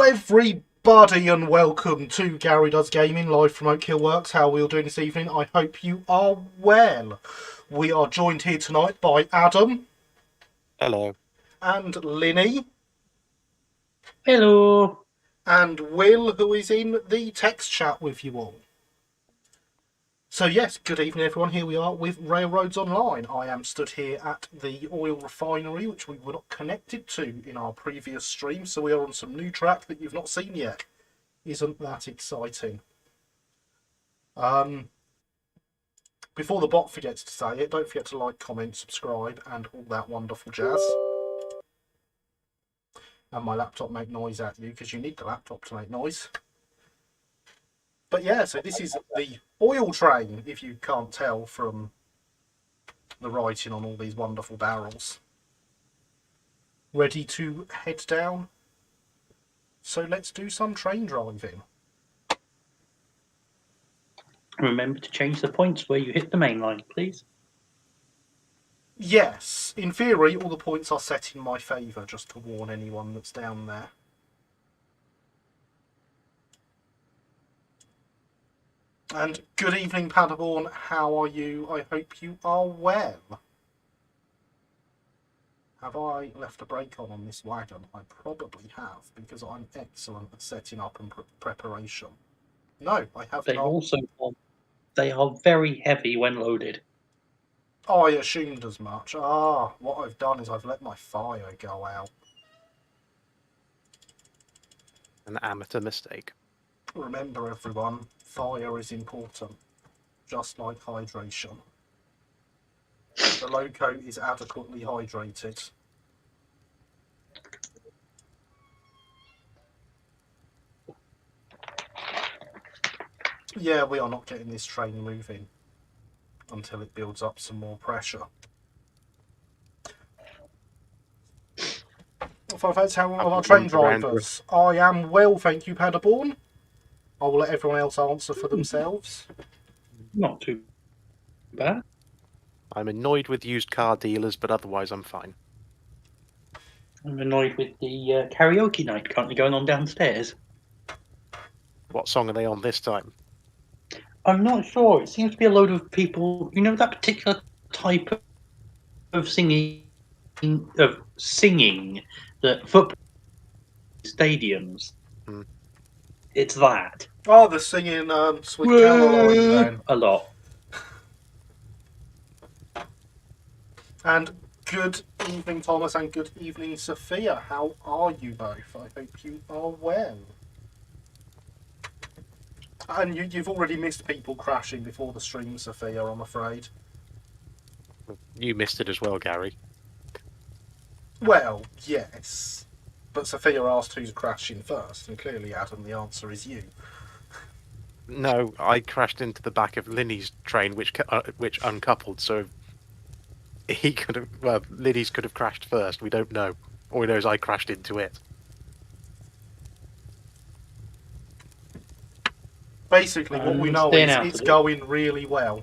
Everybody, and welcome to Gary Does Gaming live from Oak Hill Works. How are we all doing this evening? I hope you are well. We are joined here tonight by Adam. Hello. And Linny. Hello. And Will, who is in the text chat with you all. So yes, good evening everyone. Here we are with Railroads Online. I am stood here at the oil refinery, which we were not connected to in our previous stream. So we are on some new track that you've not seen yet. Isn't that exciting? Before the bot forgets to say it, don't forget to like, comment, subscribe, and all that wonderful jazz. And my laptop make noise at you, because you need the laptop to make noise. But yeah, so this is the oil train, if you can't tell from the writing on all these wonderful barrels. Ready to head down? So let's do some train driving. Remember to change the points where you hit the main line, please. Yes, in theory, all the points are set in my favour, just to warn anyone that's down there. And good evening, Paderborn. How are you? I hope you are well. Have I left a brake on this wagon? I probably have, because I'm excellent at setting up and preparation. No, I have not. They are very heavy when loaded. Oh, I assumed as much. What I've done is I've let my fire go out. An amateur mistake. Remember, everyone, fire is important, just like hydration. The loco is adequately hydrated. Yeah, we are not getting this train moving until it builds up some more pressure. Folks, how are our train drivers? I am well, thank you, Paderborn. I will let everyone else answer for themselves. Not too bad. I'm annoyed with used car dealers, but otherwise I'm fine. I'm annoyed with the karaoke night currently going on downstairs. What song are they on this time? I'm not sure. It seems to be a load of people. You know that particular type of singing that football stadiums. It's that. Oh, they're singing Sweet Caroline then. A lot. And good evening, Thomas, and good evening, Sophia. How are you both? I hope you are well. And you've already missed people crashing before the stream, Sophia, I'm afraid. You missed it as well, Gary. Well, yes. But Sophia asked who's crashing first, and clearly, Adam, the answer is you. No, I crashed into the back of Linny's train, which uncoupled, so he could have. Well, Linny's could have crashed first. We don't know. All we know is I crashed into it. Basically, what we know is it's going really well.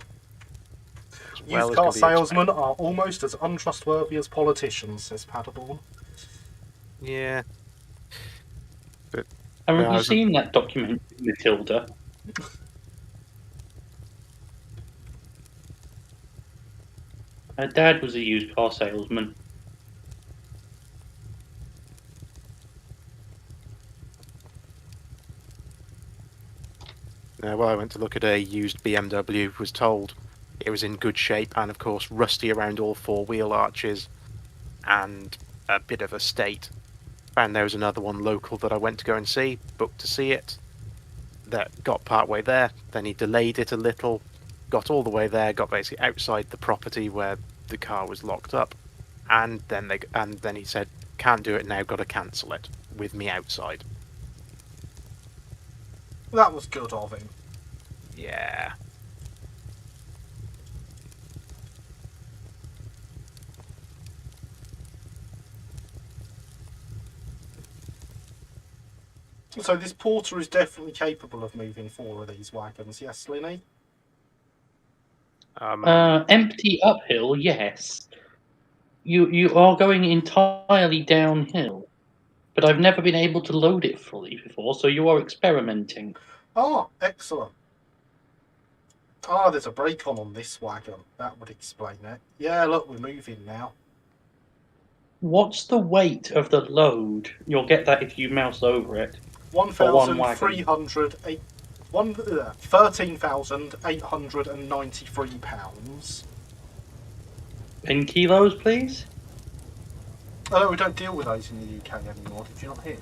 Used car salesmen are almost as untrustworthy as politicians, says Paderborn. Yeah. But, have you seen that documentary, Matilda? Her dad was a used car salesman. Well, I went to look at a used BMW, was told it was in good shape, and of course rusty around all four wheel arches, and a bit of a state. Found there was another one local that I went to go and see, booked to see it, that got part way there, then he delayed it a little, got all the way there, got basically outside the property where the car was locked up, and then he said, can't do it now, got to cancel it, with me outside. That was good of him. Yeah. So this porter is definitely capable of moving four of these wagons, yes, Linny? Empty uphill, yes. You are going entirely downhill. but I've never been able to load it fully before, so you are experimenting. Oh, excellent. Ah, there's a brake on this wagon. That would explain it. Yeah, look, we're moving now. What's the weight of the load? You'll get that if you mouse over it. For one wagon. 13,893 pounds. In kilos, please? Oh, no, we don't deal with those in the UK anymore. Did you not hear?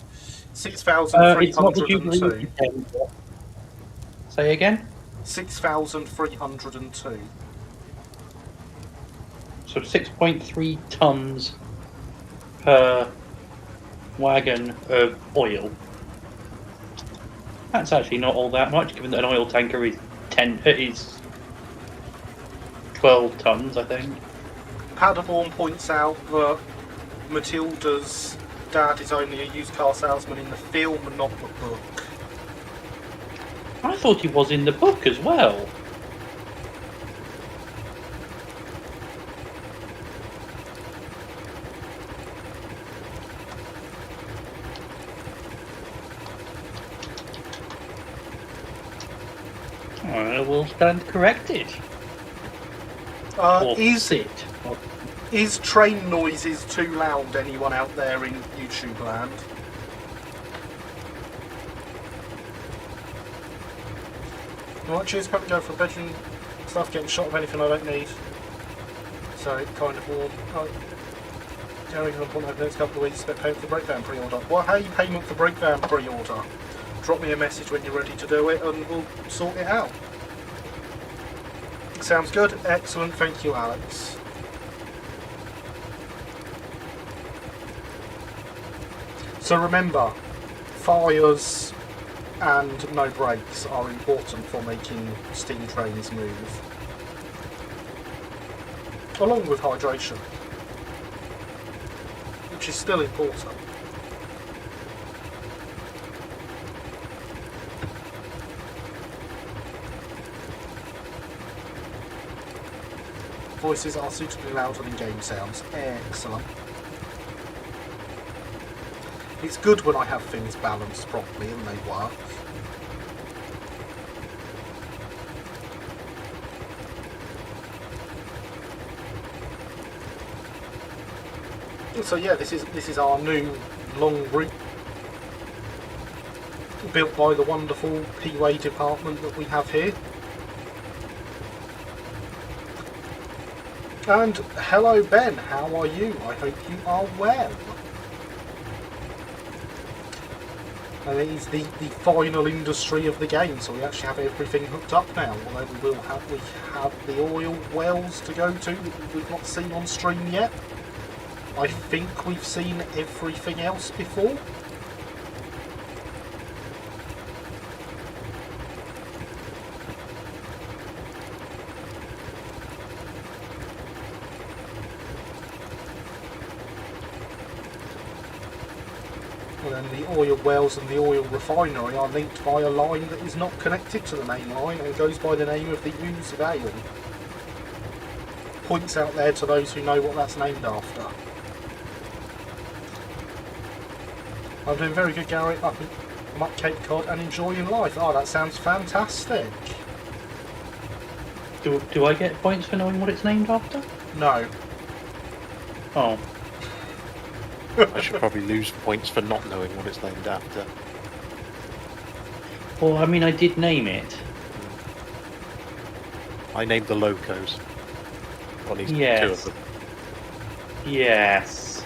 It's not the Jubilee 6,302. weekend. Say again? 6,302. So 6.3 tons per wagon of oil. That's actually not all that much, given that an oil tanker is 12 tons, I think. Paderborn points out that Matilda's dad is only a used car salesman in the film and not the book. I thought he was in the book as well. I will stand corrected. Or sit. Is train noises too loud, anyone out there in YouTube land? Right, cheers, probably go for bedroom stuff, getting shot of anything I don't need. So, kind of warm. Going on over the next couple of weeks, expect payment for the breakdown pre-order. Well, how you payment for breakdown pre-order? Drop me a message when you're ready to do it and we'll sort it out. Sounds good. Excellent. Thank you, Alex. So remember, fires and no brakes are important for making steam trains move. Along with hydration, which is still important. Voices are suitably louder than game sounds. Excellent. It's good when I have things balanced properly and they work. So yeah, this is our new long route built by the wonderful P-Way department that we have here. And hello Ben, how are you? I hope you are well. And it is the final industry of the game, so we actually have everything hooked up now. Although we have the oil wells to go to that we've not seen on stream yet. I think we've seen everything else before. And then the oil wells and the oil refinery are linked by a line that is not connected to the main line and goes by the name of the Ooze Vale. Points out there to those who know what that's named after. I'm doing very good, Gary. I'm up Cape Cod and enjoying life. Oh, that sounds fantastic. Do I get points for knowing what it's named after? No. Oh. I should probably lose points for not knowing what it's named after. Well, I mean, I did name it. I named the locos. Well, at least Yes. 2 of them. Yes.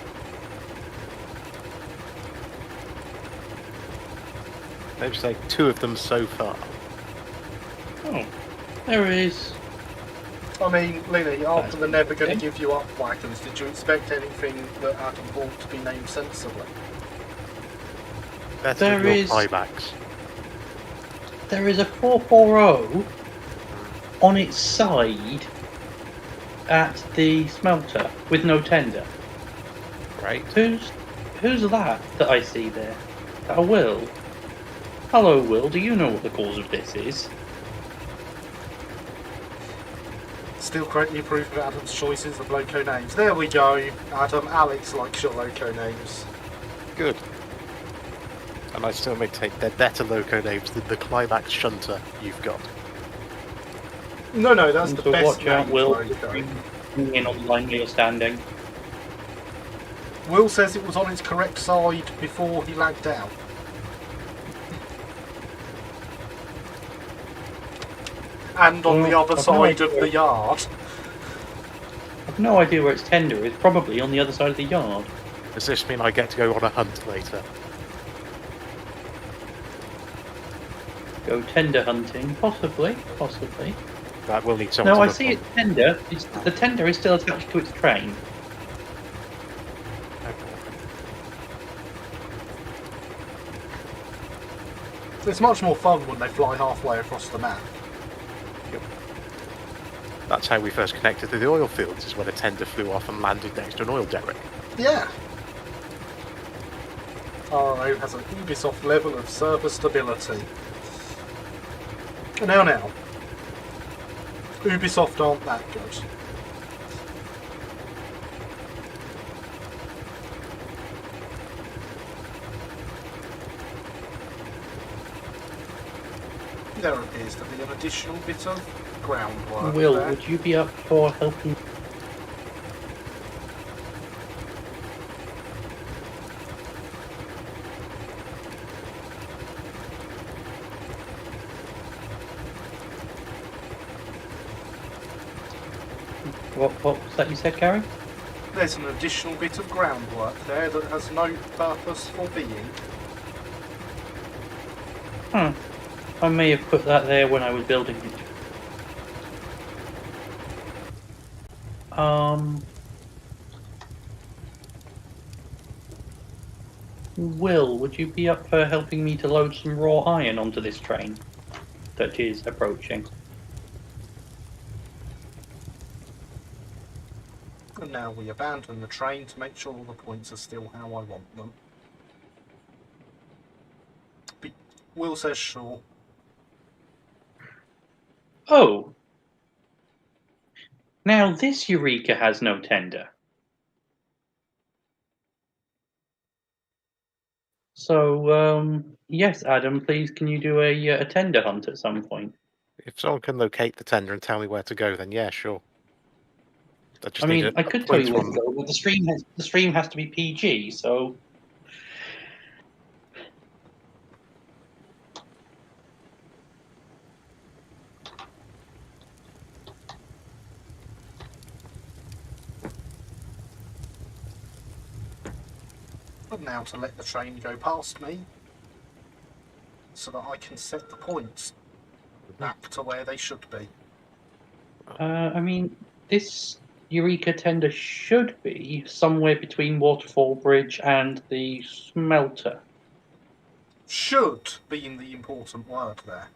Maybe say 2 of them so far. Oh. There is. I mean, Lily, after the Never Gonna okay. Give You Up wagons, did you expect anything that Adam bought to be named sensibly? Better There than your is- buybacks. There is a 440 on its side at the smelter with no tender. Right? Who's that I see there? Will? Hello, Will. Do you know what the cause of this is? Still greatly approve of Adam's choices of loco names. There we go, Adam. Alex likes your loco names. Good. And I still maintain they're better loco names than the Climax Shunter you've got. No, that's the So best watch out, named Will. loco. In on the line where you're standing. Will says it was on its correct side before he lagged out. And on the Well, other I've no side idea of the where- yard. I've no idea where its tender is. Probably on the other side of the yard. Does this mean I get to go on a hunt later? Go tender hunting, possibly. That will need someone No, to I look see on. its tender. The tender is still attached to its train. It's much more fun when they fly halfway across the map. Yep. That's how we first connected to the oil fields, is when a tender flew off and landed next to an oil derrick. Yeah. RO has an Ubisoft level of server stability. Now. Ubisoft aren't that good. There appears to be an additional bit of groundwork Will, there. would you be up for helping? What was that you said, Gary? There's an additional bit of groundwork there that has no purpose for being. I may have put that there when I was building it. Will, would you be up for helping me to load some raw iron onto this train that is approaching? And now we abandon the train to make sure all the points are still how I want them. Will says sure. Oh! Now this Eureka has no tender. So, yes, Adam, please can you do a tender hunt at some point? If someone can locate the tender and tell me where to go, then yeah, sure. I just I need mean, I could tell you where to go, but the stream has to be PG, so... But now to let the train go past me so that I can set the points back to where they should be. I mean, this Eureka tender should be somewhere between Waterfall Bridge and the smelter. Should being the important word there.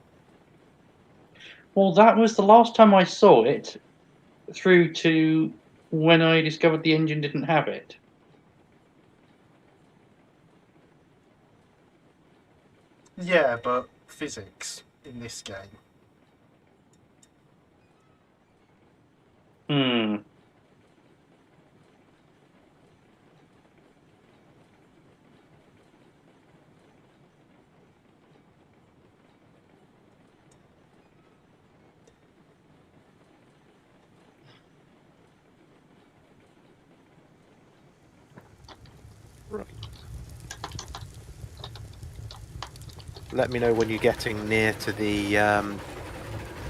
Well, that was the last time I saw it, through to when I discovered the engine didn't have it. Yeah, but physics in this game. Hmm. Right. Let me know when you're getting near to the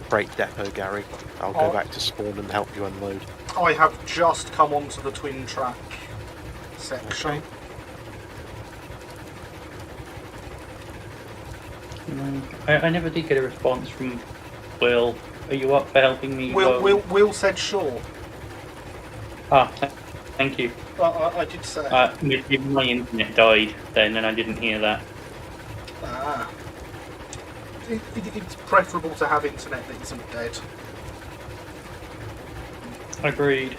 freight depot, Gary. I'll go back to spawn and help you unload. I have just come onto the twin track section. Okay. I never did get a response from Will. Are you up for helping me? Will said sure. Thank you. I did say. Maybe my internet died then, and I didn't hear that. It's preferable to have internet that isn't dead. Agreed.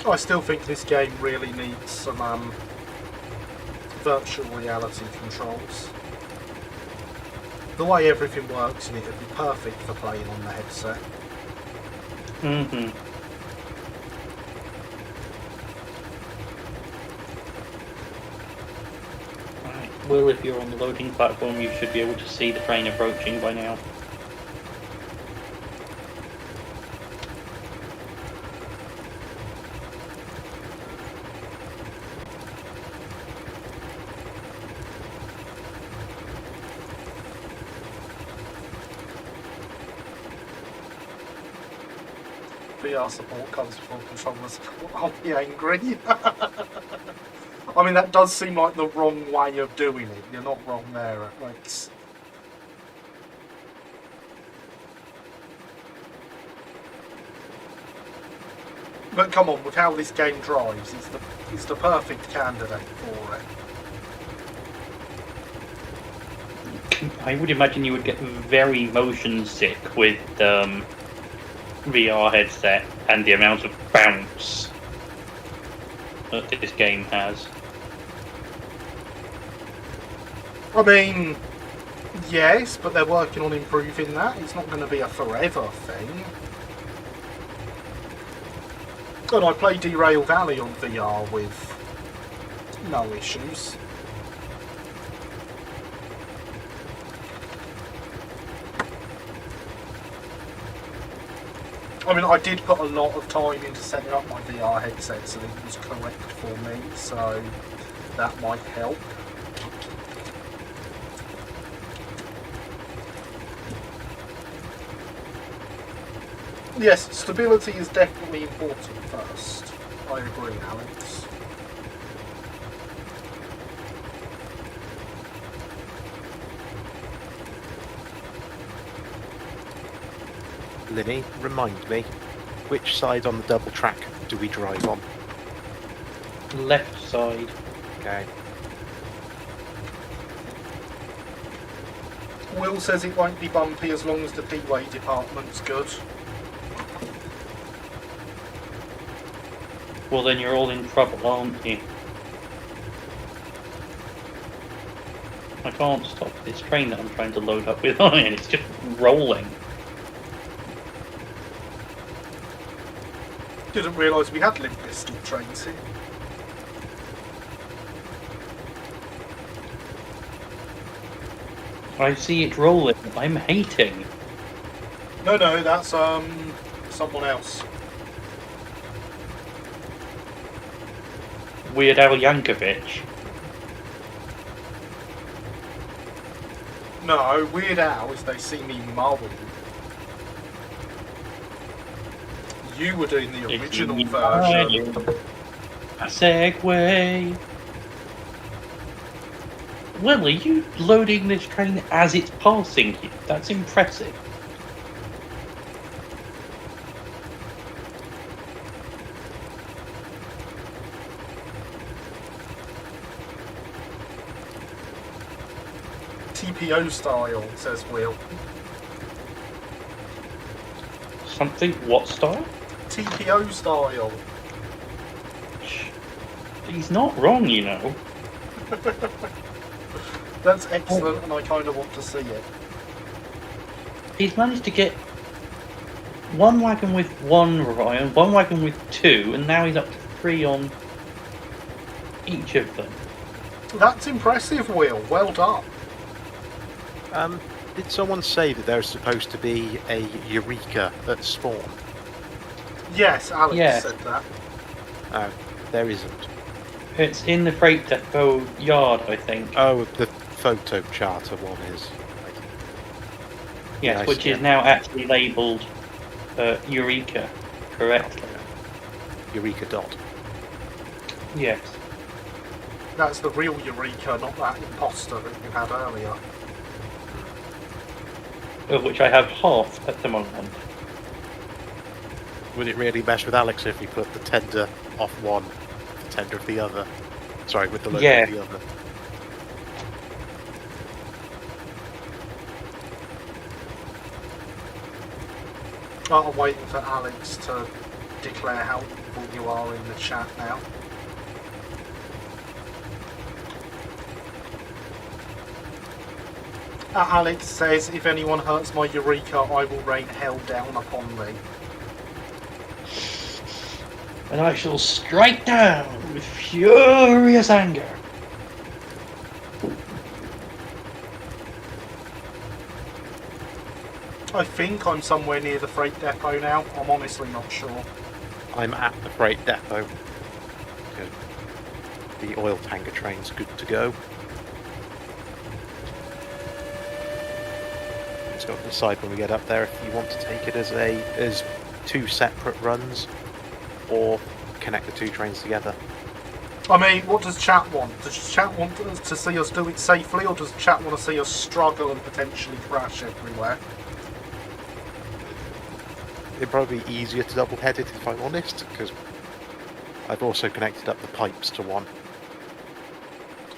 I still think this game really needs some virtual reality controls. The way everything works in it would be perfect for playing on the headset. Mm-hmm. Right. Well, if you're on the loading platform, you should be able to see the train approaching by now. VR support comes before controller support. I'll be angry. I mean, that does seem like the wrong way of doing it. You're not wrong there, Alex. But come on, with how this game drives, it's the perfect candidate for it. I would imagine you would get very motion sick with VR headset and the amount of bounce that this game has. I mean, yes, but they're working on improving that. It's not going to be a forever thing. And I play Derail Valley on VR with no issues. I mean, I did put a lot of time into setting up my VR headset so that it was correct for me, so that might help. Yes, stability is definitely important first. I agree, Alex. Linny, remind me, which side on the double track do we drive on? Left side. Okay. Will says it won't be bumpy as long as the P-way department's good. Well, then you're all in trouble, aren't you? I can't stop this train that I'm trying to load up with iron. It's just rolling. Didn't realise we had Limp Bizkit trains here. I see it rolling. I'm hating. No, that's someone else. Weird Al Yankovic. No, Weird Al is they see me mowing. You were doing the It's original me version. A Segway. Well, are you loading this train as it's passing you? That's impressive. TPO style, says Will. Something what style? TPO style. He's not wrong, you know. That's excellent, and I kind of want to see it. He's managed to get one wagon with one Ryan, one wagon with two, and now he's up to 3 on each of them. That's impressive, Will. Well done. Did someone say that there's supposed to be a Eureka at spawn? Yes, Alex Yeah. said that. Oh, there isn't. It's in the freight depot yard, I think. Oh, the photo charter one is. Right. Yes, Yeah, I which see is it. now actually labelled Eureka correctly. Eureka dot. Yes. That's the real Eureka, not that imposter that you had earlier. Of which I have half at the moment. Would it really mess with Alex if we put the tender off one, the tender of the other? Sorry, with the logo Yeah. of the other. Oh, I'm waiting for Alex to declare how evil you are in the chat now. Alex says, if anyone hurts my Eureka, I will rain hell down upon thee. And I shall strike down with furious anger. I think I'm somewhere near the freight depot now. I'm honestly not sure. I'm at the freight depot. Good. The oil tanker train's good to go. Just got to decide when we get up there if you want to take it as two separate runs, or connect the two trains together. I mean, what does chat want? Does chat want to see us do it safely, or does chat want to see us struggle and potentially crash everywhere? It'd probably be easier to double head it if I'm honest, because I've also connected up the pipes to one.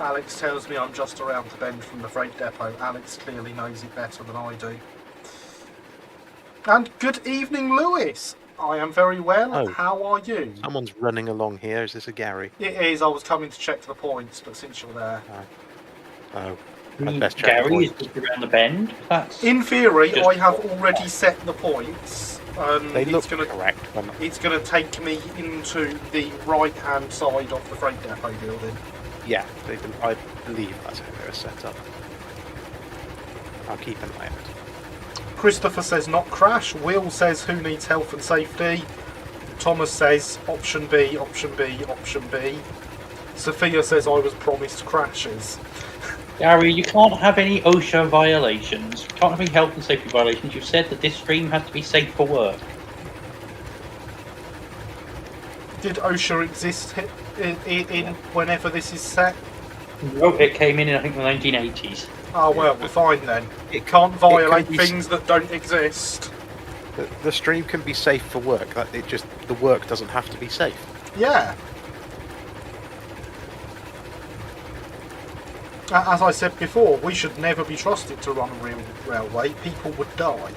Alex tells me I'm just around the bend from the freight depot. Alex clearly knows it better than I do. And good evening, Lewis. I am very well. Oh. How are you? Someone's running along here. Is this a Gary? It is. I was coming to check the points, but since you're there. Oh. I'd best check the Gary is points. just around the bend. That's In theory, just I have already set the points. They look it's gonna, correct. It's going to take me into the right-hand side of the freight depot building. Yeah, I believe that's how they were set up. I'll keep an eye out. Christopher says not crash. Will says who needs health and safety. Thomas says option B, option B, option B. Sophia says I was promised crashes. Gary, you can't have any OSHA violations. You can't have any health and safety violations. You've said that this stream has to be safe for work. Did OSHA exist in whenever this is set? No, it came in I think, the 1980s. Oh well, we're fine then. It can't violate things that don't exist. The stream can be safe for work. The work doesn't have to be safe. Yeah. As I said before, we should never be trusted to run a real railway. People would die.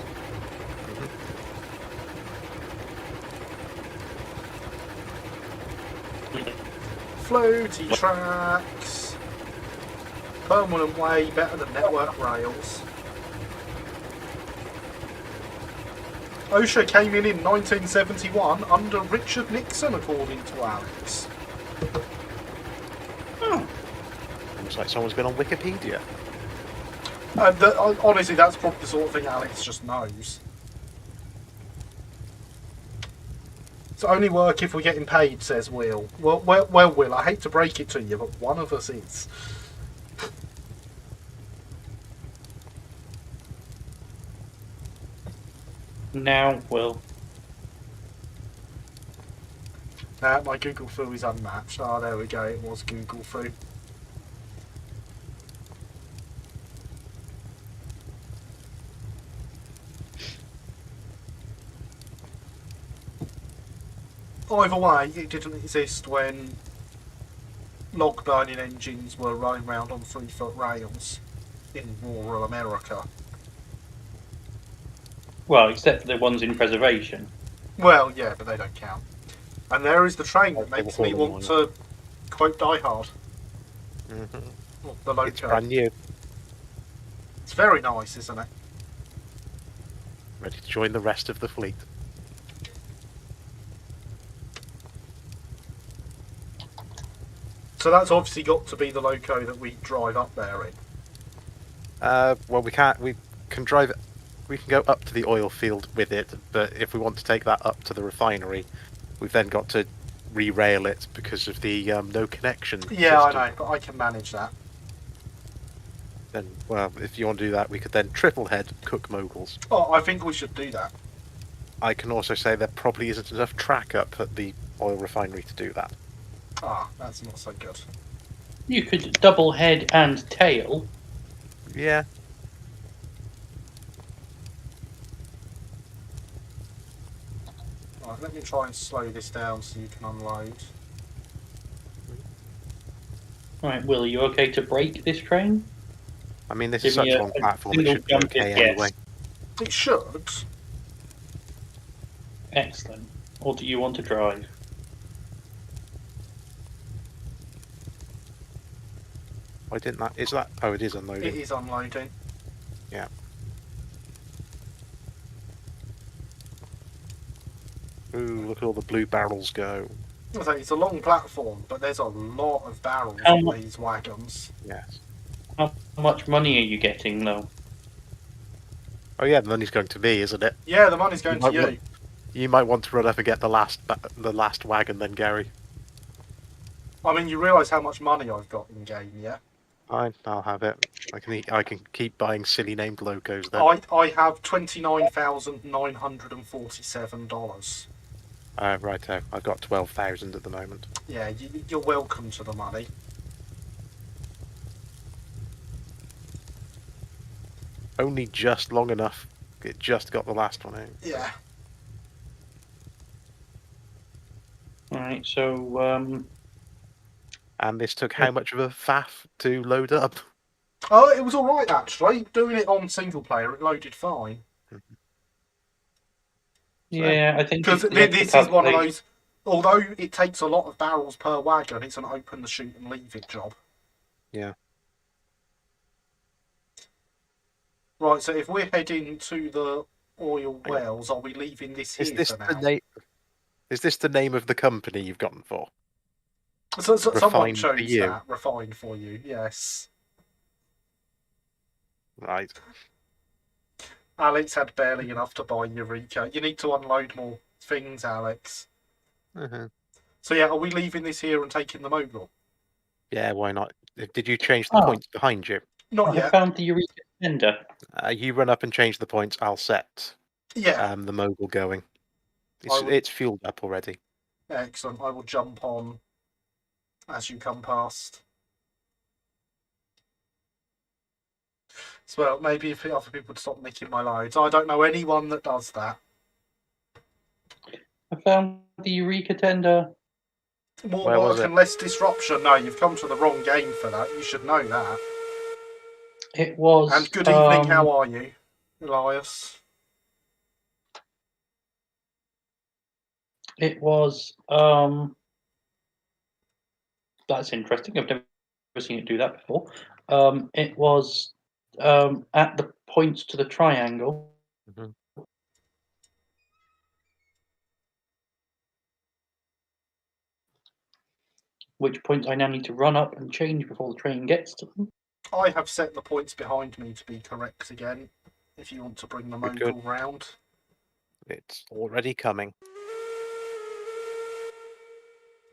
Floaty tracks. Permanent way better than network rails. OSHA came in 1971 under Richard Nixon, according to Alex. Looks like someone's been on Wikipedia. Honestly, that's probably the sort of thing Alex just knows. It's only work if we're getting paid, says Will. Well, Will, I hate to break it to you, but one of us is. Now, Will. My Google Foo is unmatched. Ah, there we go. It was Google Foo. Either way, it didn't exist when log burning engines were running around on 3-foot rails in rural America. Well, except for the ones in preservation. Well, yeah, but they don't count. And there is the train that makes me want to quote Die Hard. Mm-hmm. The loco. It's brand new. It's very nice, isn't it? Ready to join the rest of the fleet. So that's obviously got to be the loco that we drive up there in. Well, we can't. We can drive it. We can go up to the oil field with it, but if we want to take that up to the refinery, we've then got to re-rail it because of the no connection. Yeah, system. I know, but I can manage that. Then, well, if you want to do that, we could then triple head Cook Moguls. Oh, I think we should do that. I can also say there probably isn't enough track up at the oil refinery to do that. Ah, that's not so good. You could double head and tail. Yeah. Right, let me try and slow this down so you can unload. Right, Will, are you okay to break this train? I mean, this is Give such me a a long platform, it single should be jump okay if yes. anyway. It should. Excellent. Or do you want to drive? Why didn't that? Is that? Oh, it is It unloading. is unloading. Yeah. Ooh, look at all the blue barrels go. So it's a long platform, but there's a lot of barrels How on mu- these wagons. Yes. How much money are you getting, though? Oh yeah, the money's going to me, isn't it? Yeah, the money's going to might you. want- You might want to run up and get the last wagon, then, Gary. I mean, you realise how much money I've got in game, yeah? Fine, I'll have it. I can keep buying silly named locos then. I have $29,947. Righto. I've got 12,000 at the moment. Yeah, you're welcome to the money. Only just long enough. It just got the last one out. Yeah. Alright, so, And this took how much of a faff to load up? Oh, it was alright actually. Doing it on single player, it loaded fine. yeah, I think Because it's the this extra is one of calculation. those. Although it takes a lot of barrels per wagon, it's an open the shoot and leave it job. Yeah. Right, so if we're heading to the oil wells, are we leaving this Is here this for the now? name? Is this the name of the company you've gone for? So someone Refined for chose you. that. Refined for you, yes. Right. Alex had barely enough to buy Eureka. You need to unload more things, Alex. Uh-huh. So yeah, are we leaving this here and taking the mogul? Yeah, why not? Did you change the points behind you? Not I have yet. found the Eureka tender. You run up and change the points. I'll set Yeah. the mogul going. I would- It's fueled up already. Excellent. I will jump on as you come past. So, well, maybe if other people would stop nicking my loads. I don't know anyone that does that. I found the Eureka tender. More Where was work it? and less disruption. No, you've come to the wrong game for that. You should know that. It was. And good evening, how are you, Elias? It was. That's interesting. I've never seen it do that before. It was at the points to the triangle. Mhm. Which points I now need to run up and change before the train gets to them. I have set the points behind me to be correct again. If you want to bring the Good, mogul round. It's already coming.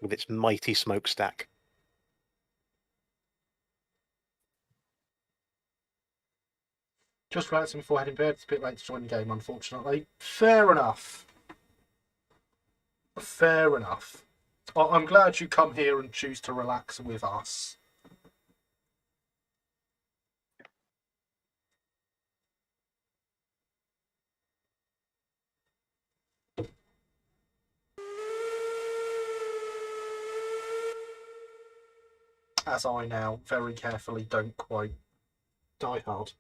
With its mighty smokestack. Just relaxing before heading bed. It's a bit late to join the game, unfortunately. Fair enough. Fair enough. I'm glad you come here and choose to relax with us. As I now very carefully don't quote Die Hard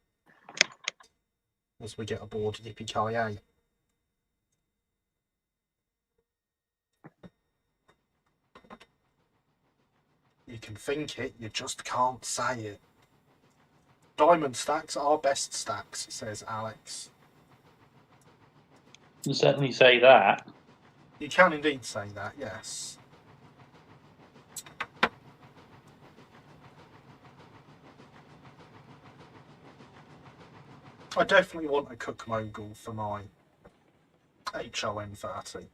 as we get aboard Yippee-Ki-Yay. You can think it, you just can't say it. Diamond stacks are best stacks, says Alex. You certainly say that. You can indeed say that, yes. I definitely want a cook mogul for my HON 30.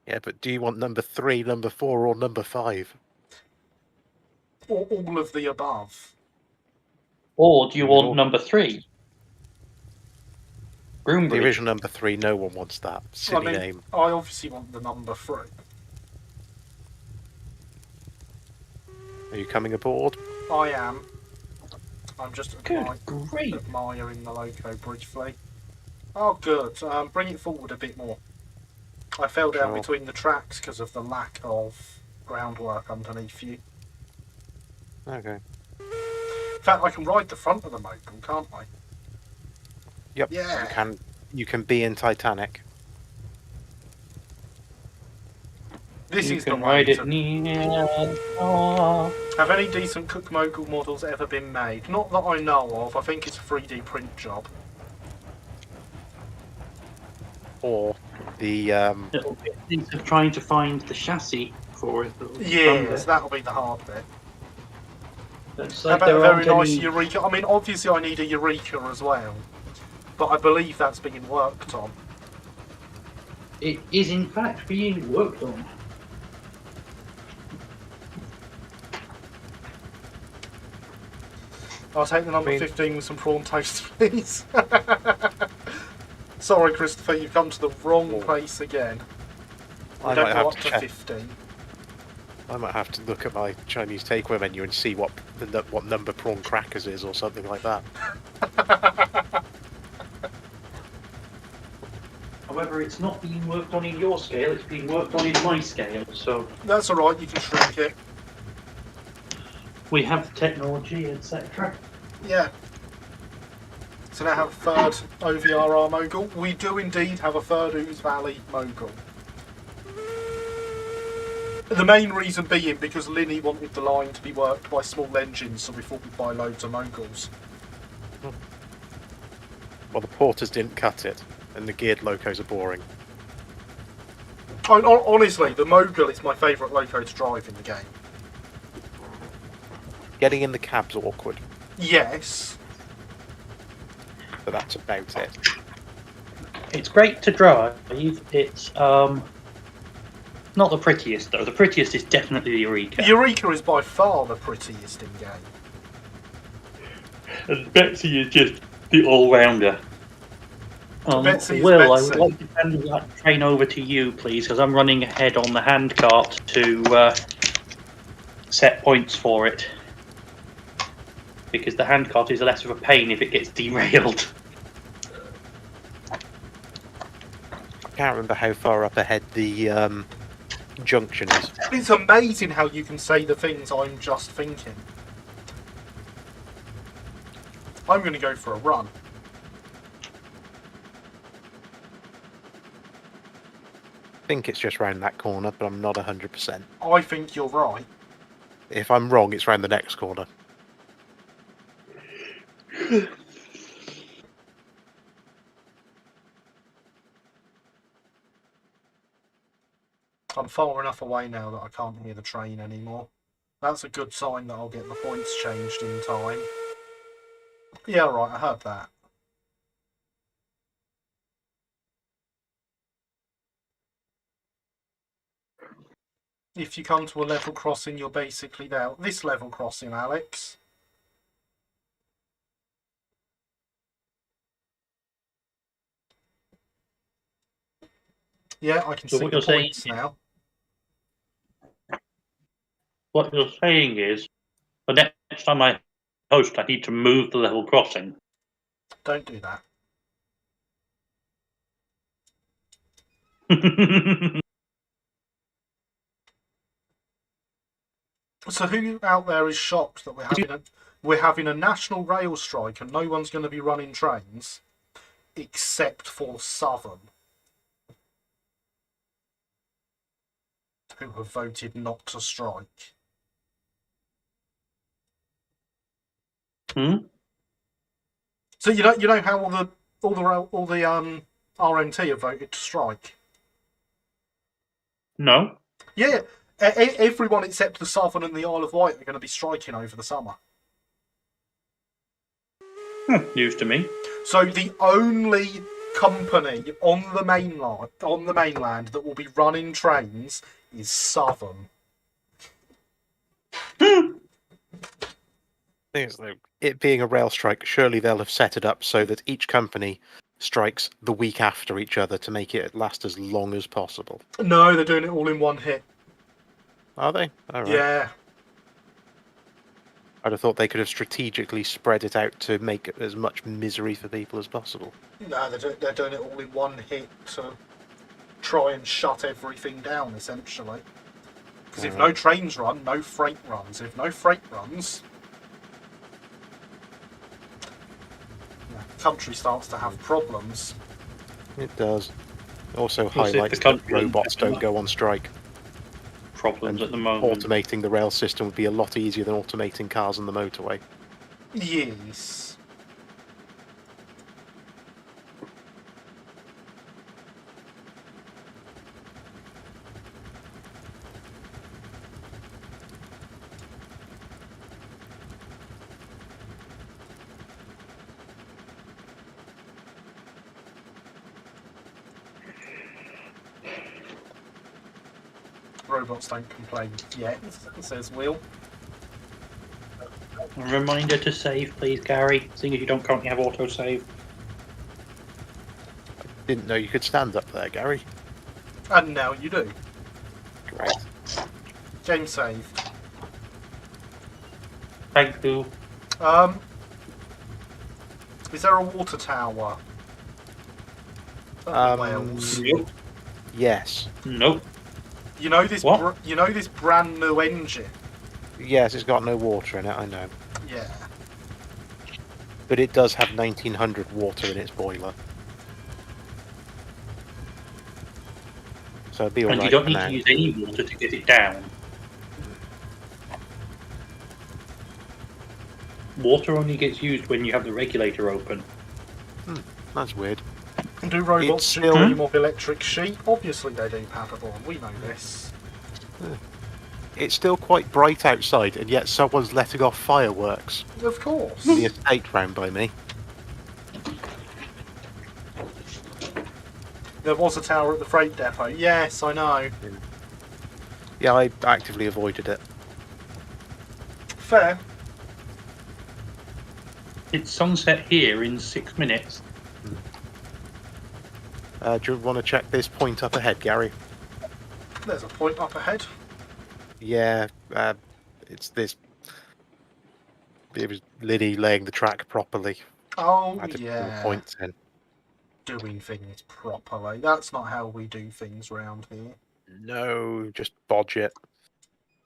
Yeah, but do you want number 3, number 4, or number 5? Or all of the above. Or do you want Or- number 3? The Groombridge. original number 3, no one wants that. Silly name. I obviously want the number 3. Are you coming aboard? I am. I'm just Good grief. admiring the loco briefly. Oh, good. Bring it forward a bit more. I fell down Sure. between the tracks because of the lack of groundwork underneath you. Okay. In fact, I can ride the front of the mogul, can't I? Yep. Yeah. You can be in Titanic. This You is the can way ride it to... near. Oh. Have any decent Cook Mogul models ever been made? Not that I know of. I think it's a 3D print job. Or the It'll be a case of trying to find the chassis for it. Yes, that'll be the hard bit. It's How like about a there very aren't nice any. Eureka? I mean, obviously I need a Eureka as well. But I believe that's being worked on. It is in fact being worked on. I'll take the number 15 with some prawn toast, please. Sorry, Christopher, you've come to the wrong place again. We I don't might go have up to to check. 15. I might have to look at my Chinese takeaway menu and see what number prawn crackers is or something like that. However, it's not being worked on in your scale, it's being worked on in my scale, so That's alright, you can shrink it. we have the technology, etc. Yeah. So now I have a third OVRR Mogul. We do indeed have a third Ooze Valley Mogul. The main reason being because Linny wanted the line to be worked by small engines, so we thought we'd buy loads of Moguls. Well, the porters didn't cut it, and the geared locos are boring. Honestly, the Mogul is my favourite loco to drive in the game. Getting in the cab's awkward, Yes. but that's about it. It's great to drive. It's not the prettiest though. The prettiest is definitely the Eureka. Eureka is by far the prettiest in game. And Betsy is just the all-rounder. Betsy is Will, Betsy. I would like to hand that train over to you, please, because I'm running ahead on the handcart to set points for it. Because the handcart is less of a pain if it gets derailed. I can't remember how far up ahead the junction is. It's amazing how you can say the things I'm just thinking. I'm going to go for a run. I think it's just round that corner, but I'm not 100%. I think you're right. If I'm wrong, it's round the next corner. I'm far enough away now that I can't hear the train anymore. That's a good sign that I'll get the points changed in time. Yeah, right, I heard that. If you come to a level crossing, you're basically there. This level crossing, Alex. Yeah, I can So see what the you're saying points now. What you're saying is, the next time I host, I need to move the level crossing. Don't do that. So who out there is shocked that we're having a national rail strike and no one's going to be running trains except for Southern, who have voted not to strike? Hmm? So you know how all the RMT have voted to strike? No. Yeah, everyone except the Southern and the Isle of Wight are going to be striking over the summer. News to me. So the only company on the mainland that will be running trains is Southern. Thing is, though, it being a rail strike, surely they'll have set it up so that each company strikes the week after each other to make it last as long as possible. No, they're doing it all in one hit. Are they? All right. Yeah. I'd have thought they could have strategically spread it out to make it as much misery for people as possible. No, they're doing it all in one hit to try and shut everything down, essentially. Because if no trains run, no freight runs. If no freight runs, the country starts to have problems. It does. Also Plus, if the highlights that country robots doesn't- don't go on strike. problems And at the moment. automating the rail system would be a lot easier than automating cars on the motorway. Yes. Robots don't complain yet, says Will. A reminder to save, please, Gary, seeing as you don't currently have autosave. Didn't know you could stand up there, Gary. And now you do. Great. Game saved. Thank you. Is there a water tower? At Wales? Nope. Yes. Nope. You know this. What? You know this brand new engine. Yes, it's got no water in it, I know. Yeah. But it does have 1900 water in its boiler. So it'll be And alright you don't for need now. to use any water to get it down. Water only gets used when you have the regulator open. That's weird. Do robots It's still still- need more electric sheep? Obviously they do, Paderborn. We know this. It's still quite bright outside, and yet someone's letting off fireworks Of course. in the estate round by me. There was a tower at the freight depot. Yes, I know. Yeah, I actively avoided it. Fair. It's sunset here in 6 minutes. Do you want to check this point up ahead, Gary? There's a point up ahead. Yeah, it's this. It was Liddy laying the track properly. Oh, I didn't put the yeah. points in. Doing things properly. That's not how we do things round here. No, just bodge it.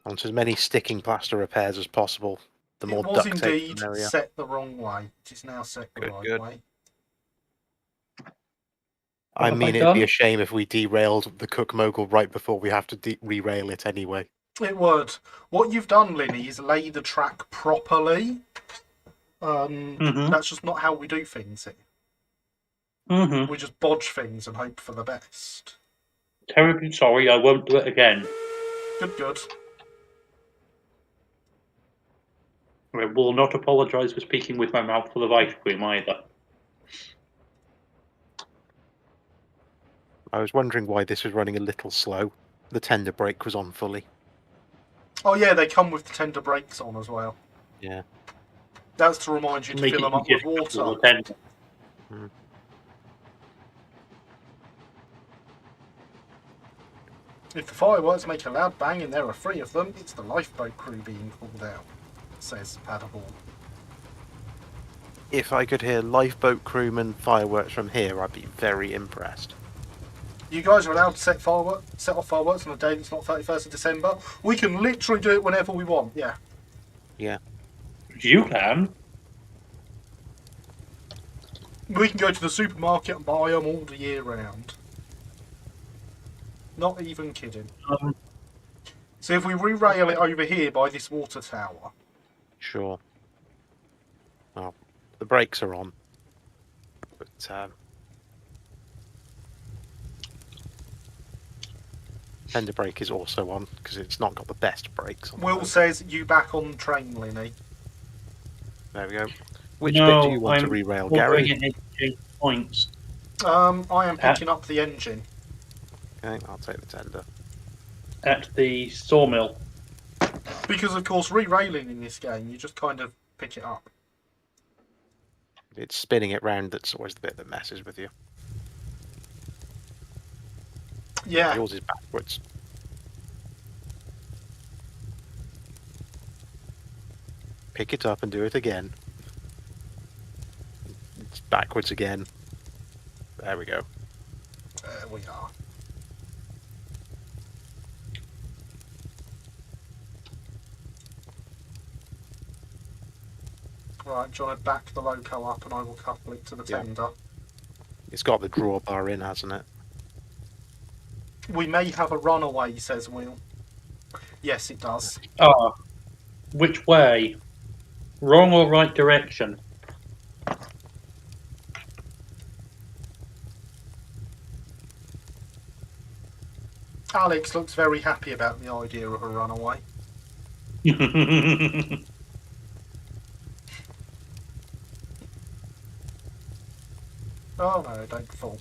I want as many sticking plaster repairs as possible. The more It was duct tape, indeed the merrier. set the wrong way. It is now set the Good, right good. way. I What have mean, I it'd be done? a shame if we derailed the Cook Mogul right before we have to re-rail it anyway. It would. What you've done, Linny, is lay the track properly. Mm-hmm. That's just not how we do things here. Mm-hmm. We just bodge things and hope for the best. Terribly sorry, I won't do it again. Good, good. I will not apologise for speaking with my mouth full of ice cream either. I was wondering why this was running a little slow. The tender brake was on fully. Oh yeah, they come with the tender brakes on as well. Yeah. That's to remind you to Make fill it them up easier with to control water. the tender. If the fireworks make a loud bang and there are 3 of them, it's the lifeboat crew being called out, says Paderborn. If I could hear lifeboat crewmen fireworks from here, I'd be very impressed. You guys are allowed to set off fireworks on a day that's not 31st of December. We can literally do it whenever we want, yeah. Yeah. You can. We can go to the supermarket and buy them all the year round. Not even kidding. So if we re-rail it over here by this water tower, Sure. Well, the brakes are on. But, tender brake is also on, because it's not got the best brakes on. Will says you back on the train, Linny. There we go. Which No, bit do you want to I'm re-rail, ordering Gary? it in exchange points. I am picking up the engine. Okay, I'll take the tender. At the sawmill. Because of course re-railing in this game, you just kind of pick it up. It's spinning it round that's always the bit that messes with you. Yeah. Yours is backwards. Pick it up and do it again. It's backwards again. There we go. There we are. Right, do you want to back the loco up and I will couple it to the Yeah. tender? It's got the drawbar in, hasn't it? We may have a runaway, says Will. Yes, it does. Ah, which way? Wrong or right direction? Alex looks very happy about the idea of a runaway. Oh no, don't fall.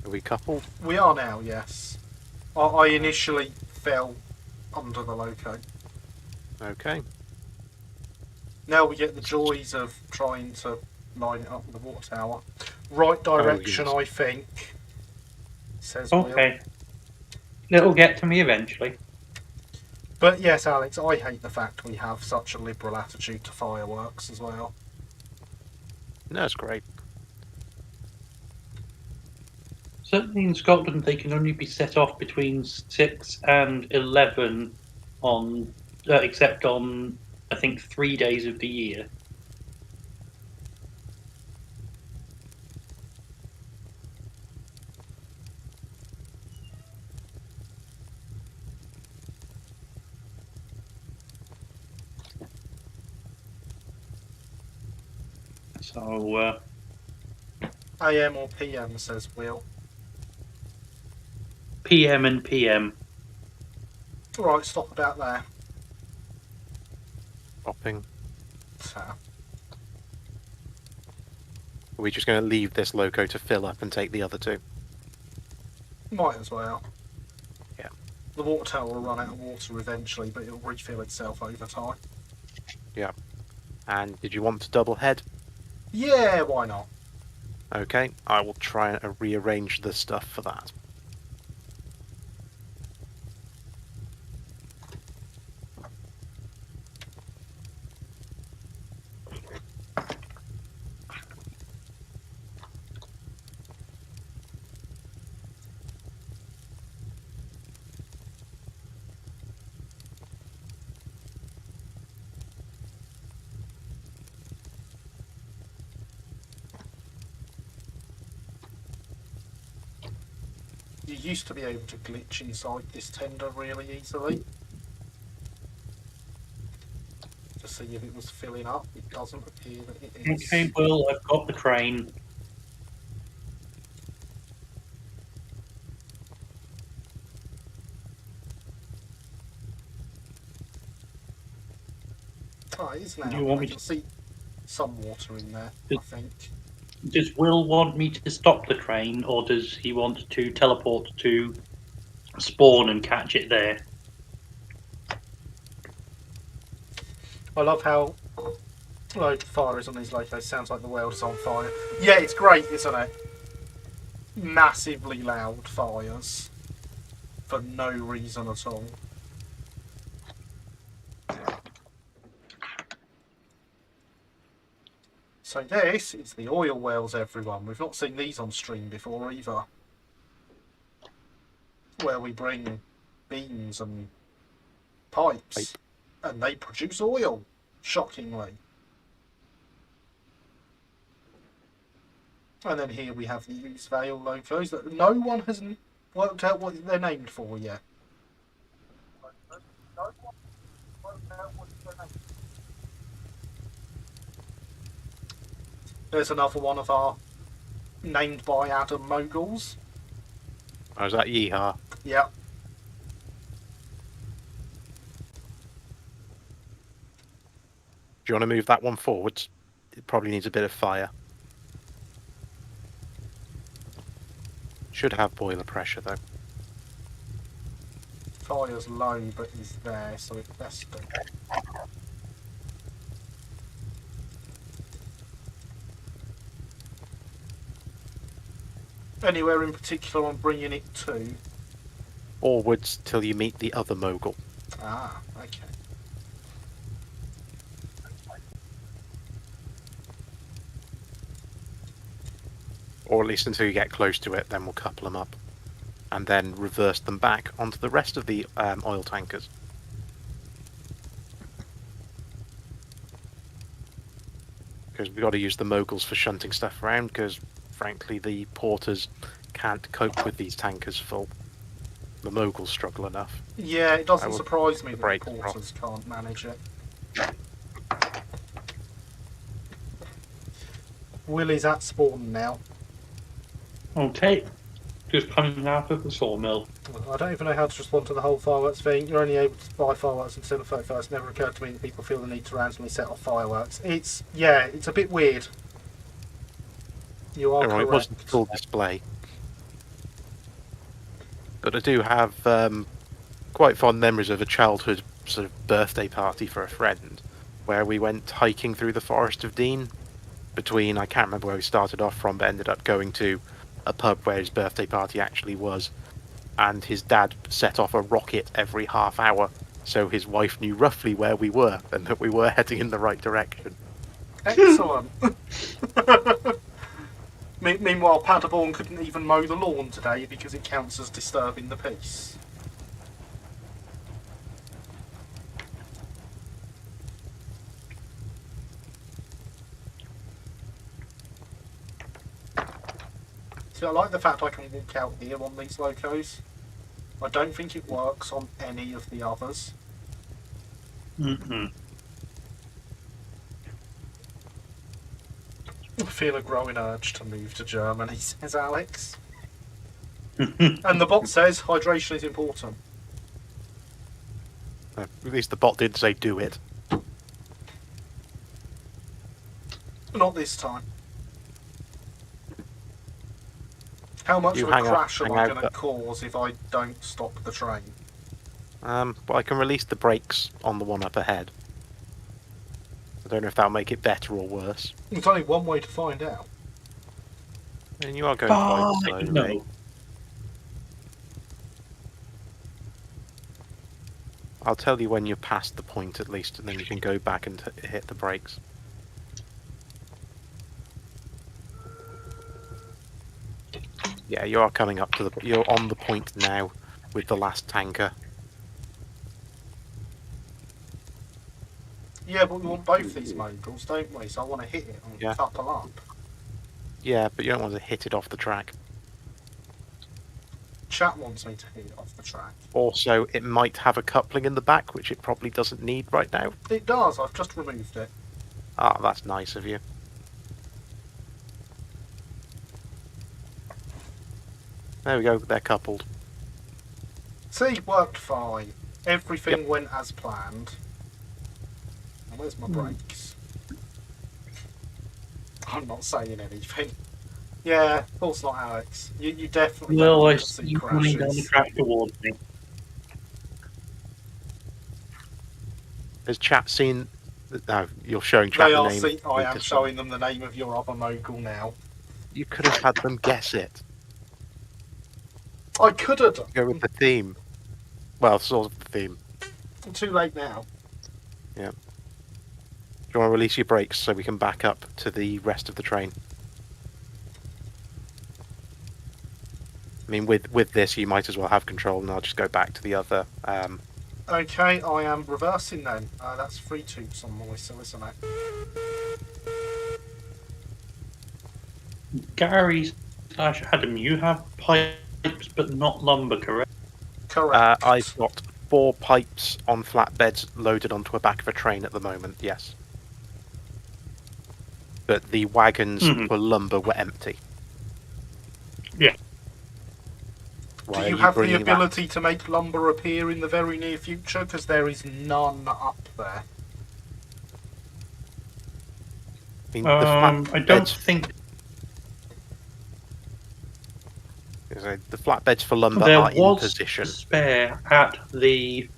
Are we coupled? We are now, yes. I initially fell under the loco. Okay. Now we get the joys of trying to line it up with the water tower. Right direction, yes. I think, says Will. Okay. It'll get to me eventually. But yes, Alex, I hate the fact we have such a liberal attitude to fireworks as well. No, it's great. Certainly in Scotland, they can only be set off between 6 and 11 on, except on, I think, 3 days of the year. So, AM or PM, says Will. PM and PM. Right, stop about there. Hopping. So, Are we just going to leave this loco to fill up and take the other two? might as well. Yeah. The water tower will run out of water eventually, but it'll refill itself over time. Yeah. And did you want to double head? Yeah, why not? Okay, I will try and rearrange the stuff for that. You used to be able to glitch inside this tender really easily. To see if it was filling up. It doesn't appear that it is. Okay, well, I've got the crane. Oh, it is now. Do you want I me can to- see some water in there, I think. Does Will want me to stop the crane, or does he want to teleport to spawn and catch it there? I love how low the fire is on these locos. Sounds like the world's on fire. Yeah, it's great, isn't it? Massively loud fires for no reason at all. So this is the oil wells, everyone. We've not seen these on stream before either. Where we bring beams and pipes and they produce oil, shockingly. And then here we have these Vale locos that no one has worked out what they're named for yet. There's another one of our named by Adam moguls. Oh, is that Yeehaw? Yeah. Do you want to move that one forwards? It probably needs a bit of fire. Should have boiler pressure though. Fire's low, but he's there, so it's best to... Anywhere in particular I'm bringing it to? Forwards till you meet the other mogul. Ah, okay. Or at least until you get close to it, then we'll couple them up. And then reverse them back onto the rest of the oil tankers. Because we've got to use the moguls for shunting stuff around, because frankly the porters can't cope with these tankers full. The moguls struggle enough. Yeah, it I doesn't will surprise me the that the break off. porters can't manage it. Willie's at spawn now. Okay. Just coming out of the sawmill. I don't even know how to respond to the whole fireworks thing. You're only able to buy fireworks until the 31st. Never occurred to me that people feel the need to randomly set off fireworks. It's a bit weird. You are Alright, it wasn't correct. full display. But I do have quite fond memories of a childhood sort of birthday party for a friend, where we went hiking through the Forest of Dean. I can't remember where we started off from, but ended up going to a pub where his birthday party actually was. And his dad set off a rocket every half hour, so his wife knew roughly where we were and that we were heading in the right direction. Excellent. Meanwhile, Paderborn couldn't even mow the lawn today because it counts as disturbing the peace. See, I like the fact I can walk out here on these locos. I don't think it works on any of the others. Mm-mm. I feel a growing urge to move to Germany, says Alex. And the bot says hydration is important. At least the bot did say do it. Not this time. How much You of a hang out- crash am hang I out going to that- cause if I don't stop the train? Well, I can release the brakes on the one up ahead. I don't know if that'll make it better or worse. There's only one way to find out. And you are going quite slowly. No. I'll tell you when you're past the point at least, and then you can go back and hit the brakes. Yeah, you are coming up to the. You're on the point now with the last tanker. Yeah, but we want both these moguls, don't we? So I want to hit it and Yeah. couple up. Yeah, but you don't want to hit it off the track. Chat wants me to hit it off the track. Also, it might have a coupling in the back, which it probably doesn't need right now. It does, I've just removed it. Ah, that's nice of you. There we go, they're coupled. See, worked fine. Everything Yep. went as planned. And where's my brakes? I'm not saying anything. Yeah, of course not, Alex. You definitely Well, don't I want to see see you coming down the crashes. track towards me. Has chat seen? No, you're showing chat They the are. name. See, I am Lucas. showing them the name of your other mogul now. You could have had them guess it. I could have done. Go with the theme. Well, sort of the theme. Too late now. Do you want to release your brakes so we can back up to the rest of the train? I mean, with this, you might as well have control, and I'll just go back to the other. Okay, I am reversing then. That's 3 toots on the whistle, isn't it? Gary / Adam, you have pipes but not lumber, correct? Correct. I've got 4 pipes on flatbeds loaded onto a back of a train at the moment. Yes, but the wagons Mhm. for lumber were empty. Yeah. Do Why are you have the bringing that? ability to make lumber appear in the very near future? Because there is none up there. I mean, I don't think the flatbeds for lumber there are in was position. a spare at the.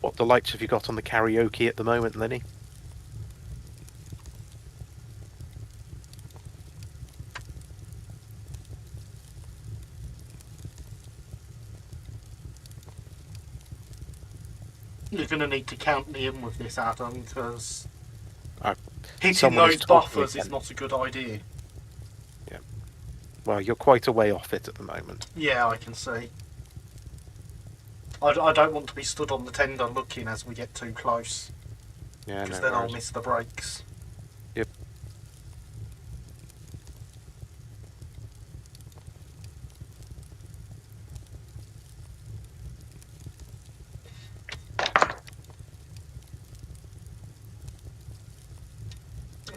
What delights have you got on the karaoke at the moment, Lenny? You're going to need to count me in with this, Adam, because Uh, hitting someone is those talking buffers is again. not a good idea. Well, you're quite a way off it at the moment. Yeah, I can see. I don't want to be stood on the tender looking as we get too close, Yeah, because no then I'll worries. miss the brakes. Yep.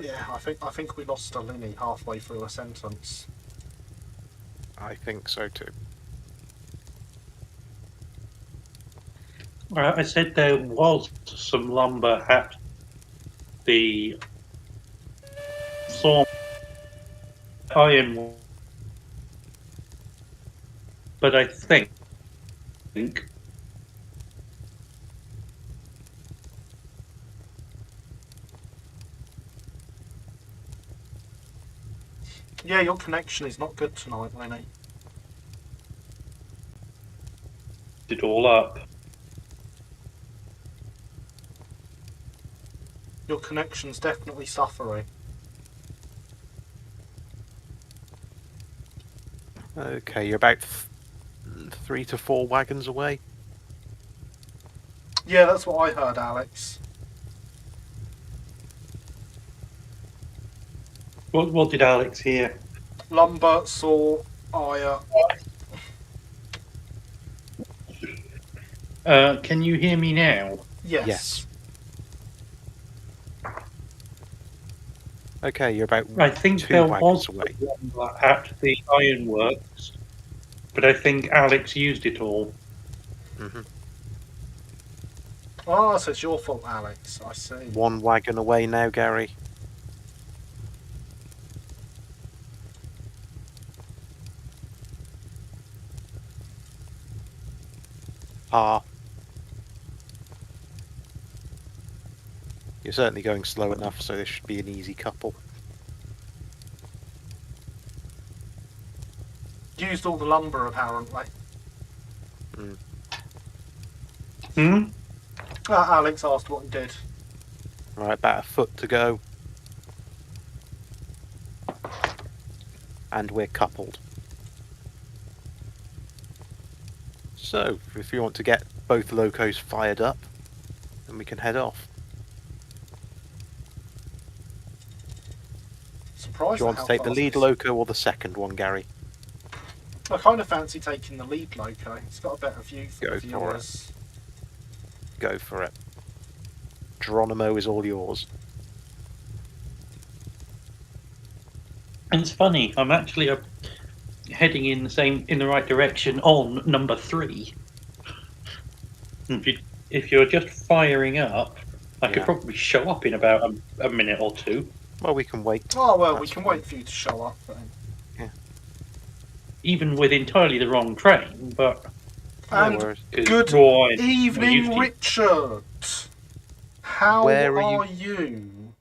Yeah, I think we lost a Linny halfway through a sentence. I think so too. I said there was some lumber at the saw iron, but I think Yeah, your connection is not good tonight, Lenny. it all up. Your connection's definitely suffering. Okay, you're about 3 to 4 wagons away. Yeah, that's what I heard, Alex. What did Alex hear? Lumber, saw, ire. Can you hear me now? Yes. Yes. Okay, you're about I think 2 there wagons was away. lumber at the ironworks, but I think Alex used it all. Hmm. Oh, so it's your fault, Alex. I see. 1 wagon away now, Gary. You're certainly going slow enough, so this should be an easy couple. Used all the lumber, apparently. Hmm? Alex asked what he did. Right, about a foot to go. And we're coupled. So, if you want to get both locos fired up, then we can head off. Do Surprised you at want how to take the fast lead this- loco or the second one, Gary? I kind of fancy taking the lead loco. It's got a better view for Go the for it. viewers. Go for it. Geronimo is all yours. It's funny. I'm actually heading in the right direction on number 3. If you're just firing up, I could Yeah. probably show up in about a minute or two. Well, we can wait. Oh, well, we That's can fine. wait for you to show up then. Even with entirely the wrong train, but No And worries. good raw iron evening, used to- Richard. How Where are are you?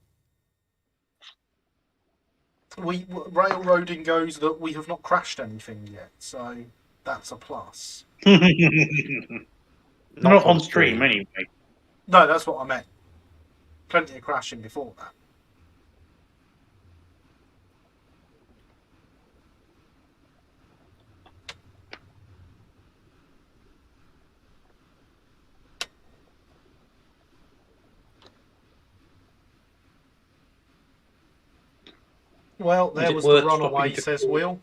Railroading goes that we have not crashed anything yet, so that's a plus. Not on stream anyway. No, that's what I meant. Plenty of crashing before that. Well, there it was the worth runaway, stopping to says call? Will.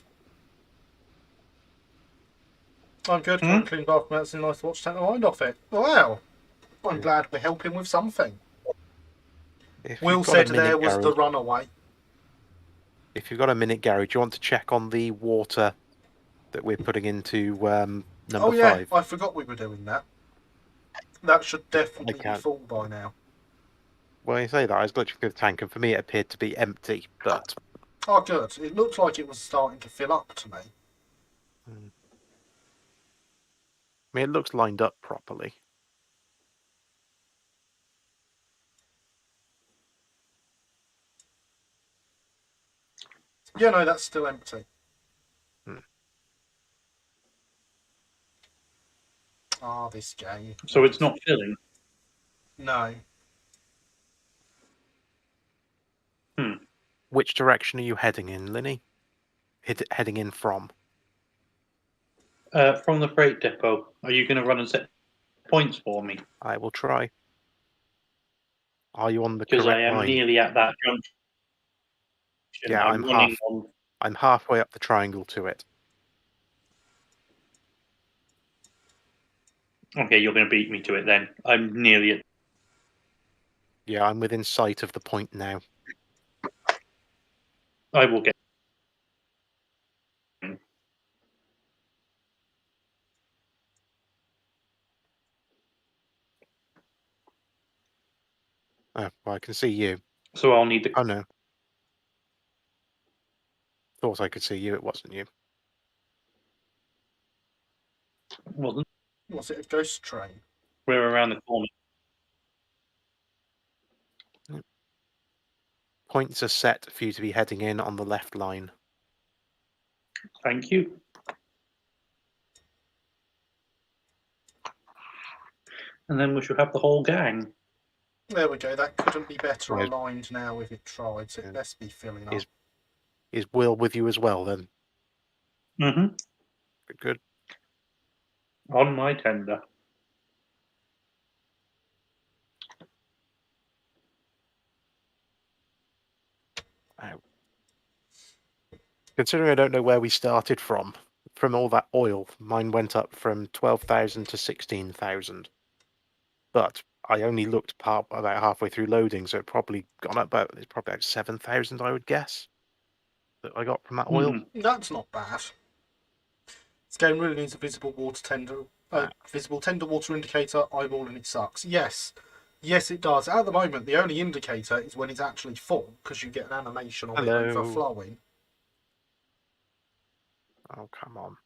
I'm good. Can't clean bathroom. That's nice to watch. Take the mind off it. Wow. I'm glad we're helping with something. If Will you've got a said minute, there was Gary, the runaway. If you've got a minute, Gary, do you want to check on the water that we're putting into number Oh yeah, 5? I forgot we were doing that. That should definitely be can't- full by now. Well, you say that, I was glitching through the tank, and for me it appeared to be empty, but... Oh good. It looked like it was starting to fill up to me. I mean, it looks lined up properly. Yeah, no, that's still empty. Ah, this game. So it's not filling. No. Which direction are you heading in, Linny? Heading in from? From the freight depot, are you going to run and set points for me? I will try. Are you on the Because I correct am line? nearly at that junction. Yeah, I'm running on. I'm halfway up the triangle to it. Okay, you're going to beat me to it then. I'm nearly at. Yeah, I'm within sight of the point now. I will get. Oh, well, I can see you. So I'll need the. Oh no. Thought I could see you, it wasn't you. Wasn't. Was it a ghost train? We're around the corner. Points are set for you to be heading in on the left line. Thank you. And then we shall have the whole gang. There we go. That couldn't be better Right. aligned now if it tried. So it best be filling up. Is Will with you as well then? Mm-hmm. Good. On my tender. Ow. Considering I don't know where we started from all that oil, mine went up from 12,000 to 16,000. But I only looked about halfway through loading, so it's probably about 7,000, I would guess, that I got from that oil. That's not bad. This game really needs a visible water tender, visible tender water indicator. Eyeballing it sucks. Yes, it does. At the moment, the only indicator is when it's actually full, because you get an animation of it overflowing. Oh, come on.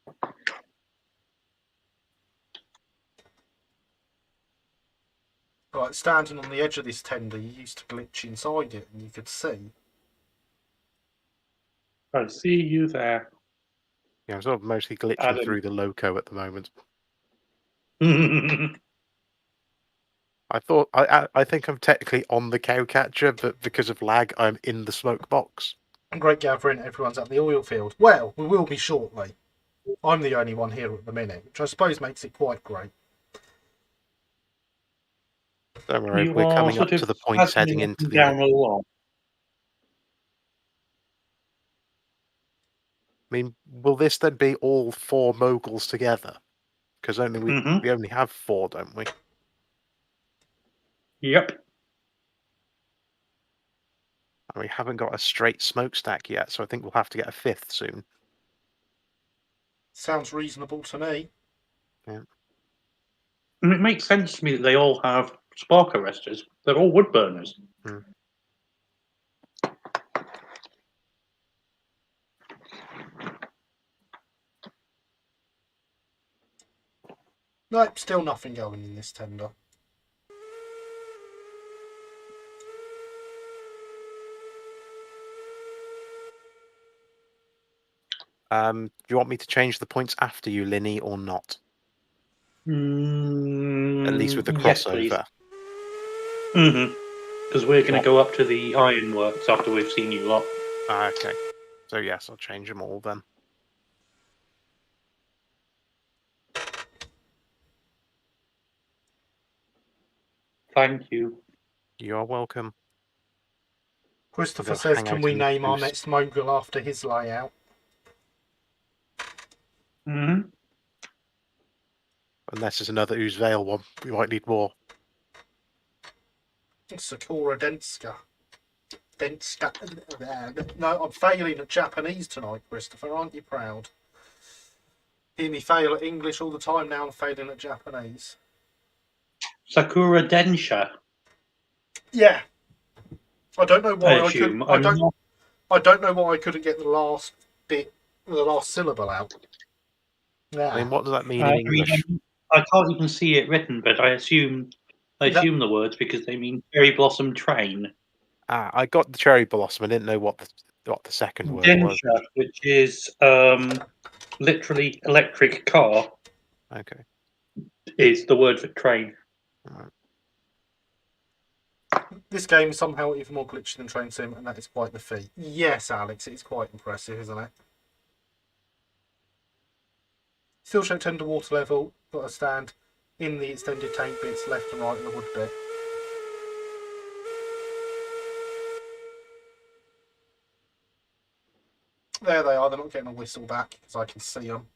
Right, standing on the edge of this tender, you used to glitch inside it, and you could see. I see you there. Yeah, I'm sort of mostly glitching Adam. through the loco at the moment. I think I'm technically on the cow catcher, but because of lag, I'm in the smoke box. Great gathering, everyone's at the oil field. Well, we will be shortly. I'm the only one here at the minute, which I suppose makes it quite great. Don't worry, You we're are coming up sort to of the points heading passing into the. down along. I mean, will this then be all 4 moguls together? Because we only have 4, don't we? Yep. And we haven't got a straight smokestack yet, so I think we'll have to get a 5th soon. Sounds reasonable to me. Yeah. And it makes sense to me that they all have spark arresters. They're all wood burners. Nope, still nothing going in this tender. Do you want me to change the points after you, Linny, or not? At least with the Yes, please. crossover. Because we're going to go up to the ironworks after we've seen you lot. Okay. So yes, I'll change them all then. Thank you. You are welcome. Christopher says, hang can out we in the name our boost. next mogul after his layout? Mm-hmm. Unless there's another Uzveil one, we might need more. Sakura Denska. No, I'm failing at Japanese tonight, Christopher. Aren't you proud? Hear me fail at English all the time now. I'm failing at Japanese. Sakura Densha. Yeah. I don't know why I assume. I don't know why I couldn't get the last bit, the last syllable out. Yeah. I mean, what does that mean in English? I can't even see it written, but I assume the words because they mean cherry blossom train. I got the cherry blossom. I didn't know what the second word was. Densha, which is literally electric car, Okay. is the word for train. Right. This game is somehow even more glitchy than Train Sim, and that is quite the feat. Yes, Alex, it's quite impressive, isn't it? Still show tender water level, got to stand in the extended tank bits left and right in the wood bit. There they are, they're not getting a whistle back, because I can see them.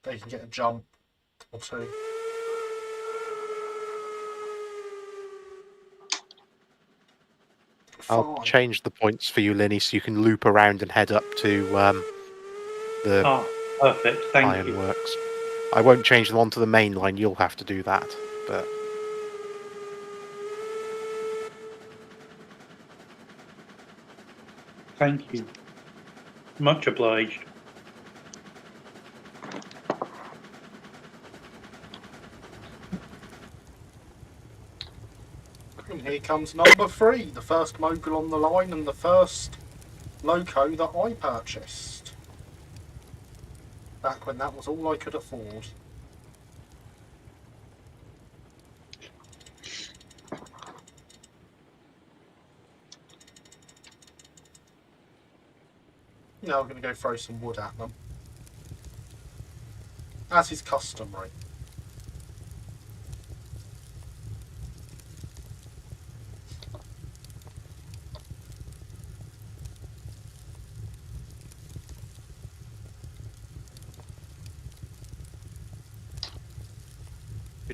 They can get a jump or two. I'll Fine. change the points for you, Linny, so you can loop around and head up to the Oh, perfect. Thank you. ironworks. I won't change them onto the main line. You'll have to do that, but Thank you. Much obliged. And here comes number 3, the first mogul on the line and the first loco that I purchased. Back when that was all I could afford. Now I'm going to go throw some wood at them. As is customary.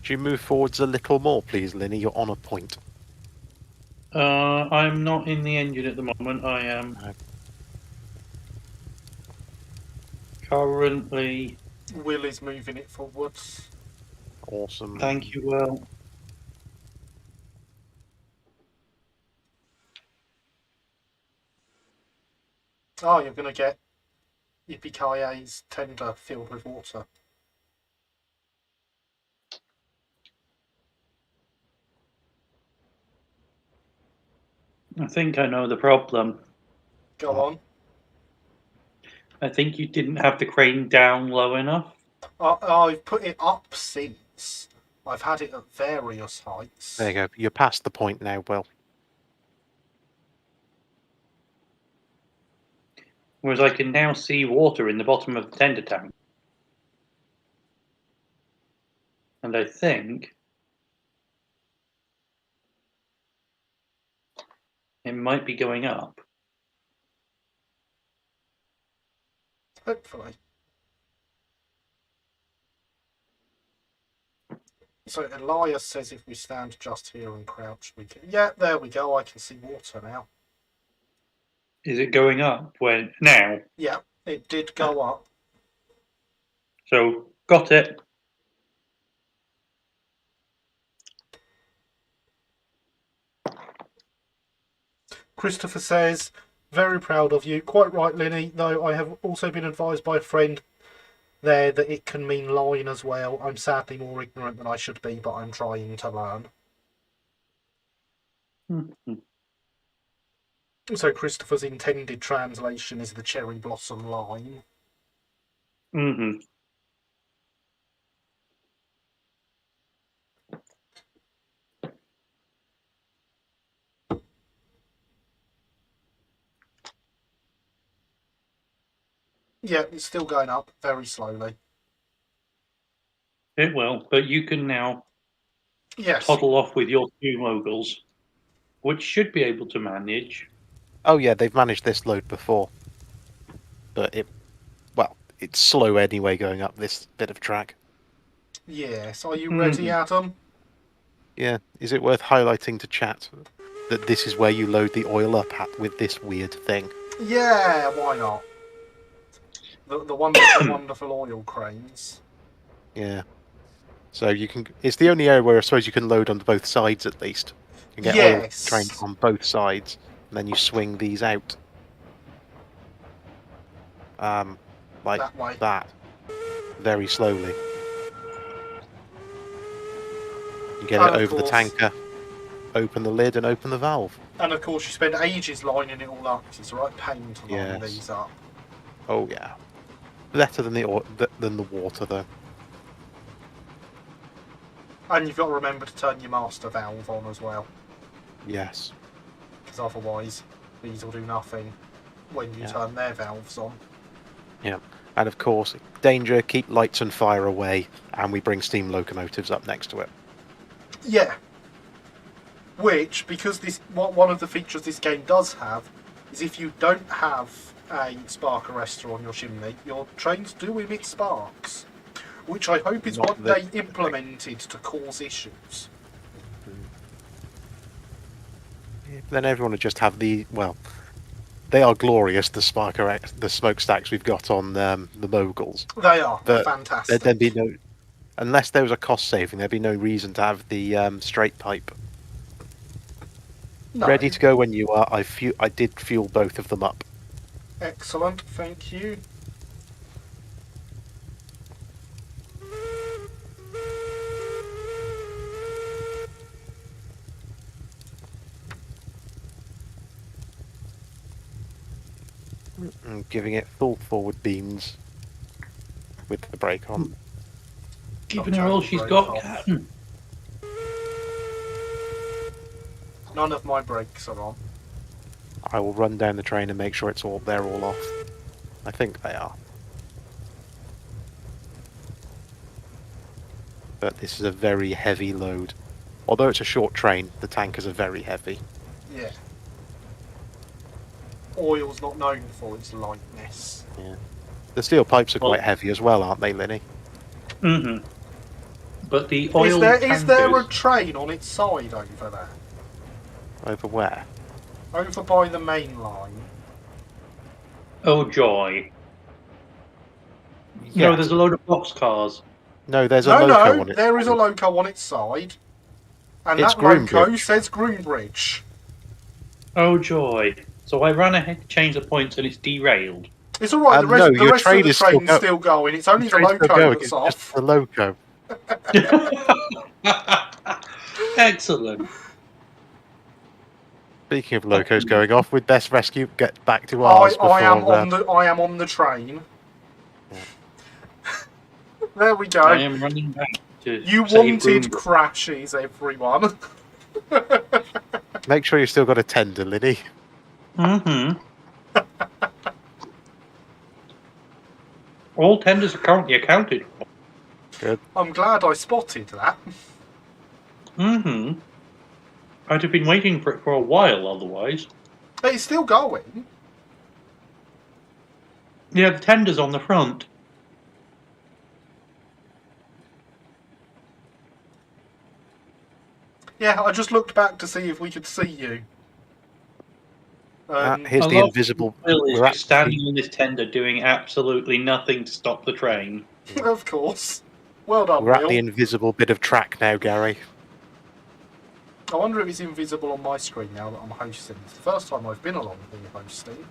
could you move forwards a little more, please, Linny? You're on a point. I'm not in the engine at the moment. I am No. currently. Will is moving it forwards. Awesome. Thank you, Will. Oh, you're going to get Yippee-ki-yay's tender filled with water. I think I know the problem. Go on. I think you didn't have the crane down low enough. I've put it up since. I've had it at various heights. There you go. You're past the point now, Will. Whereas I can now see water in the bottom of the tender tank. And I think it might be going up. Hopefully. So Elias says if we stand just here and crouch, we can... Yeah, there we go. I can see water now. Is it going up when now? Yeah, it did go up. So got it. Christopher says, very proud of you. Quite right, Linny, though I have also been advised by a friend there that it can mean line as well. I'm sadly more ignorant than I should be, but I'm trying to learn. Mm-hmm. So Christopher's intended translation is the cherry blossom line. Mm-hmm. Yeah, it's still going up very slowly. It will, but you can now Yes. toddle off with your 2 moguls, which should be able to manage. Oh yeah, they've managed this load before, but it's slow anyway going up this bit of track. Yes. Are you ready, Adam? Yeah, is it worth highlighting to chat that this is where you load the oil up at with this weird thing? Yeah, why not? The wonderful, wonderful oil cranes. Yeah. So you can. It's the only area where I suppose you can load on both sides at least. You can get oil trained on both sides, and then you swing these out. Like That way. that. Very slowly. You get And it of over the course- tanker, open the lid, and open the valve. And of course, you spend ages lining it all up. 'Cause it's a right pain to line Yes. these up. Oh yeah. Better than the water though. And you've got to remember to turn your master valve on as well, Yes. because otherwise these will do nothing when you Yeah. turn their valves on. Yeah. And of course, danger, keep lights and fire away, and we bring steam locomotives up next to it. Yeah. Which, because one of the features this game does have, is if you don't have a spark arrestor on your chimney, your trains do emit sparks. Which I hope is Not what this- they implemented to cause issues. Then everyone would just have the, well, they are glorious, the smokestacks we've got on the moguls. They are. They're But fantastic. there'd be no, unless there was a cost saving, there'd be no reason to have the straight pipe. No. Ready to go when you are. I did fuel both of them up. Excellent, thank you. And giving it full forward beams with the brake on. Giving her all she's got, Off. Captain. None of my brakes are on. I will run down the train and make sure they're all off. I think they are. But this is a very heavy load. Although it's a short train, the tankers are very heavy. Yeah. Oil's not known for its lightness. Yeah. The steel pipes are Well- quite heavy as well, aren't they, Linny? Mm-hmm. But the oil Is there a tankers- train on its side over there? Over where? Over by the main line. Oh joy! No, Yes. there's a load of boxcars. No, there's a No, loco no, on it. there is a loco on its side. And It's that loco Groombridge. says Groombridge. Oh joy! So I ran ahead to change the points and it's derailed. It's alright, No, the your rest of train the is still train's go- still going. It's only the Train's still loco going, that's it's off. just the loco. Excellent. Speaking of locos going off, we'd best get back to ours before. I am on the train. There we go. I am running back to You save wanted room. crashes, everyone. Make sure you still got a tender, Linny. Mm-hmm. All tenders are currently accounted for. Good. I'm glad I spotted that. Mm-hmm. I'd have been waiting for it for a while otherwise. But it's still going. Yeah, the tender's on the front. Yeah, I just looked back to see if we could see you. Here's A the lot of invisible. Bill is we're just standing on this tender doing absolutely nothing to stop the train. Of course. Well done, We're at Will. the invisible bit of track now, Gary. I wonder if it's invisible on my screen now that I'm hosting. It's the first time I've been along being hosting.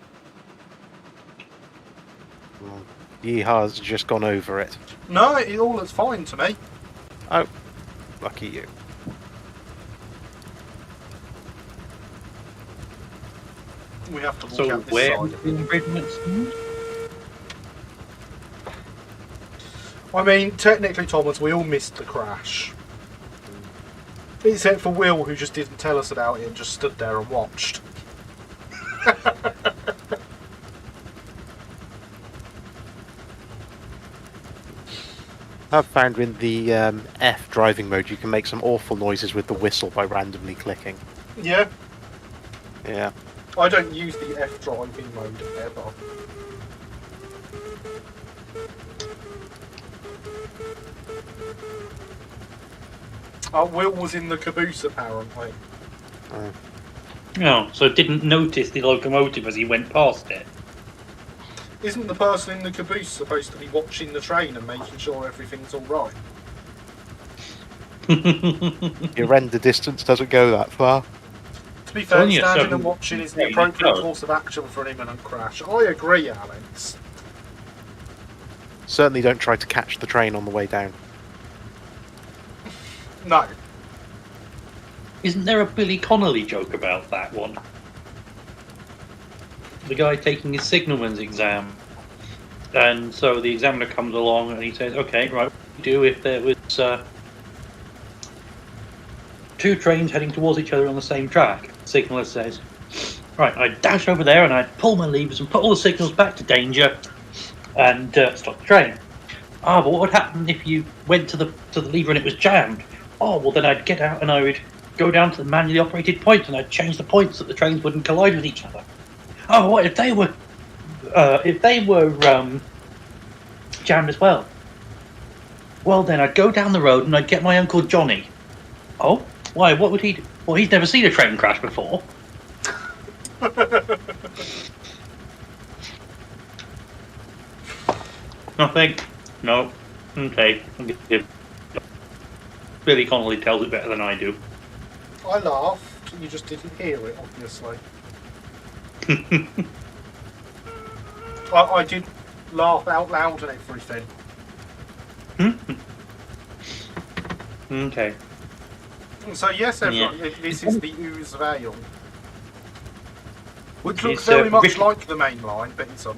Yeehaws just gone over it. No, it all looks fine to me. Oh, lucky you. We have to walk So out this where side. is the improvement stand? I mean, technically, Thomas, we all missed the crash. Except for Will, who just didn't tell us about it and just stood there and watched. I've found in the F driving mode you can make some awful noises with the whistle by randomly clicking. Yeah, Yeah. I don't use the F driving mode ever. Will was in the caboose apparently. No, so didn't notice the locomotive as he went past it. Isn't the person in the caboose supposed to be watching the train and making sure everything's alright? Your render distance doesn't go that far. To be fair, only a standing 7. and watching is the Yeah, appropriate no. course of action for an imminent crash. I agree, Alex. Certainly don't try to catch the train on the way down. No. Isn't there a Billy Connolly joke about that one? The guy taking his signalman's exam. And so the examiner comes along and he says, okay, right, what do you do if there was two trains heading towards each other on the same track. Signaller says, right, I dash over there and I pull my levers and put all the signals back to danger and stop the train. Ah, but what would happen if you went to the lever and it was jammed? Oh, well then I'd get out and I would go down to the manually operated points and I'd change the points that the trains wouldn't collide with each other. Oh, what if they were jammed as well? Well then I'd go down the road and I'd get my Uncle Johnny. Oh, why? What would he do? Well, he's never seen a train crash before. Nothing. No. Okay. Billy Connolly tells it better than I do. I laughed. You just didn't hear it, obviously. I did laugh out loud and everything. Okay. So yes, everyone, Yeah. this is the Ooze Vale, which looks It's, very much Rick- like the main line, but it's on.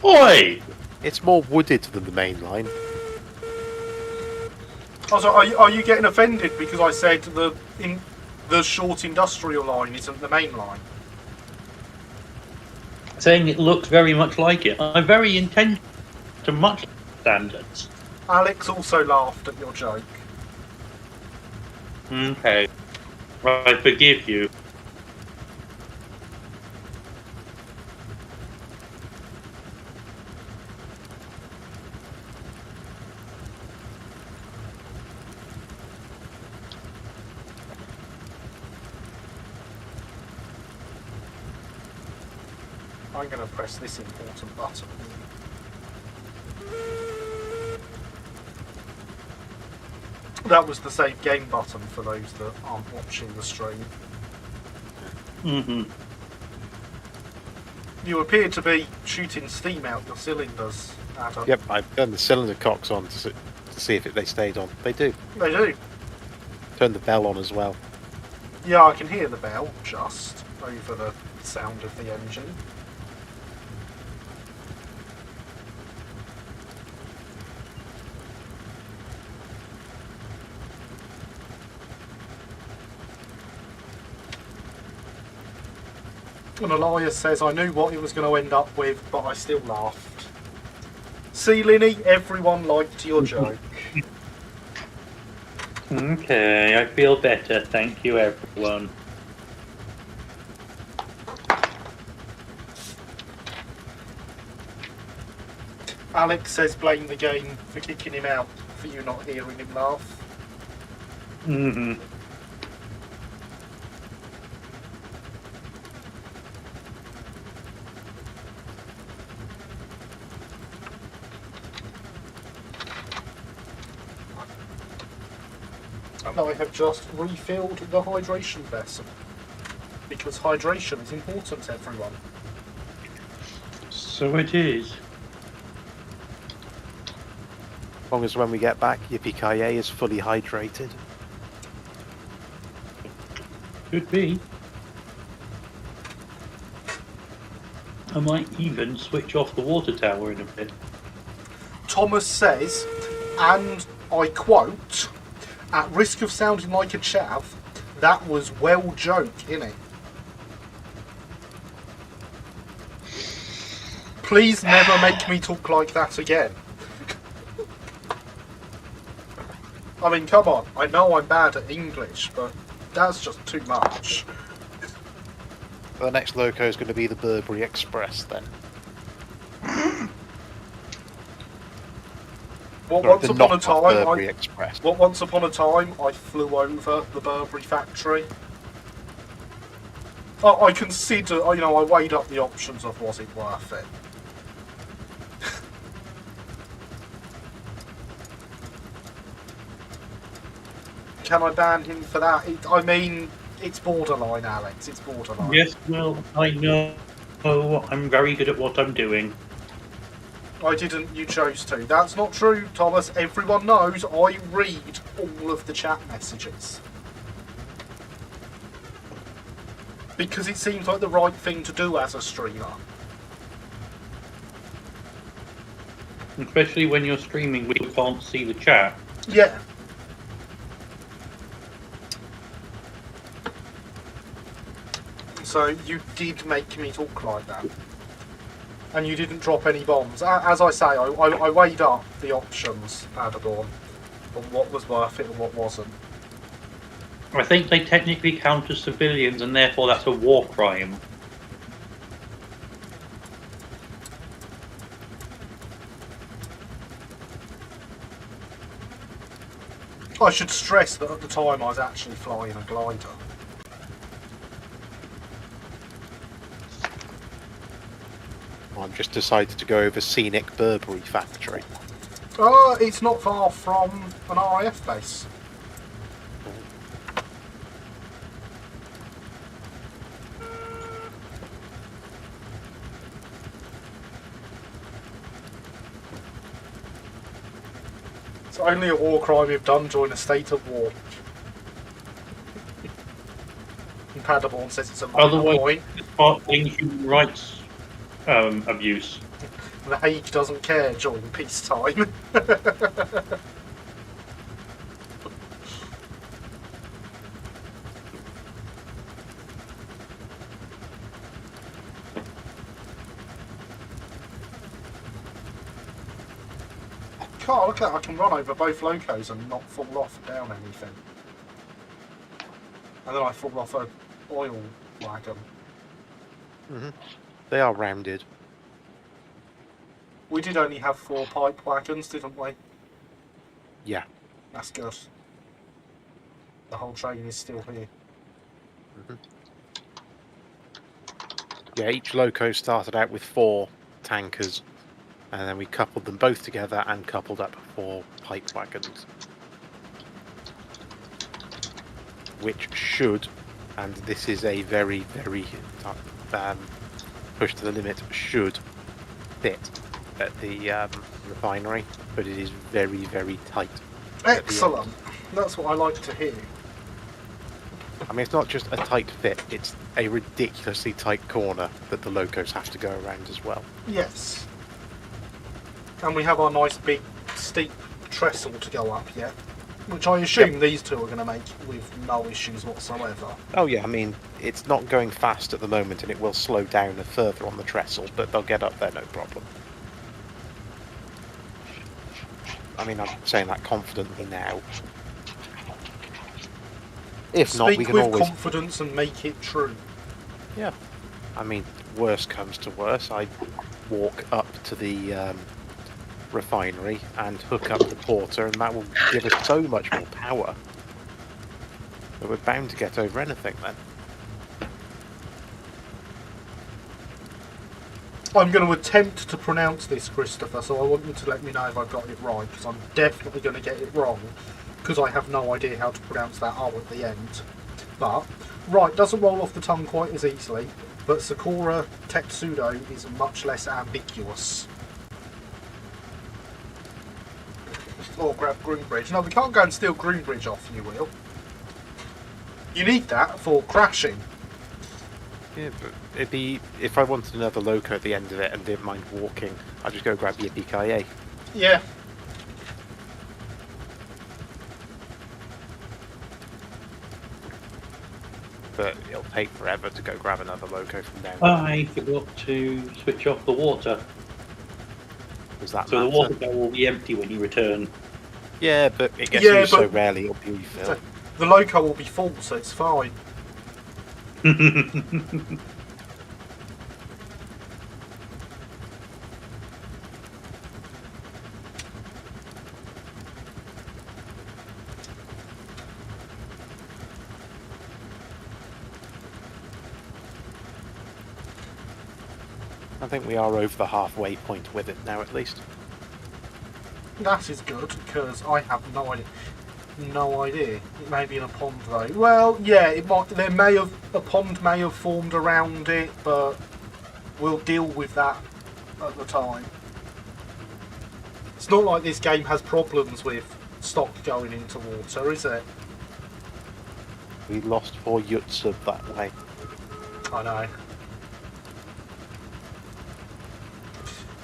Oi! It's more wooded than the main line. Also, are you getting offended because I said the short industrial line isn't the main line? Saying it looks very much like it. I'm very intent to much standards. Alex also laughed at your joke. Okay. I forgive you. I'm going to press this important button. That was the save game button for those that aren't watching the stream. Mm-hmm. You appear to be shooting steam out your cylinders, Adam. Yep, I've turned the cylinder cocks on to see if they stayed on. They do. They do. Turned the bell on as well. Yeah, I can hear the bell just over the sound of the engine. And Elias says, I knew what it was going to end up with, but I still laughed. See, Linny, everyone liked your joke. Okay, I feel better. Thank you, everyone. Alex says blame the game for kicking him out, for you not hearing him laugh. Mm-hmm. And I have just refilled the hydration vessel. Because hydration is important, everyone. So it is. As long as when we get back, Yippee-ki-yay is fully hydrated. Could be. I might even switch off the water tower in a bit. Thomas says, and I quote, at risk of sounding like a chav, that was well joke, innit? Please never make me talk like that again. I mean, come on, I know I'm bad at English, but that's just too much. The next loco is going to be the Burberry Express then. Well, Sorry, once the upon a knockoff time, Burberry Express. well, once upon a time, I flew over the Burberry factory. I consider, you know, I weighed up the options of was it worth it. Can I ban him for that? I mean, it's borderline, Alex. It's borderline. Yes, well, I know. Oh, I'm very good at what I'm doing. I didn't. You chose to. That's not true, Thomas. Everyone knows I read all of the chat messages. Because it seems like the right thing to do as a streamer. Especially when you're streaming, we can't see the chat. Yeah. So you did make me talk like that. And you didn't drop any bombs. As I say, I weighed up the options, Paderborn, on what was worth it and what wasn't. I think they technically count as civilians, and therefore that's a war crime. I should stress that at the time I was actually flying a glider. I've just decided to go over scenic Burberry factory. It's not far from an RAF base. It's only a war crime we've done during a state of war. And Paderborn says it's a minor Otherwise, point. it's part of human rights abuse. The Hague doesn't care during peacetime. God, look at that, I can run over both locos and not fall off down anything. And then I fall off a oil wagon. They are rounded. We did only have 4 pipe wagons, didn't we? Yeah. That's good. The whole train is still here. Yeah, each loco started out with 4 tankers, and then we coupled them both together and coupled up 4 pipe wagons. Which should, and this is a very, very push to the limit, should fit at the refinery, but it is very, very tight. Excellent. That's what I like to hear. I mean, it's not just a tight fit, it's a ridiculously tight corner that the locos have to go around as well. Yes. And we have our nice big steep trestle to go up yet, which I assume these two are going to make with no issues whatsoever. Oh yeah, I mean, it's not going fast at the moment and it will slow down further on the trestle, but they'll get up there no problem. I mean, I'm saying that confidently now. If not, we Speak can with always... confidence and make it true. Yeah. I mean, worst comes to worst, I walk up to the refinery and hook up the porter, and that will give us so much more power that we're bound to get over anything then. I'm going to attempt to pronounce this, Christopher, so I want you to let me know if I've got it right, because I'm definitely going to get it wrong, because I have no idea how to pronounce that O at the end. But, right, doesn't roll off the tongue quite as easily, but Sakura Tetsudo is much less ambiguous. Or grab Greenbridge. No, we can't go and steal Greenbridge off you, Will. You need that for crashing. Yeah, but it'd be... If I wanted another loco at the end of it and didn't mind walking, I'd just go grab Yippee-ki-yay. Yeah. But it'll take forever to go grab another loco from down I forgot to switch off the water, Does that so the matter? water barrel will be empty when you return. Yeah, but it gets Yeah, used so but- rarely it'll be refilled. The loco will be full, so it's fine. I think we are over the halfway point with it now, at least. That is good, because I have no idea. No idea. It may be in a pond though. Well, yeah, it might. There may have a pond may have formed around it, but we'll deal with that at the time. It's not like this game has problems with stock going into water, is it? We lost 4 Yutsub that way. I know.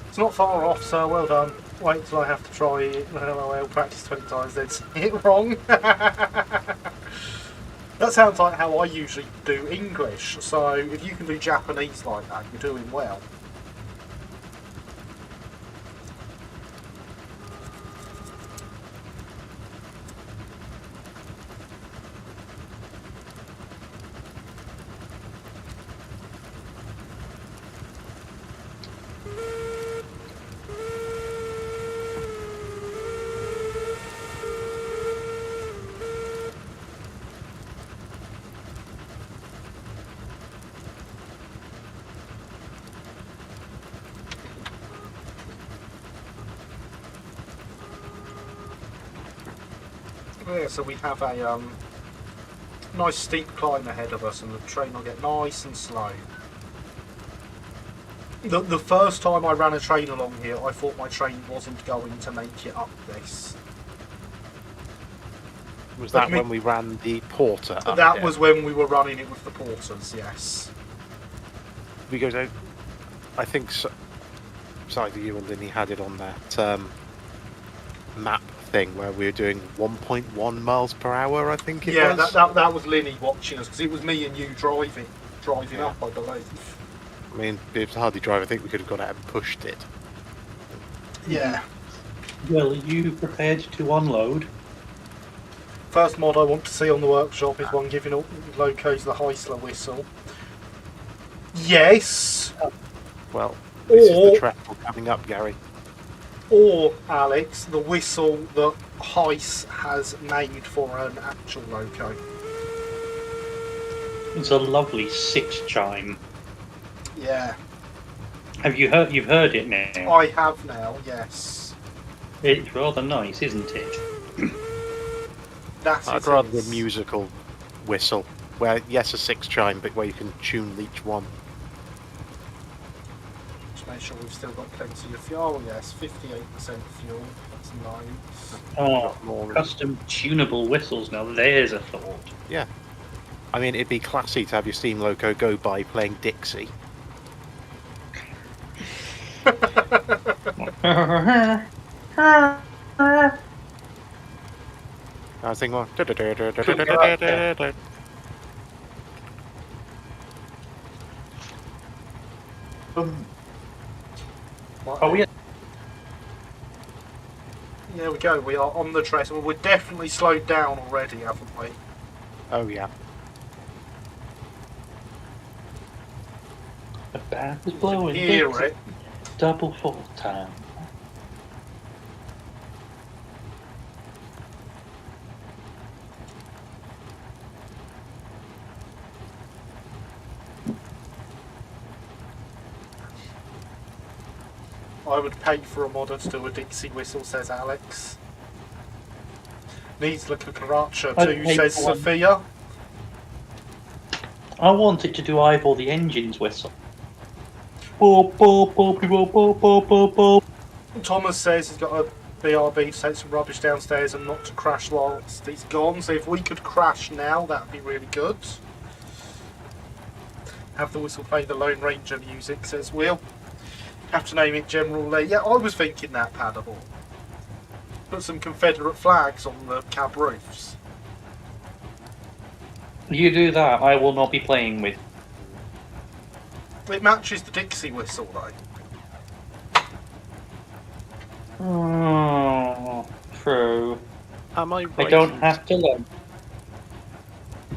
It's not far off, so well done. Wait till I have to try it. I'll practice 20 times then say it wrong. That sounds like how I usually do English. So if you can do Japanese like that, you're doing well. Yeah, so we have a nice steep climb ahead of us, and the train will get nice and slow. The first time I ran a train along here, I thought my train wasn't going to make it up this. Was that when we ran the porter? That was when we were running it with the porters, yes. Because I think it's either you or Linny had it on that map thing where we were doing 1.1 miles per hour, I think it was. Yeah, that was Linny watching us, because it was me and you driving up, I believe. I mean, if it was hardly drive, I think we could have got out and pushed it. Yeah. Well, are you prepared to unload? First mod I want to see on the workshop is one giving locos the Heisler whistle. Yes! Well, this is Or- the treble coming up, Gary. Or, Alex, the whistle that Heis has made for an actual loco. It's a lovely 6 chime. Yeah. Have you heard? You've heard it now. I have now, yes. It's rather nice, isn't it? I'd rather the musical whistle, where, yes, a 6 chime, but where you can tune each one. Just make sure we've still got plenty of fuel, yes, 58% fuel, that's nice. Oh, More. custom tunable whistles. Now there's a thought. Yeah. I mean, it'd be classy to have your steam loco go by playing Dixie. I was thinking more. Oh yeah. There we go, we are on the trace. Well, we're definitely slowed down already, haven't we? Oh yeah. The band is blowing. Hear Dixie. it. Double full time. I would pay for a modder to do a Dixie whistle, says Alex. Needs the cucaracha I'd too, pay says for one. Sophia. I want it to do Ivor the engine's whistle. Boop, boop, boop, boop, boop, boop, boop, boop. Thomas says he's got a BRB to take some rubbish downstairs and not to crash whilst he's gone. So if we could crash now, that'd be really good. Have the whistle play the Lone Ranger music, says Will. Have to name it General Lee. Yeah, I was thinking that, Paddable. Put some Confederate flags on the cab roofs. You do that, I will not be playing with. It matches the Dixie whistle, though. Oh, true. Am I right? I don't have to learn.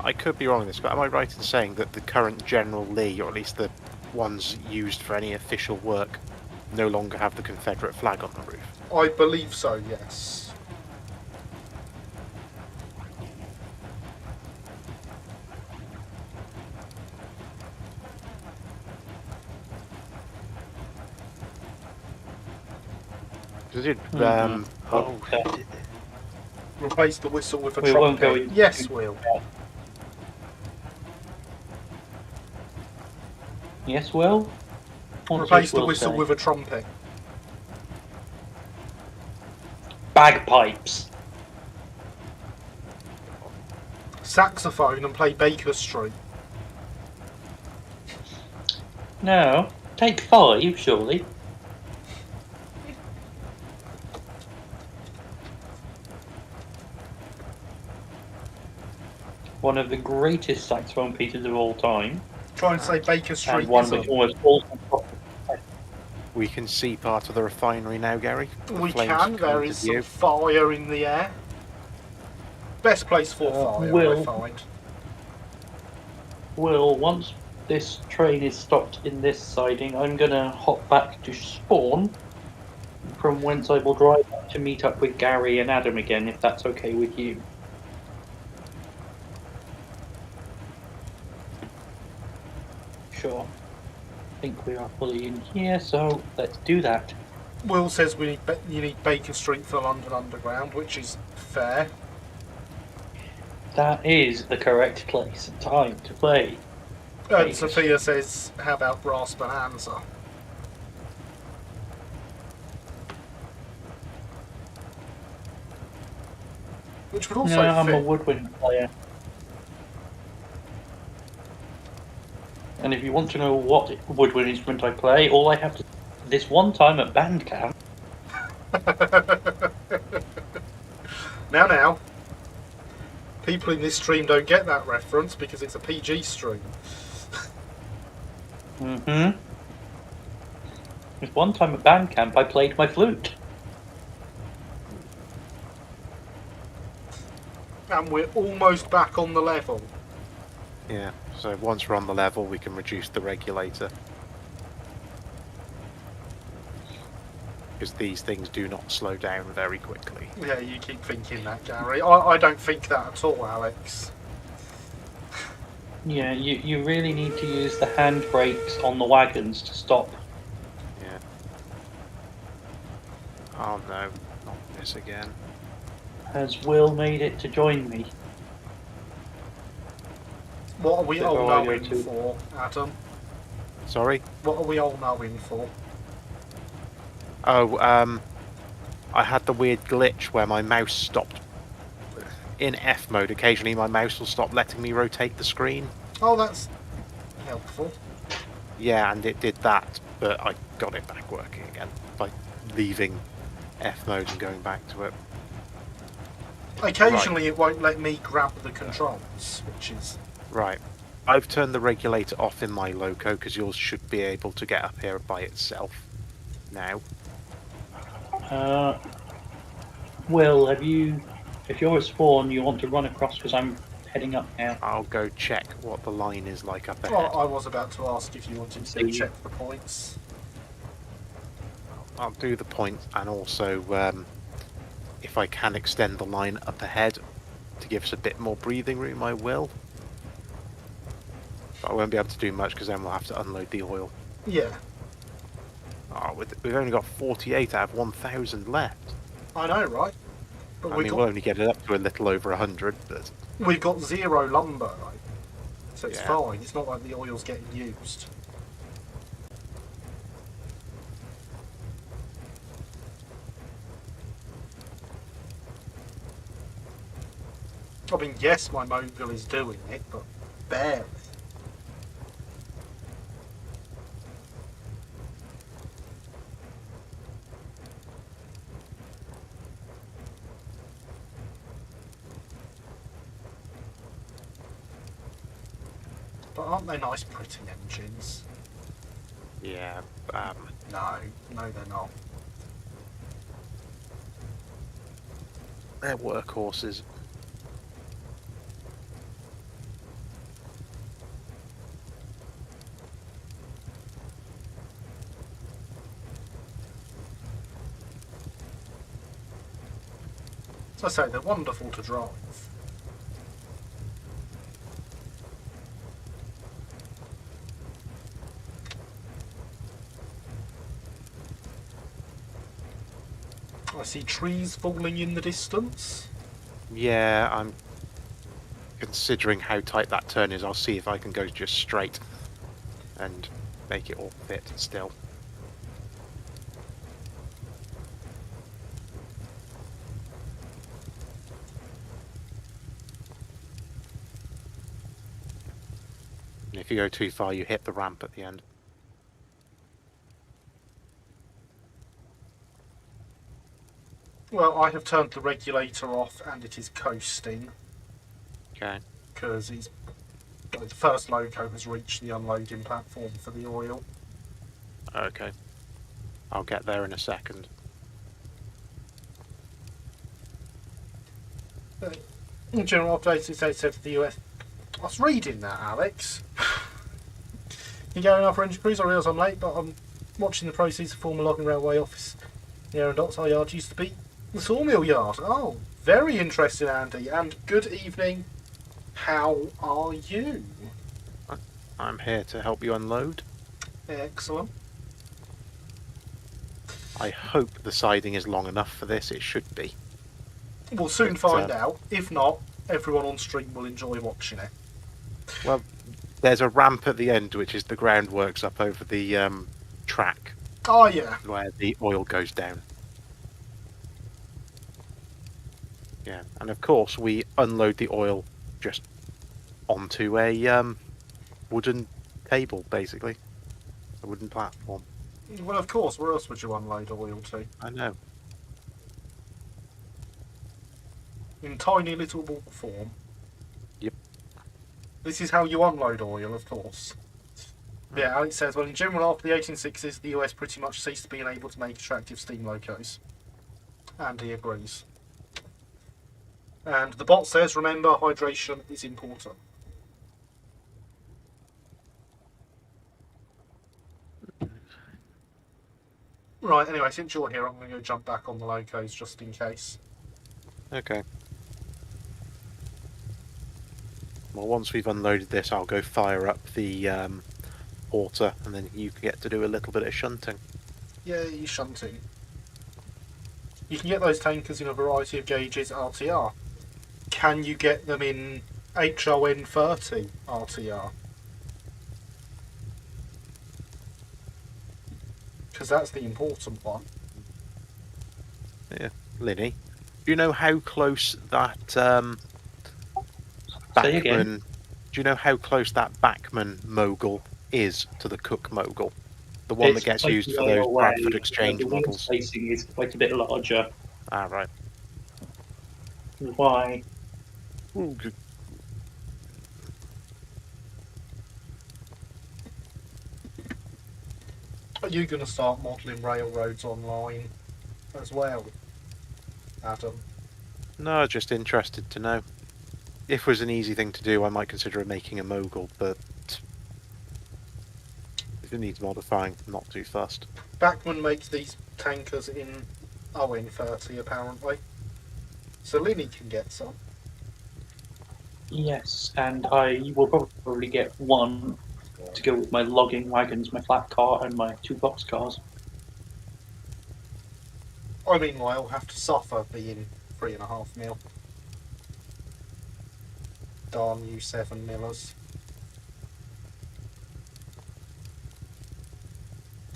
I could be wrong in this, but am I right in saying that the current General Lee, or at least the ones used for any official work, no longer have the Confederate flag on the roof? I believe so, yes. Does it? Okay. Replace the whistle with a We won't go trumpet. in- Yes, Will. Yes, Will? What's Replace Will the whistle say? with a trumpet. Bagpipes. Saxophone and play Baker Street. No. Take 5, surely. one of the greatest saxophone pieces of all time, Try and say Baker Street and one isn't. which almost falls on top of We can see part of the refinery now, Gary. The We flames can. come There into is some view. fire in the air. Best place for fire, I Will. find. Will, once this train is stopped in this siding, I'm gonna hop back to spawn, from whence I will drive back to meet up with Gary and Adam again, if that's okay with you. Sure. I think we are fully in here, so let's do that. Will says you need Baker Street for London Underground, which is fair. That is the correct place and time to play. And Baker Sophia says, how about Brass Bonanza? Which would also No, I'm a fit. woodwind player. And if you want to know what woodwind instrument I play, all I have to this one time at band camp. Now. People in this stream don't get that reference because it's a PG stream. This one time at band camp, I played my flute. And we're almost back on the level. Yeah, so once we're on the level, we can reduce the regulator. Because these things do not slow down very quickly. Yeah, you keep thinking that, Gary. I don't think that at all, Alex. Yeah, you really need to use the hand brakes on the wagons to stop. Yeah. Oh no, not this again. Has Will made it to join me? What are we So all where I go knowing to? for, Adam? Sorry? What are we all knowing for? Oh, I had the weird glitch where my mouse stopped. In F mode, occasionally my mouse will stop letting me rotate the screen. Oh, that's helpful. Yeah, and it did that, but I got it back working again by leaving F mode and going back to it. Occasionally it won't let me grab the controls, which is... Right. I've turned the regulator off in my loco because yours should be able to get up here by itself now. Will, have you? If you're at spawn, you want to run across because I'm heading up now. I'll go check what the line is like up ahead. Well, I was about to ask if you wanted to See. check the points. I'll do the point, and also if I can extend the line up ahead to give us a bit more breathing room, I will. But I won't be able to do much because then we'll have to unload the oil. Yeah, Oh, we've only got 48 out of 1,000 left. I know, right? But I mean, we'll only get it up to a little over 100, but we've got 0 lumber, right? So it's Yeah. fine. It's not like the oil's getting used. I mean, yes, my mogul is doing it, but barely. But aren't they nice printing engines? yeah. No, they're not. They're workhorses. As I say, they're wonderful to drive. I see trees falling in the distance. Yeah, I'm considering how tight that turn is. I'll see if I can go just straight and make it all fit still. And if you go too far, you hit the ramp at the end. Well, I have turned the regulator off and it is coasting. Okay. because the first loco has reached the unloading platform for the oil. Okay. I'll get there in a second. General update is said to the US. I was reading that, Alex. You going off for engine cruise? I realise I'm late, but I'm watching the proceeds of former logging railway office. The Aaron Docks our yard used to be the sawmill yard. Oh, very interesting, Andy. And good evening. How are you? I'm here to help you unload. Excellent. I hope the siding is long enough for this. It should be. We'll soon But, find out. If not, everyone on stream will enjoy watching it. Well, there's a ramp at the end, which is the groundworks up over the track Oh, yeah. where the oil goes down. Yeah, and of course we unload the oil just onto a wooden table, basically. A wooden platform. Well, of course. Where else would you unload oil to? I know. In tiny little ball form. Yep. This is how you unload oil, of course. Yeah, Alex says, well, in general, after the 1860s, the US pretty much ceased being able to make attractive steam locos. And he agrees. And the bot says, remember, hydration is important. Right, anyway, since you're here, I'm going to go jump back on the locos just in case. Okay. Well, once we've unloaded this, I'll go fire up the porter, and then you can get to do a little bit of shunting. Yeah, you shunting. You can get those tankers in a variety of gauges RTR. Can you get them in HON 30 RTR? Because that's the important one. Yeah, Linny, do you know how close that Say again. Backman? Do you know how close that Backman mogul is to the Cook mogul? The one that gets quite used for a way those away. Bradford Exchange The wing models. spacing is quite a bit larger. Ah, right. Why? Ooh, good. Are you going to start modelling railroads online as well, Adam? No, just interested to know. If it was an easy thing to do, I might consider making a mogul, but if it needs modifying, I'm not too fussed. Backman makes these tankers in ON 30 apparently. So Linny can get some. Yes, and I will probably get one to go with my logging wagons, my flat car, and my 2 box cars. I meanwhile have to suffer being 3.5 mil. Darn you 7 millers.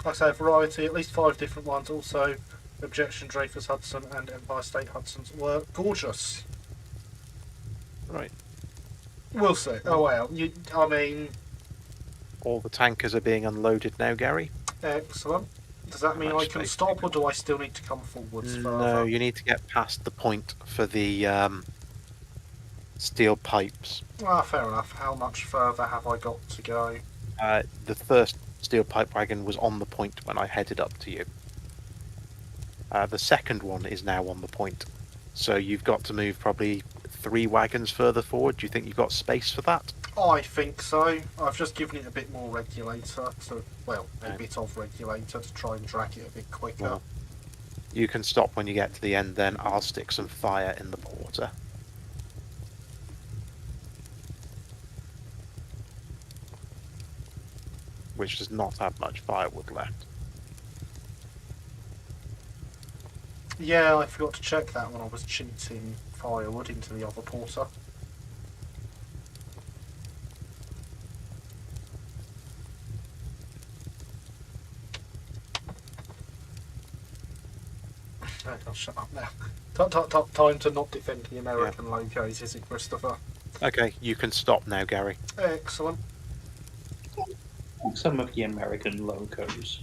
I say variety, at least 5 different ones. Also, Objection Dreyfus Hudson and Empire State Hudson's were gorgeous. Right. We'll see. Oh well, I mean, All the tankers are being unloaded now, Gary. excellent. Does that mean I Much can space stop, or taken. do I still need to come forwards No, further? you need to get past the point for the steel pipes. Ah, fair enough. How much further have I got to go? The first steel pipe wagon was on the point when I headed up to you. The second one is now on the point. So you've got to move probably 3 wagons further forward. Do you think you've got space for that? I think so. I've just given it a bit more regulator to, well, a Yeah. bit of regulator to try and drag it a bit quicker. Well, you can stop when you get to the end, then I'll stick some fire in the porter. Which does not have much firewood left. Yeah, I forgot to check that when I was cheating firewood into the other porter. No, I'll shut up now. Time to not defend the American locos, is it, Christopher? Okay, you can stop now, Gary. Excellent. Some of the American locos.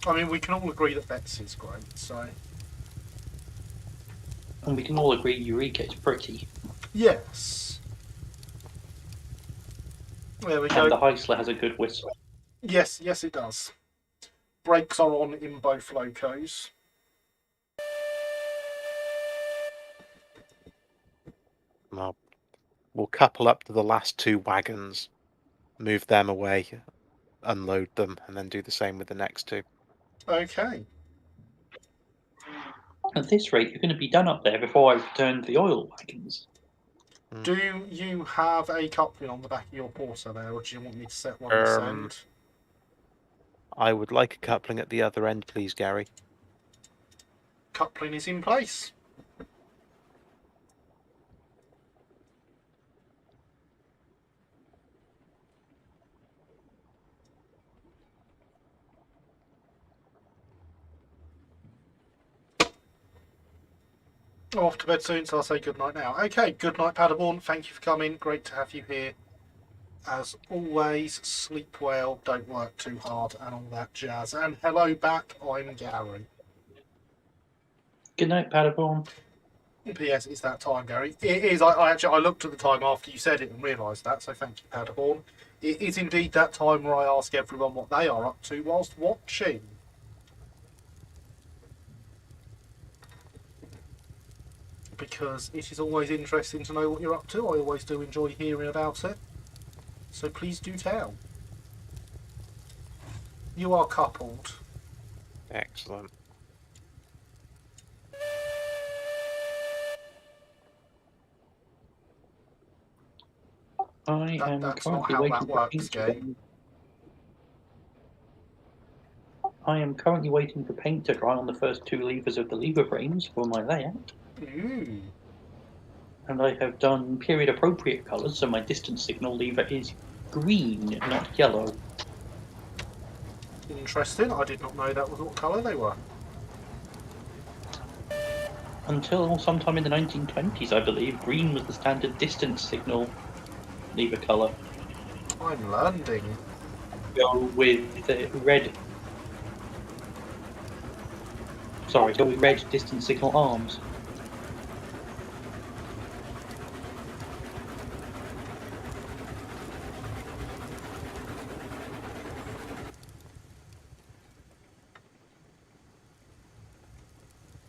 I mean, we can all agree that Betsy's great, so... And we can all agree Eureka is pretty. Yes. There we And the go. Heisler has a good whistle. Yes, yes, it does. Brakes are on in both locos. Well, we'll couple up to the last two wagons, move them away, unload them, and then do the same with the next two. Okay. At this rate, you're going to be done up there before I return the oil wagons. Do you have a coupling on the back of your Porter there, or do you want me to set one this end? I would like a coupling at the other end, please, Gary. Coupling is in place. I'm off to bed soon, so I'll say good night now. Okay, good night, Paderborn. Thank you for coming. Great to have you here. As always, sleep well, don't work too hard, and all that jazz. And hello back, I'm Gary. Good night, Paderborn. P.S. It's that time, Gary. It is. I actually looked at the time after you said it and realised that, so thank you, Paderborn. It is indeed that time where I ask everyone what they are up to whilst watching. Because it is always interesting to know what you're up to. I always do enjoy hearing about it. So please do tell. You are coupled. Excellent. That's not how that works, game. I am currently waiting for paint to dry on the first two levers of the lever frames for my layout. Ooh. And I have done period appropriate colours, so my distance signal lever is green, not yellow. Interesting. I did not know that was what colour they were. Until sometime in the 1920s, I believe, green was the standard distance signal lever colour. I'm learning. Go with red. Sorry, go with red distance signal arms.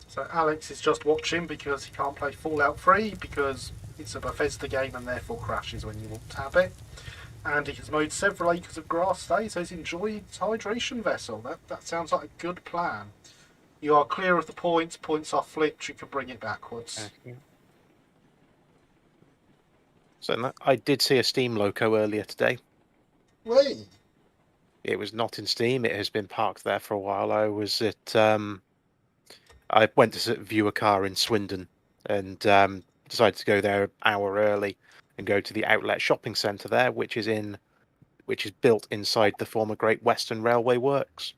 So Alex is just watching because he can't play Fallout 3 because it's a Bethesda game and therefore crashes when you want to have it. And he has mowed several acres of grass today, so he's enjoying his hydration vessel. That sounds like a good plan. You are clear of the points. Points are flipped. You can bring it backwards. So I did see a Steam loco earlier today. Wait. It was not in Steam. It has been parked there for a while. I was at I went to view a car in Swindon and decided to go there an hour early and go to the outlet shopping centre there, which is built inside the former Great Western Railway Works.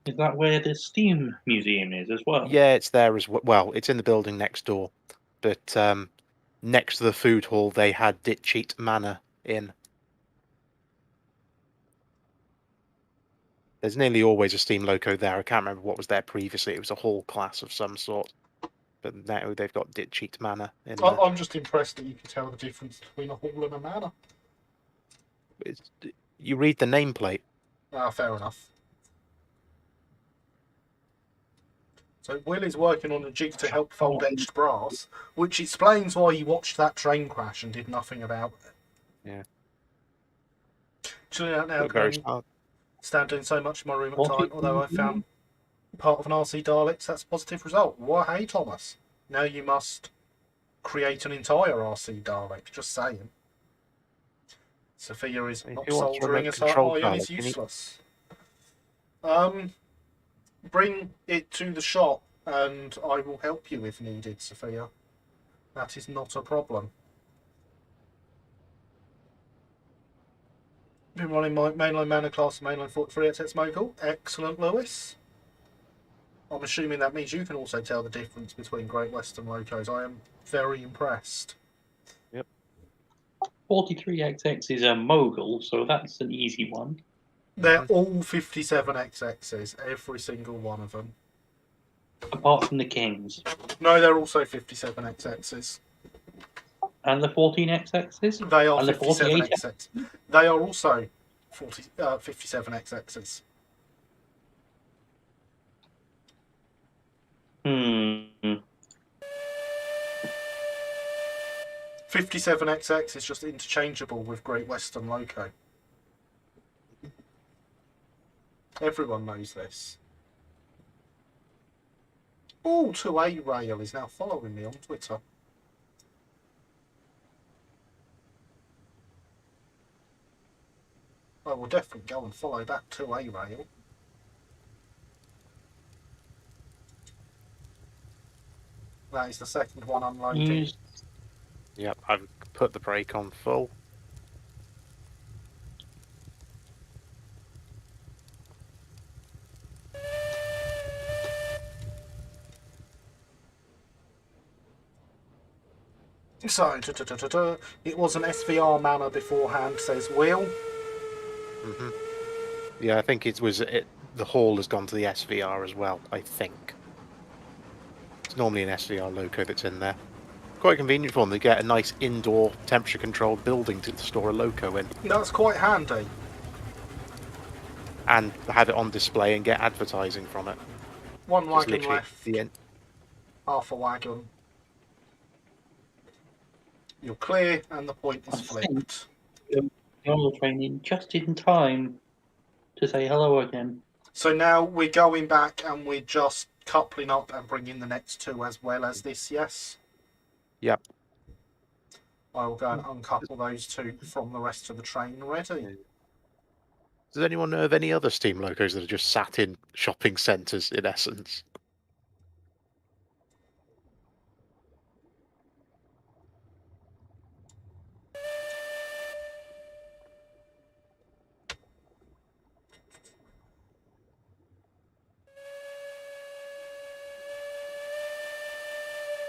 Is that where the Steam Museum is as well? Yeah, it's there as well. Well, it's in the building next door, but next to the food hall they had Ditcheat Manor in. There's nearly always a Steam loco there. I can't remember what was there previously. It was a hall class of some sort. But now they've got Ditcheat Manor in there. I'm just impressed that you can tell the difference between a hall and a manor. You read the nameplate. Ah, fair enough. So Will is working on a jig to help fold edged brass, which explains why he watched that train crash and did nothing about it. Yeah. Chilling out now, Very stand doing so much in my room at the time, although I found part of an RC Daleks, that's a positive result. Well, hey, Thomas. Now you must create an entire RC Dalek, just saying. Sophia is not soldering as high and is useless. Bring it to the shop and I will help you if needed, Sophia. That is not a problem. Been running my mainline Manor class, mainline 43 at Mogul. Excellent, Lewis. I'm assuming that means you can also tell the difference between Great Western locos. I am very impressed. Yep. 43XX is a mogul, so that's an easy one. They're all 57XXs, every single one of them. apart from the Kings No, they're also 57XXs. and the 14XXs They are and the 48. 57XX. They are also 57XXs. Hmm. 57XX is just interchangeable with Great Western Loco. Everyone knows this. Oh, 2A Rail is now following me on Twitter. I will definitely go and follow that 2A Rail. That is the second one unloading. News. Yep, I've put the brake on full. So, it was an SVR manor beforehand, says Will. Hmm. Yeah, I think it was the hall has gone to the SVR as well, I think. It's normally an SVR loco that's in there. Quite convenient for them. They get a nice indoor temperature-controlled building to store a loco in, That's quite handy. and have it on display and get advertising from it. One Just wagon literally left. Half a wagon. You're clear, and the point is flipped. The oil training just in time to say hello again. So now we're going back and we're just coupling up and bringing the next two as well as this, yes? Yep. I will go and uncouple those two from the rest of the train ready. Does anyone know of any other steam locos that are just sat in shopping centres, in essence?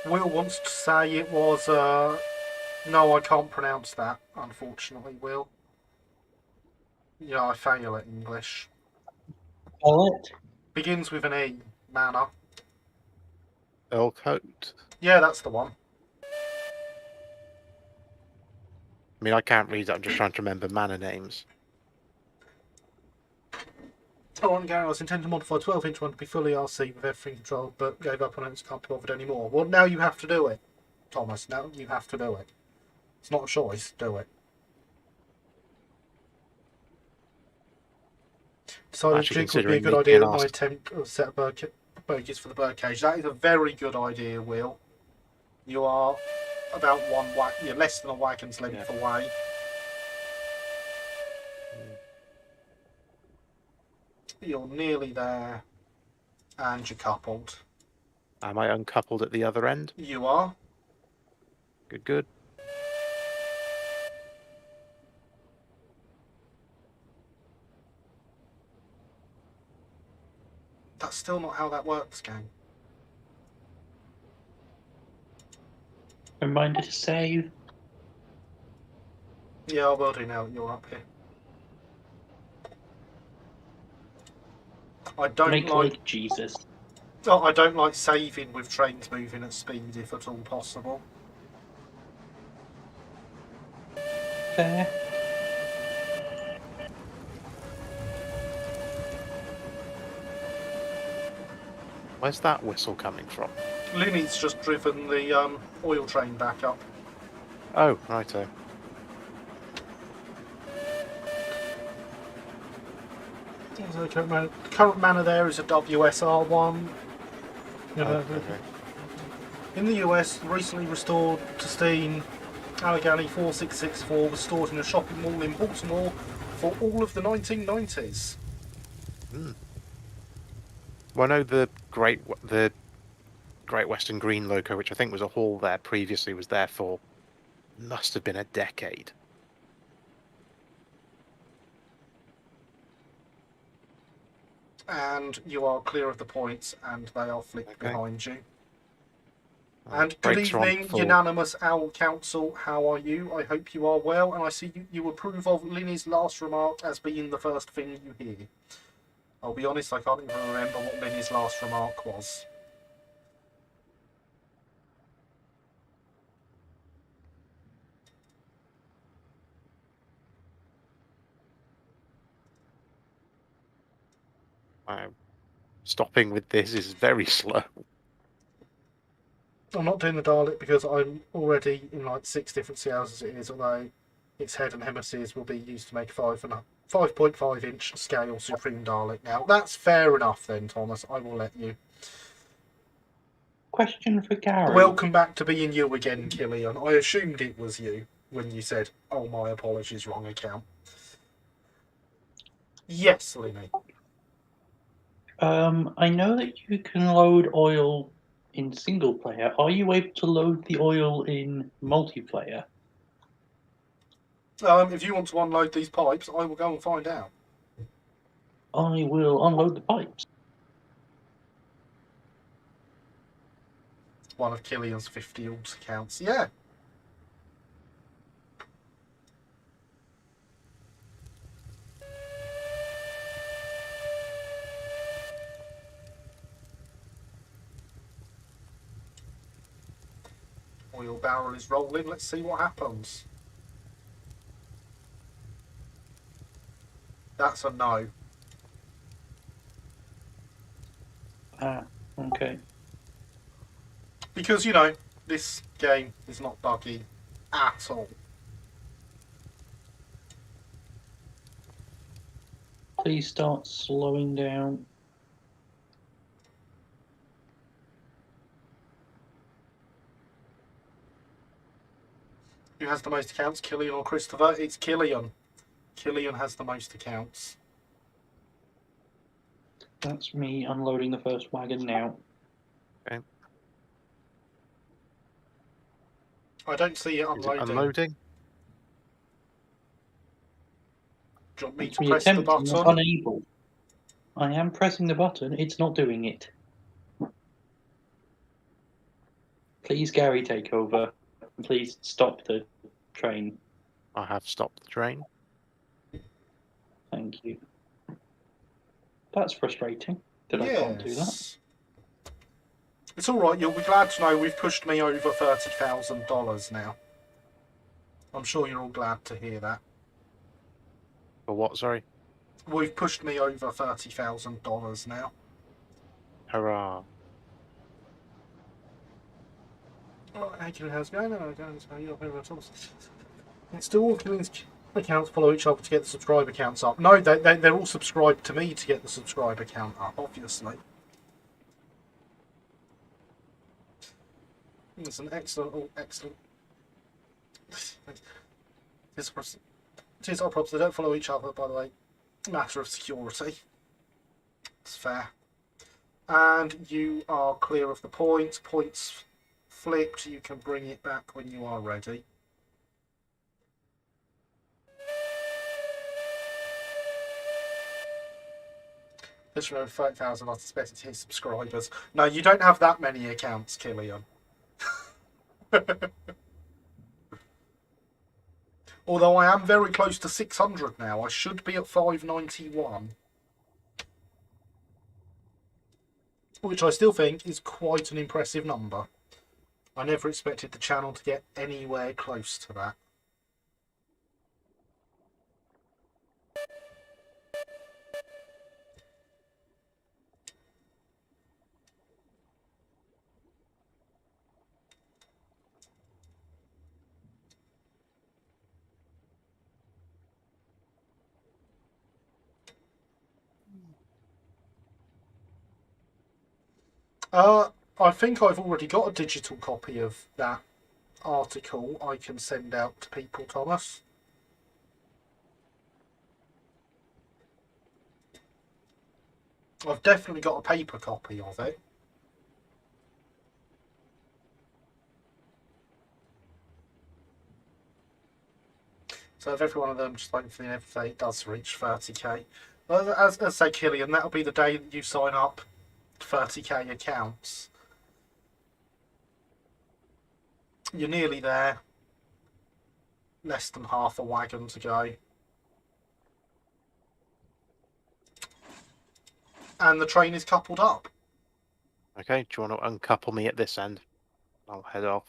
Will wants to say it was, no, I can't pronounce that, unfortunately, Will. Yeah, I fail at English. Palette? Begins with an E, manor. Earl Coat? Yeah, that's the one. I mean, I can't read that. I'm just trying to remember manor names. On Gary, I was intending to modify 12-inch one to be fully RC with everything controlled, but gave up on it and can't be bothered anymore. Well, now you have to do it, Thomas. Now you have to do it. It's not a choice. Do it. Decided Actually Duke would be a considering good me idea being at my asked. attempt of set of bogies for the birdcage. That is a very good idea, Will. You are about you're less than a wagon's length away. You're nearly there, and you're coupled. Am I uncoupled at the other end? You are. Good, good. That's still not how that works, gang. Reminder to save. Yeah, I will do now that you're up here. I don't Make like Jesus. Oh, I don't like saving with trains moving at speed if at all possible. Fair. Where's that whistle coming from? Linny's just driven the oil train back up. Oh, righto. The current manor there is a WSR1. Okay. In the US, recently restored to steam Allegheny 4664 was stored in a shopping mall in Baltimore for all of the 1990s. Well, I know the Great Western Green loco, which I think was a hall there previously, was there for must have been a decade. And you are clear of the points, and they are flicked Okay. behind you. And good Brakes are on evening, full. unanimous Owl Council. How are you? I hope you are well, and I see you approve of Linny's last remark as being the first thing you hear. I'll be honest, I can't even remember what Linny's last remark was. Stopping with this is very slow. I'm not doing the Dalek because I'm already in like 6 different CLs as it is, although its head and hemispheres will be used to make 5.5 inch scale Supreme Dalek now. That's fair enough then, Thomas. I will let you. Question for Gary. Welcome back to being you again, Killian. I assumed it was you when you said, "Oh, my apologies, wrong account." Yes, Linny. I know that you can load oil in single player. Are you able to load the oil in multiplayer? If you want to unload these pipes, I will go and find out. I will unload the pipes. One of Killian's 50 alt accounts. Yeah. Oil barrel is rolling. Let's see what happens. That's a no. Ah, okay. Because, you know, this game is not buggy at all. Please start slowing down. Who has the most accounts, Killian or Christopher? It's Killian. Killian has the most accounts. That's me unloading the first wagon now. Okay. I don't see it Is it unloading. unloading? Do you want me It's to me press the attempting, button? not unable. I am pressing the button, it's not doing it. Please, Gary, take over. Please stop the train. I have stopped the train. Thank you. That's frustrating that I can't do that. It's alright, you'll be glad to know we've pushed me over $30,000 now. I'm sure you're all glad to hear that. For what, sorry? We've pushed me over $30,000 now. Hurrah. How's it going? It's still all Killian's accounts follow each other to get the subscriber counts up. No, they're all subscribed to me to get the subscriber count up, obviously. It's an excellent, excellent. Here's our props. They don't follow each other, by the way. Matter of security. It's fair. And you are clear of the points. Points flipped. You can bring it back when you are ready. Just remember 5,000 not expected to hit subscribers. No, you don't have that many accounts, Killian. Although I am very close to 600 now. I should be at 591. Which I still think is quite an impressive number. I never expected the channel to get anywhere close to that. I think I've already got a digital copy of that article I can send out to people, Thomas. I've definitely got a paper copy of it. So if every one of them, just like for the every day, does reach 30k. Well, as I say, Killian, that'll be the day that you sign up 30k accounts. You're nearly there. Less than half a wagon to go. And the train is coupled up. Okay, do you want to uncouple me at this end? I'll head off.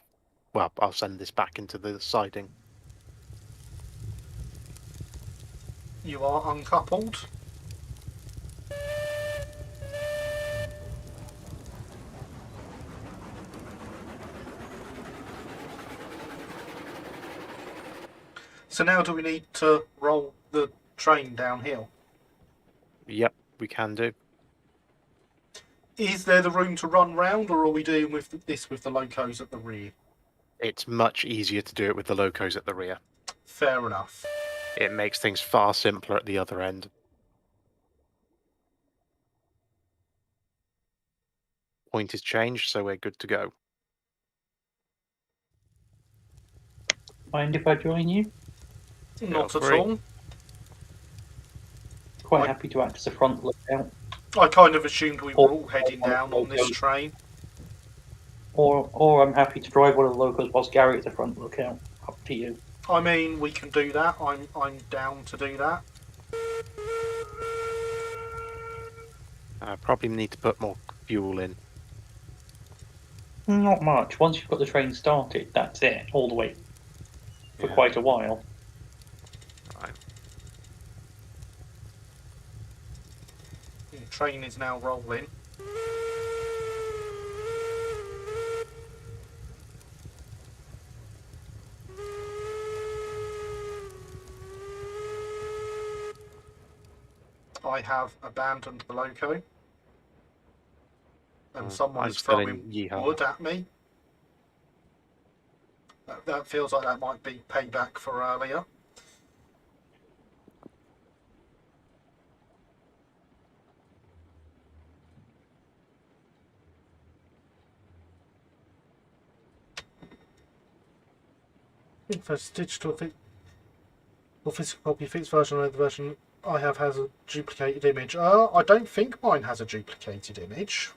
Well, I'll send this back into the siding. You are uncoupled. So now do we need to roll the train downhill? Yep, we can do. Is there the room to run round, or are we doing with this with the locos at the rear? It's much easier to do it with the locos at the rear. Fair enough. It makes things far simpler at the other end. Point is changed, so we're good to go. Mind if I join you? Not at free. all. Quite I- happy to act as a front lookout. I kind of assumed we were all heading down on this train. Or I'm happy to drive one of the locals whilst Gary is a front lookout. Up to you. I mean, we can do that. I'm down to do that. Probably need to put more fuel in. Not much. Once you've got the train started, that's it. All the way for Yeah. quite a while. Right. The train is now rolling. I have abandoned the loco. And someone I'm is still in throwing Yeehaw. wood at me. That feels like that might be payback for earlier. First digital or physical copy, fixed version, or the version I have has a duplicated image. I don't think mine has a duplicated image.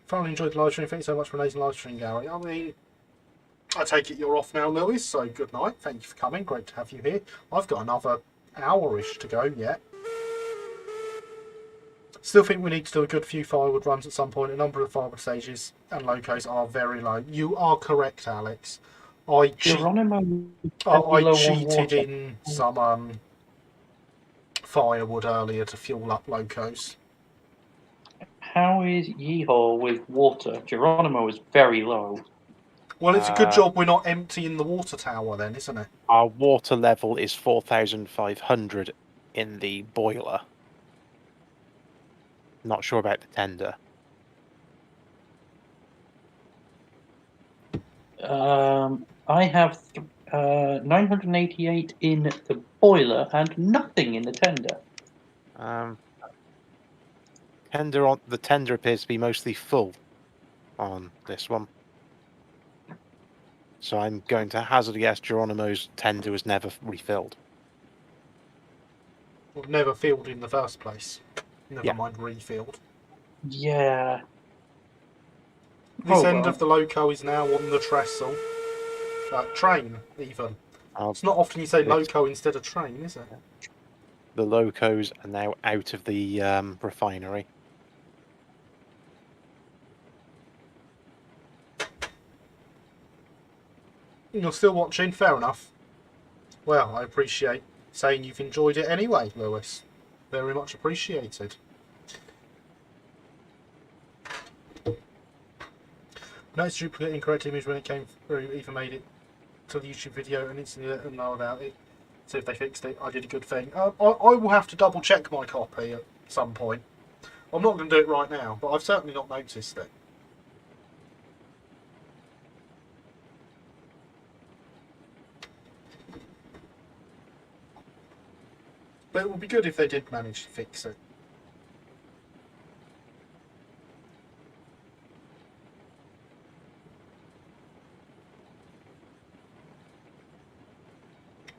Thoroughly enjoyed the live stream. Thank you so much for an amazing live stream, Gary. I mean, I take it you're off now, Lewis, so good night. Thank you for coming. Great to have you here. I've got another hour-ish to go yet. Still think we need to do a good few firewood runs at some point. A number of firewood stages and locos are very low. You are correct, Alex. I Geronimo. cheated in some firewood earlier to fuel up locos. How is Yeehaw with water? Geronimo is very low. Well, it's a good job we're not emptying the water tower then, isn't it? Our water level is 4,500 in the boiler. Not sure about the tender. I have 988 in the boiler and nothing in the tender. The tender appears to be mostly full on this one. So I'm going to hazard a guess Geronimo's tender was never refilled. Well, never filled in the first place. Never mind refilled. Yeah. This end of the loco is now on the trestle. Train, even. It's not often you say loco instead of train, is it? The locos are now out of the refinery. You're still watching? Fair enough. Well, I appreciate saying you've enjoyed it anyway, Lewis. Very much appreciated. Notice duplicate incorrect image when it came through, even made it to the YouTube video and instantly let them know about it. See if they fixed it. I did a good thing. I will have to double check my copy at some point. I'm not going to do it right now, but I've certainly not noticed it. But it would be good if they did manage to fix it.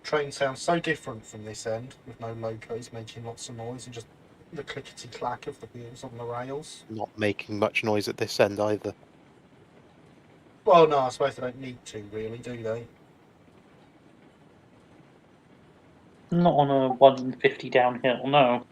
Train sounds so different from this end, with no locos making lots of noise and just the clickety-clack of the wheels on the rails. Not making much noise at this end either. Well, no, I suppose they don't need to, really, do they? Not on a 150 downhill, no.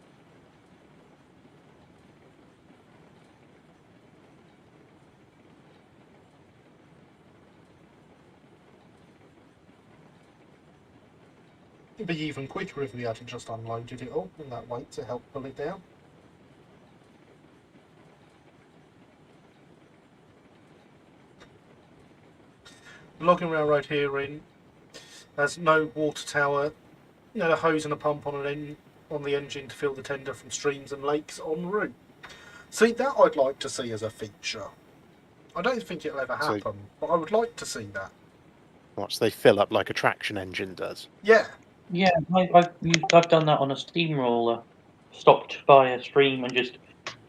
It'd be even quicker if we hadn't just unloaded it all in that way to help pull it down. The logging railroad here has no water tower, a hose and a pump on the engine to fill the tender from streams and lakes en route. See, that I'd like to see as a feature. I don't think it'll ever So- happen, but I would like to see that. Once they fill up like a traction engine does. Yeah, Yeah, I've done that on a steamroller. Stopped by a stream and just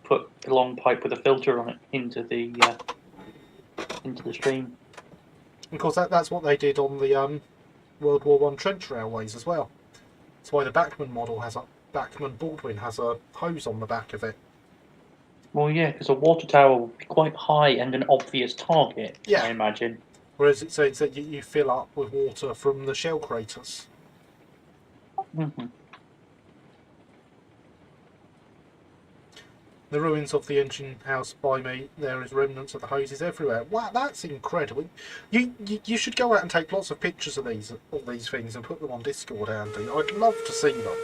put a long pipe with a filter on it into the stream. of course that's what they did on the World War One trench railways as well. That's why the Bachmann Baldwin has a hose on the back of it. Well, yeah, because a water tower would be quite high and an obvious target, Yeah. I imagine. Whereas it says that you fill up with water from the shell craters. Hmm. The ruins of the engine house by me, there is remnants of the hoses everywhere. Wow, that's incredible. You should go out and take lots of pictures of these things and put them on Discord, Andy. I'd love to see them.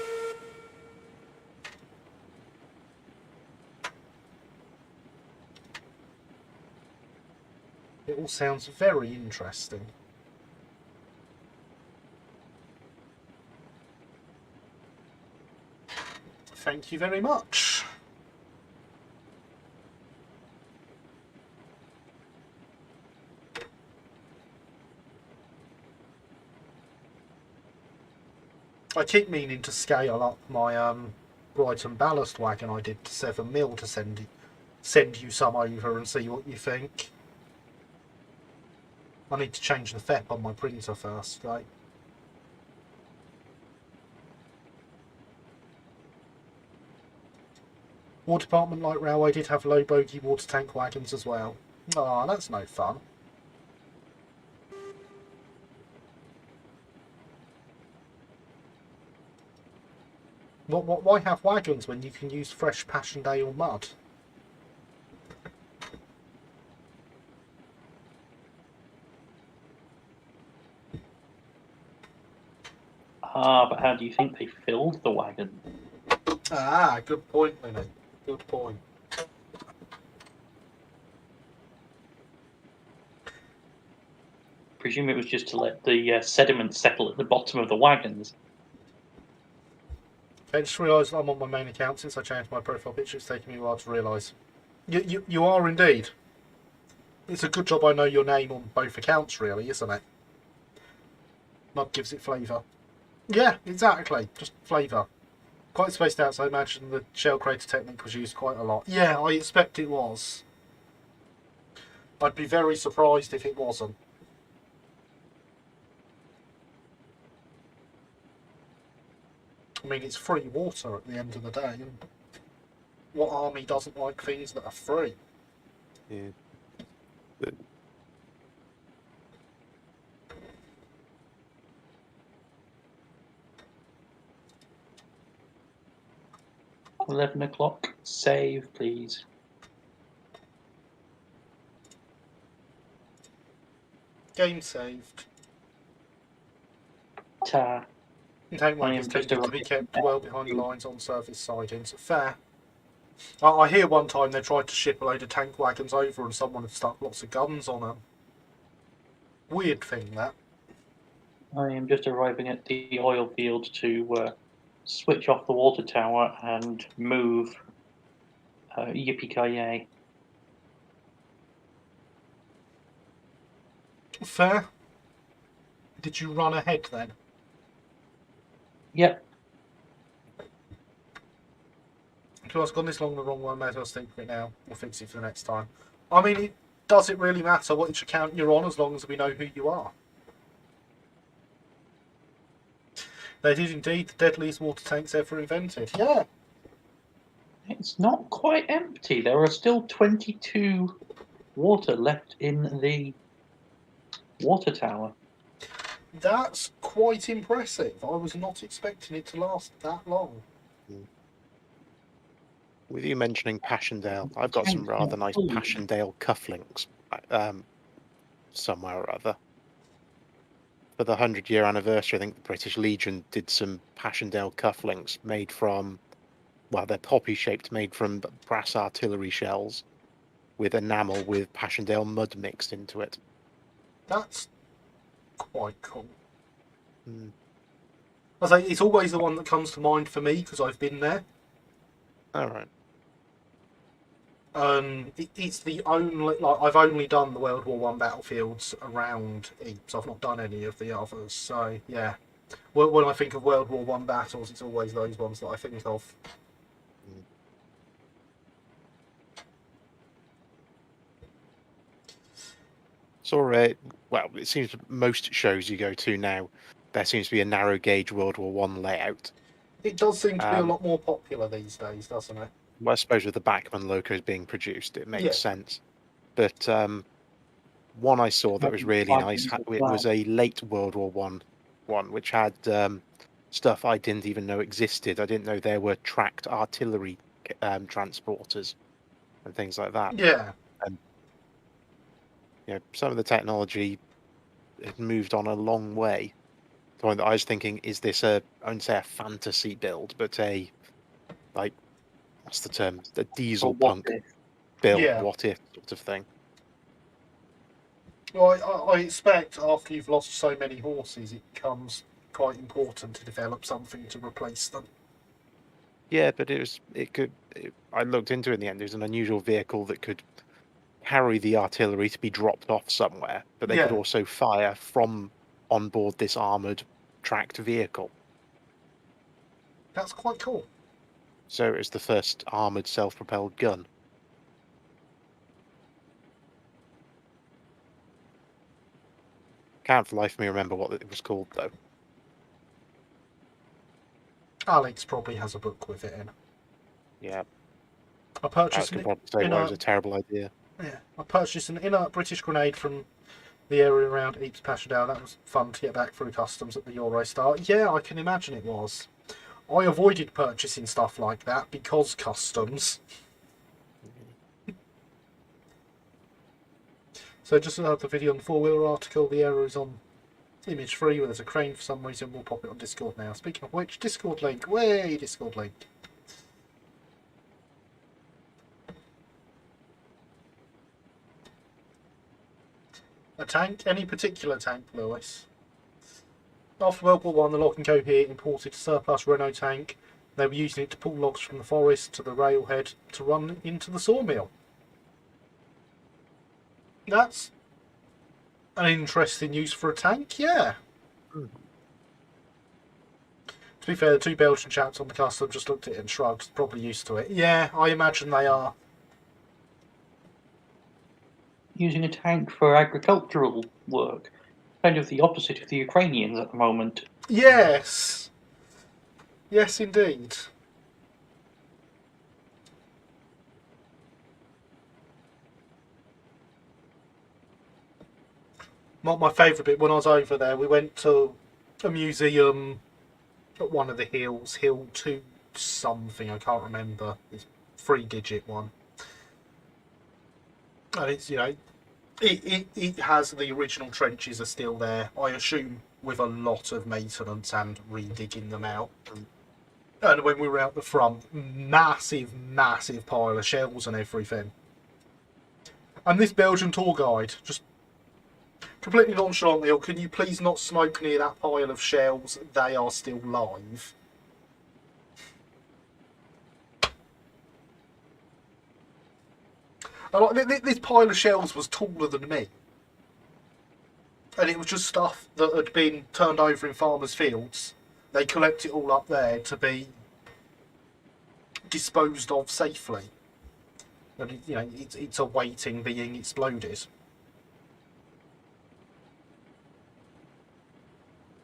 It all sounds very interesting. Thank you very much. I keep meaning to scale up my Brighton ballast wagon I did to 7mm to send you some over and see what you think. I need to change the FEP on my printer first, though. War Department Light Railway did have low bogey water tank wagons as well. Ah, that's no fun. Why have wagons when you can use fresh Passchendaele mud? Ah, but how do you think they filled the wagon? Ah, good point, Lenny. Good point. Presume it was just to let the sediment settle at the bottom of the wagons. I just realised I'm on my main account since I changed my profile picture. It's taken me a while to realise. You are indeed. It's a good job I know your name on both accounts, really, isn't it? Mud gives it flavour. Yeah, exactly. Just flavour. Quite spaced out, so I imagine the shell crater technique was used quite a lot. Yeah, I expect it was. I'd be very surprised if it wasn't. I mean, it's free water at the end of the day. And what army doesn't like things that are free? Yeah. 11 o'clock. Save, please. Game saved. Ta. Tank I am wagons just tended a to be rocket. kept well behind the lines on surface sidings. Fair. I hear one time they tried to ship a load of tank wagons over and someone had stuck lots of guns on them. Weird thing, that. I am just arriving at the oil field to switch off the water tower and move. Yippee-ki-yay. Fair. Did you run ahead then? Yep. Because I've gone this long the wrong way, I may as well stick with it now. We'll fix it for the next time. I mean, does it really matter which account you're on as long as we know who you are? They did indeed the deadliest water tanks ever invented. Yeah. It's not quite empty. There are still 22 water left in the water tower. That's quite impressive. I was not expecting it to last that long. With you mentioning Passchendaele, I've got some rather nice Passchendaele cufflinks somewhere or other. For the 100-year anniversary, I think the British Legion did some Passchendaele cufflinks made from, well, they're poppy-shaped, made from brass artillery shells with enamel with Passchendaele mud mixed into it. That's quite cool. Hmm. I say it's always the one that comes to mind for me because I've been there. All right. It's the only I've only done the World War One battlefields around Ypres. I've not done any of the others. So yeah, when I think of World War One battles, it's always those ones that I think of. Saw well, it seems most shows you go to now, there seems to be a narrow gauge World War One layout. It does seem to be a Um, lot more popular these days, doesn't it? Well, I suppose with the Bachmann locos being produced, it makes Yeah. sense. But one I saw that was really nice, it was a late World War one, which had stuff I didn't even know existed. I didn't know there were tracked artillery transporters and things like that. Yeah. You know, some of the technology had moved on a long way. To the point that I was thinking, is this I wouldn't say a fantasy build, but like, what's the term? The diesel punk build, Yeah. what if sort of thing. Well, I expect after you've lost so many horses, it becomes quite important to develop something to replace them. Yeah, but I looked into it in the end. There's an unusual vehicle that could carry the artillery to be dropped off somewhere, but they could Yeah. also fire from on board this armoured tracked vehicle. That's quite cool. So it's the first armoured self-propelled gun. Can't for the life of me remember what it was called, though. Alex probably has a book with it in. Yeah, I I purchased could an probably say why it inert. was a terrible idea. Yeah, I purchased an inert British grenade from the area around Ypres Passchendaele. That was fun to get back through customs at the Eurostar. Yeah, I can imagine it was. I avoided purchasing stuff like that because customs. So just another video on the four-wheeler article. The error is on image 3 where there's a crane for some reason. We'll pop it on Discord now. Speaking of which, Discord link. Way Discord link. A tank? Any particular tank, Lewis? After World War One, the Log and Co here imported a surplus Renault tank. They were using it to pull logs from the forest to the railhead to run into the sawmill. That's an interesting use for a tank, yeah. To be fair, the two Belgian chaps on the custom just looked at it and shrugged, probably used to it. Yeah, I imagine they are. Using a tank for agricultural work. Kind of the opposite of the Ukrainians at the moment. Yes. Yes, indeed. My favourite bit, when I was over there, we went to a museum at one of the hills, Hill 2 something, I can't remember. It's 3-digit one. And it's, it has the original trenches are still there, I assume, with a lot of maintenance and redigging them out. And when we were out the front, massive pile of shells and everything. And this Belgian tour guide just completely nonchalantly, can you please not smoke near that pile of shells? They are still live. This pile of shells was taller than me. And it was just stuff that had been turned over in farmers' fields. They collect it all up there to be disposed of safely. And it's awaiting being exploded.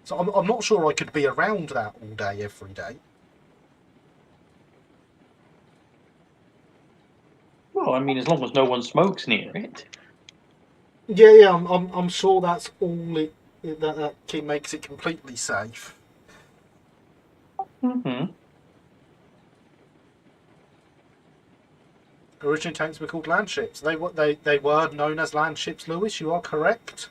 So I'm not sure I could be around that all day, every day. Well, I mean, as long as no one smokes near it. Yeah, I'm sure that's all that makes it completely safe. Mm-hmm. Original tanks were called land ships. They were known as land ships, Lewis. You are correct.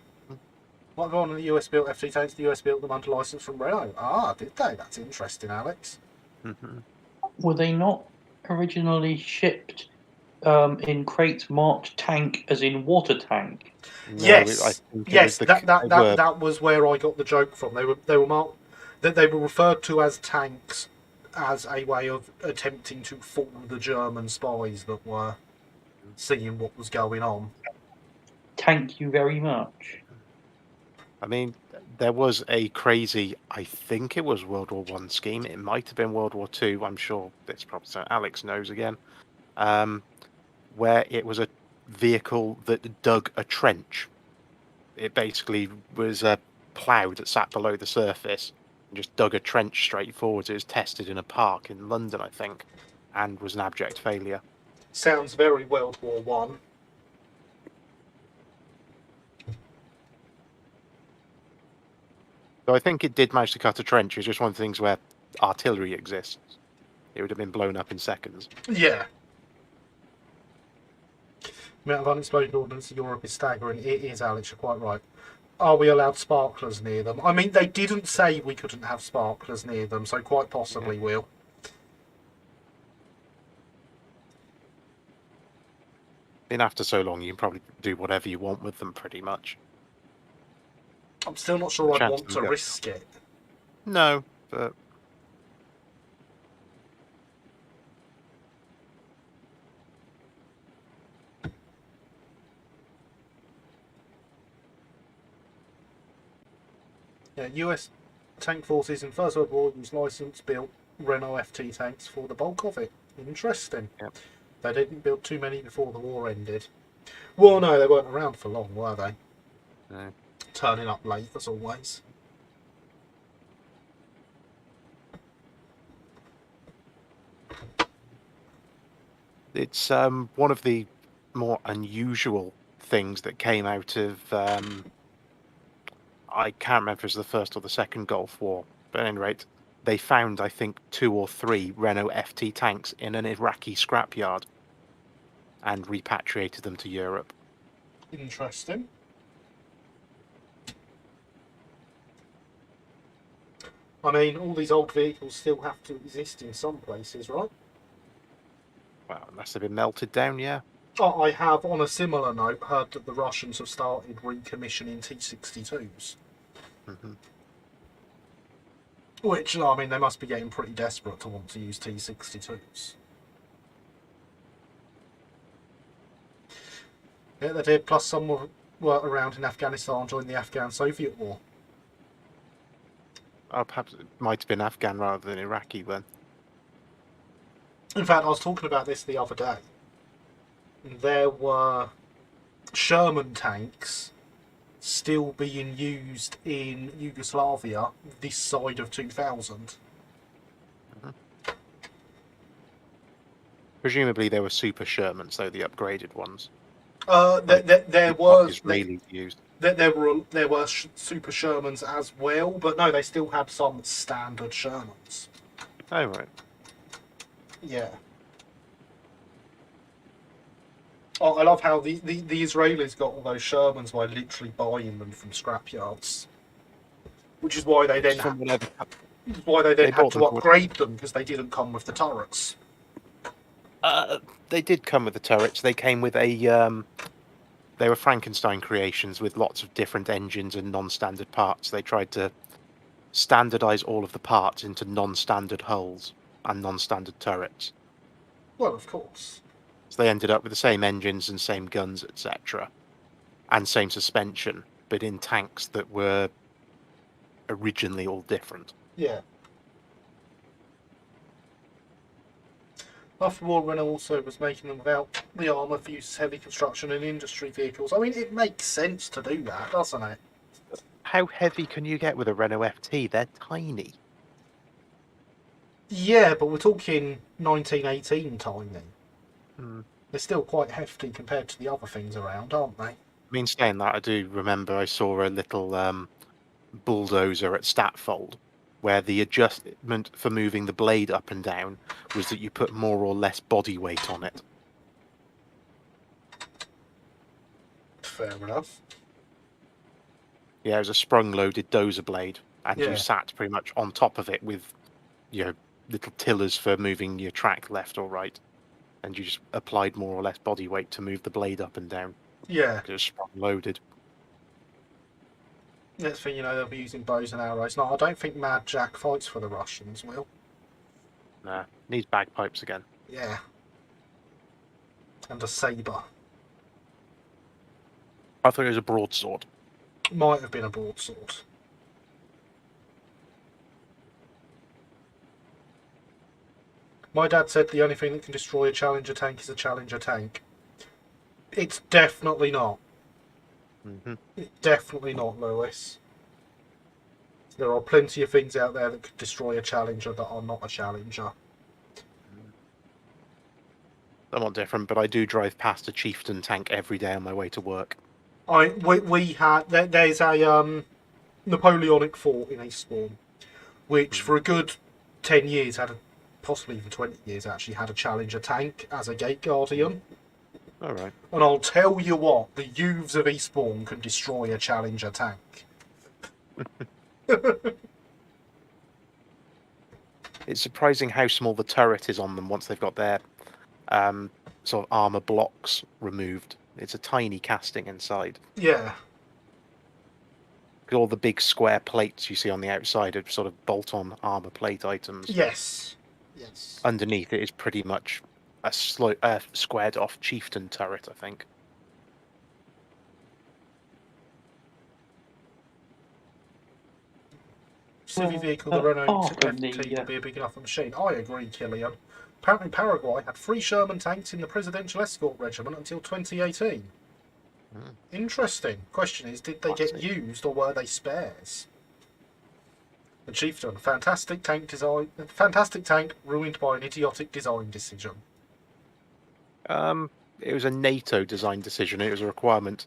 What one of the US built F3 tanks? The US built them under license from Renault. Ah, did they? That's interesting, Alex. Mm-hmm. Were they not originally shipped in crates marked tank as in water tank? No, Yes, I think it was yes, the that was where I got the joke from. They were marked that they were referred to as tanks as a way of attempting to fool the German spies that were seeing what was going on. Thank you very much. I mean, there was a crazy, I think it was World War One scheme. It might have been World War Two. I'm sure it's probably so Alex knows again. Where it was a vehicle that dug a trench. It basically was a plough that sat below the surface and just dug a trench straight forwards. It was tested in a park in London, I think, and was an abject failure. Sounds very World War One. So I think it did manage to cut a trench. It's just one of the things where artillery exists. It would have been blown up in seconds. Yeah. The amount of unexploded ordnance in Europe is staggering. It is, Alex, you're quite right. Are we allowed sparklers near them? I mean, they didn't say we couldn't have sparklers near them, so quite possibly we'll. And after so long, you can probably do whatever you want with them, pretty much. I'm still not sure I'd Chance want them to go- risk it. No, but Yeah, US tank forces in First World War used licence-built Renault FT tanks for the bulk of it. Interesting. Yep. They didn't build too many before the war ended. Well, no, they weren't around for long, were they? no. Turning up late, as always. It's one of the more unusual things that came out of I can't remember if it was the first or the second Gulf War, but at any rate, they found I think 2 or 3 Renault FT tanks in an Iraqi scrapyard and repatriated them to Europe. Interesting. I mean, all these old vehicles still have to exist in some places, right? Well, unless they've been melted down, yeah. I have, on a similar note, heard that the Russians have started recommissioning T-62s. Mm-hmm. Which, I mean, they must be getting pretty desperate to want to use T-62s. Yeah, they did, plus some were around in Afghanistan during the Afghan-Soviet War. Perhaps it might have been Afghan rather than Iraqi then. In fact, I was talking about this the other day. There were Sherman tanks still being used in Yugoslavia this side of 2000. Presumably they were Super Shermans, though, the upgraded ones. There were Israelis used. there were Super Shermans as well, but no, they still had some standard Shermans. Oh, right. Yeah. Oh, I love how the Israelis got all those Shermans by literally buying them from scrapyards, which is why they then From whatever. had bought to them for- upgrade them because they didn't come with the turrets. They did come with the turrets. They came with a. They were Frankenstein creations with lots of different engines and non-standard parts. They tried to standardize all of the parts into non-standard hulls and non-standard turrets. Well, of course. So they ended up with the same engines and same guns, etc., and same suspension, but in tanks that were originally all different. Yeah. After war, Renault also was making them without the armour for use as heavy construction and industry vehicles. I mean, it makes sense to do that, doesn't it? How heavy can you get with a Renault FT? They're tiny. Yeah, but we're talking 1918 tiny. Hmm. They're still quite hefty compared to the other things around, aren't they? I mean, saying that, I do remember I saw a little bulldozer at Statfold where the adjustment for moving the blade up and down was that you put more or less body weight on it. Fair enough. Yeah, it was a sprung-loaded dozer blade, and Yeah. you sat pretty much on top of it with, little tillers for moving your track left or right. and you just applied more or less body weight to move the blade up and down. Yeah. Because it was sprung loaded. Next thing you know, they'll be using bows and arrows. No, I don't think Mad Jack fights for the Russians, will? Nah, needs bagpipes again. Yeah. And a sabre. I thought it was a broadsword. Might have been a broadsword. My dad said the only thing that can destroy a Challenger tank is a Challenger tank. It's definitely not. It's definitely not, Lewis. There are plenty of things out there that could destroy a Challenger that are not a Challenger. Somewhat different, but I do drive past a Chieftain tank every day on my way to work. We had there's a Napoleonic fort in Eastbourne, which for a good 10 years had possibly even 20 years actually had a Challenger tank as a gate guardian. All right. And I'll tell you what, the youths of Eastbourne can destroy a Challenger tank. It's surprising how small the turret is on them once they've got their sort of armor blocks removed. It's a tiny casting inside. Yeah. All the big square plates you see on the outside are sort of bolt-on armor plate items. Yes. Yes. Underneath it is pretty much a squared-off chieftain turret, I think. Civic vehicle, the Renault from FT will be a big enough machine. I agree, Killian. Apparently Paraguay had 3 Sherman tanks in the Presidential Escort Regiment until 2018. Interesting. Question is, did they get used or were they spares? The Chieftain, fantastic tank design. Fantastic tank ruined by an idiotic design decision. It was a NATO design decision. It was a requirement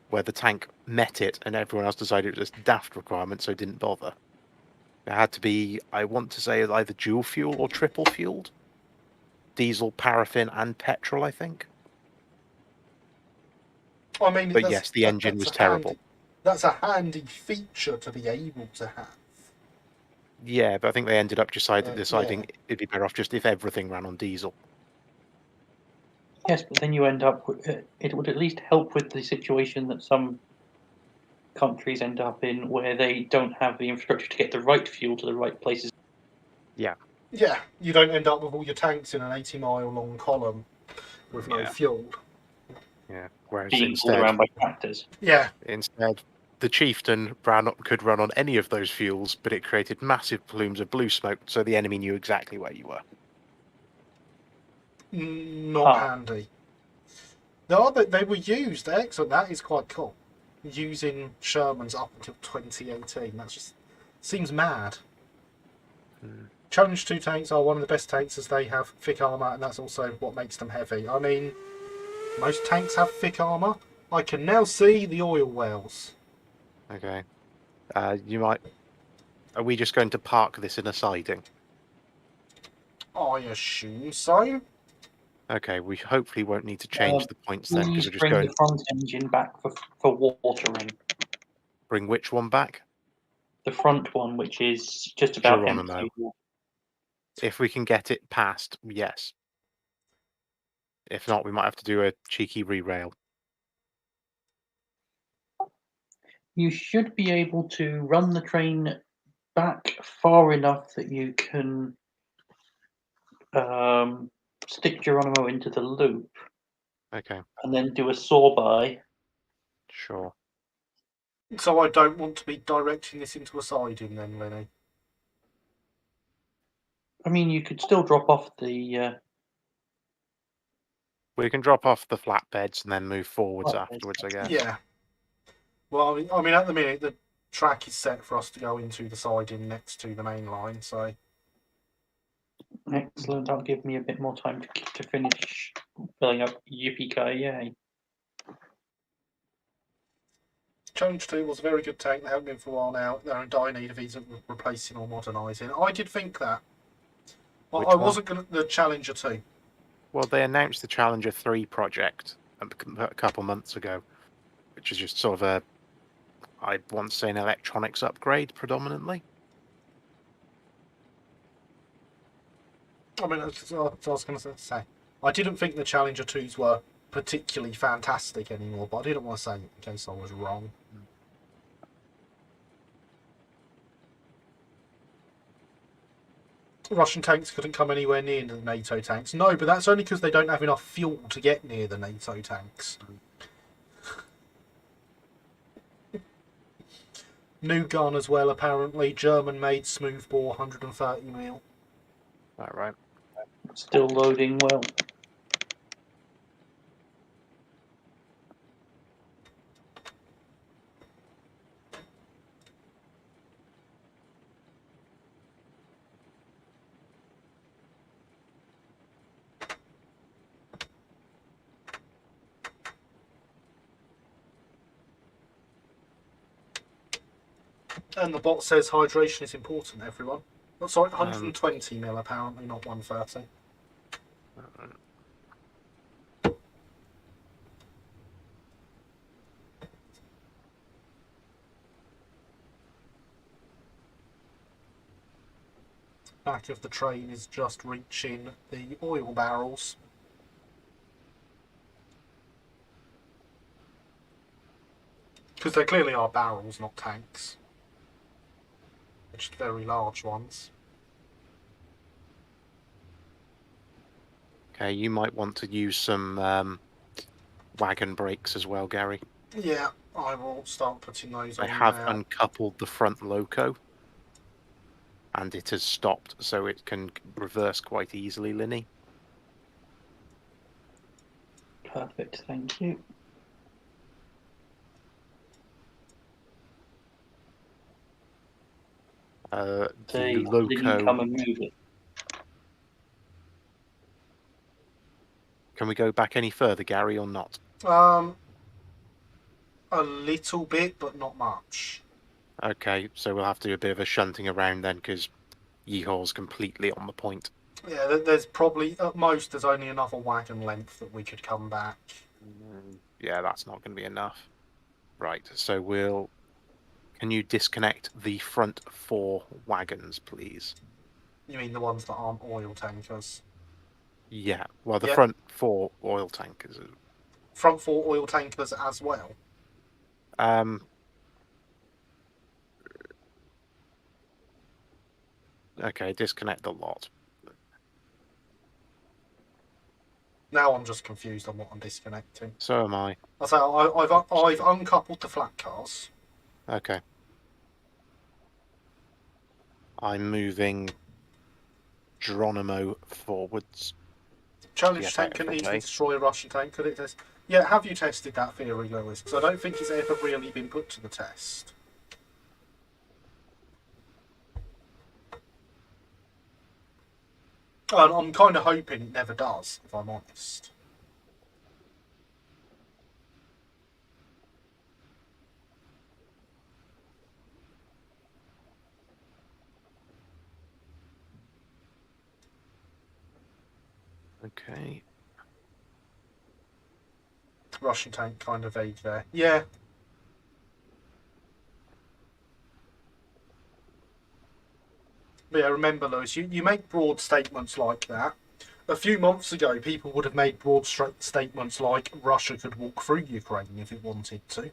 where the tank met it, and everyone else decided it was a daft requirement, so didn't bother. It had to be, I want to say, either dual fuel or triple fueled. Diesel, paraffin, and petrol, I think. I mean, but yes, the engine was terrible. That's a handy feature to be able to have. Yeah, but I think they ended up deciding it'd be better off just if everything ran on diesel. Yes, but then you end up with, it would at least help with the situation that some countries end up in where they don't have the infrastructure to get the right fuel to the right places. Yeah. Yeah, you don't end up with all your tanks in an 80-mile long column with no fuel. Yeah, whereas Being pulled around by tractors. Yeah. Instead, the Chieftain could run on any of those fuels, but it created massive plumes of blue smoke, so the enemy knew exactly where you were. Not handy. No, they were used. Excellent. That is quite cool. Using Shermans up until 2018. That just seems mad. Challenge 2 tanks are one of the best tanks as they have thick armour, and that's also what makes them heavy. I mean, most tanks have thick armour. I can now see the oil wells. Okay. You might... Are we just going to park this in a siding? I assume so. Okay, we hopefully won't need to change the points then, because we're just bring going... the front engine back for watering. Bring which one back? The front one, which is just about empty. If we can get it past, yes. If not, we might have to do a cheeky re-rail. You should be able to run the train back far enough that you can stick Geronimo into the loop. Okay. And then do a saw-by. Sure. So I don't want to be directing this into a siding then, Lenny. I mean, you could still drop off the... We can drop off the flatbeds and then move forwards afterwards, I guess. Yeah. Well, I mean, at the minute, the track is set for us to go into the siding next to the main line, so... Excellent. That'll give me a bit more time to finish filling up. Yippee-ki-yay. Challenge 2 was a very good tank. They haven't been for a while now. They're in dire need of either replacing or modernising. I did think that. Well, I wasn't going to... The Challenger 2. Well, they announced the Challenger 3 project a couple months ago, which is just sort of a... I'd want to say an electronics upgrade, predominantly. I mean, that's what I was going to say. I didn't think the Challenger 2s were particularly fantastic anymore, but I didn't want to say it in case I was wrong. Russian tanks couldn't come anywhere near the NATO tanks. No, but that's only because they don't have enough fuel to get near the NATO tanks. New gun as well, apparently. German-made smoothbore, 130mm. All right. Still loading well. And the bot says hydration is important, everyone. Oh, sorry, 120mm apparently, not 130. Back of the train is just reaching the oil barrels. Because they clearly are barrels, not tanks. Just very large ones. Okay, you might want to use some wagon brakes as well, Gary. Yeah, I will start putting those I on have now. uncoupled the front loco, and it has stopped, so it can reverse quite easily, Linny. Perfect, thank you. The Didn't loco. come and move it. Can we go back any further, Gary, or not? A little bit, but not much. Okay, so we'll have to do a bit of a shunting around then, because Yeehaw's completely on the point. Yeah, there's probably, at most, there's only another wagon length that we could come back. Yeah, that's not going to be enough. Right, so we'll... Can you disconnect the front 4 wagons, please? You mean the ones that aren't oil tankers? Yeah, well, the Yeah. front 4 oil tankers. Front 4 oil tankers as well? Okay, disconnect the lot. Now I'm just confused on what I'm disconnecting. So am I. I'll say I've uncoupled the flat cars. Okay. I'm moving Geronimo forwards. Challenge Get tank out can of the easily way. destroy a Russian tank, could it? Yeah, have you tested that theory, Lewis? Because I don't think it's ever really been put to the test. And I'm kind of hoping it never does, if I'm honest. Okay. Russian tank kind of vague there. Yeah. But yeah, remember, Lewis, you make broad statements like that. A few months ago, people would have made broad statements like Russia could walk through Ukraine if it wanted to.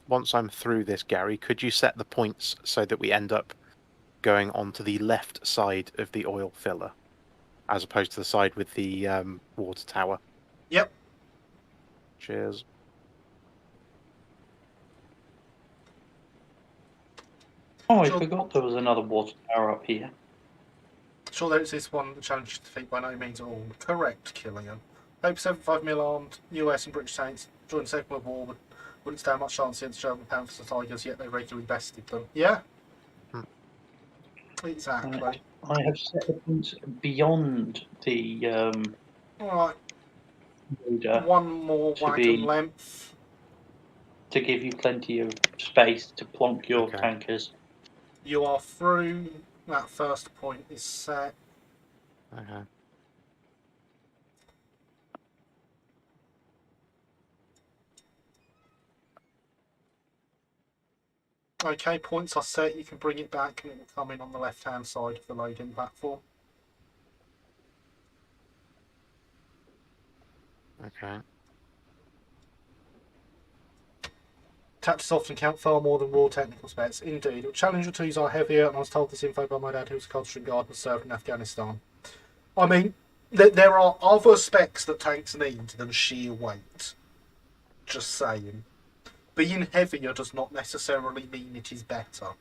Once I'm through this, Gary, could you set the points so that we end up going onto the left side of the oil filler, as opposed to the side with the water tower? Yep. Cheers. Oh, I Sure. forgot there was another water tower up here. Sure, there is this one that challenges defeat by no means at all. Correct, Killian. Hope 75mm armed US and British tanks during the Second World War wouldn't stand much chance against German Panthers and Tigers, yet they regularly bested them. Yeah. Exactly. I have set the points beyond the Alright, loader one more wagon length. to give you plenty of space to plonk your tankers. You are through. That first point is set. Okay. Okay, points are set. You can bring it back, and it will come in on the left-hand side of the loading platform. Okay. Tactics often count far more than raw technical specs. Indeed, Challenger 2s are heavier, and I was told this info by my dad, who was a Coldstream Guard and served in Afghanistan. I mean, there are other specs that tanks need than sheer weight. Just saying. Being heavier does not necessarily mean it is better.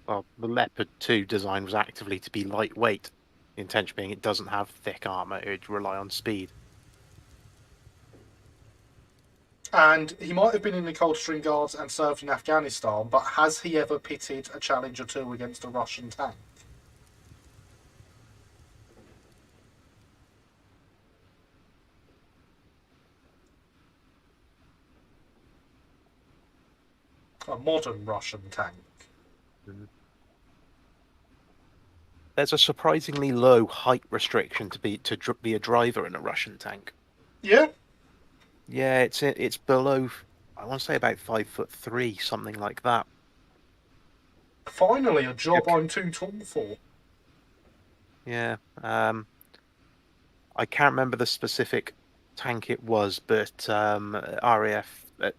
Well, the Leopard 2 design was actively to be lightweight. The intention being it doesn't have thick armor, it would rely on speed. And he might have been in the Coldstream Guards and served in Afghanistan, but has he ever pitted a Challenger 2 against a Russian tank? A modern Russian tank. There's a surprisingly low height restriction to be a driver in a Russian tank. Yeah? Yeah, it's below. I want to say about 5'3", something like that. Finally, a job Okay. I'm too tall for. Yeah. I can't remember the specific tank it was, but the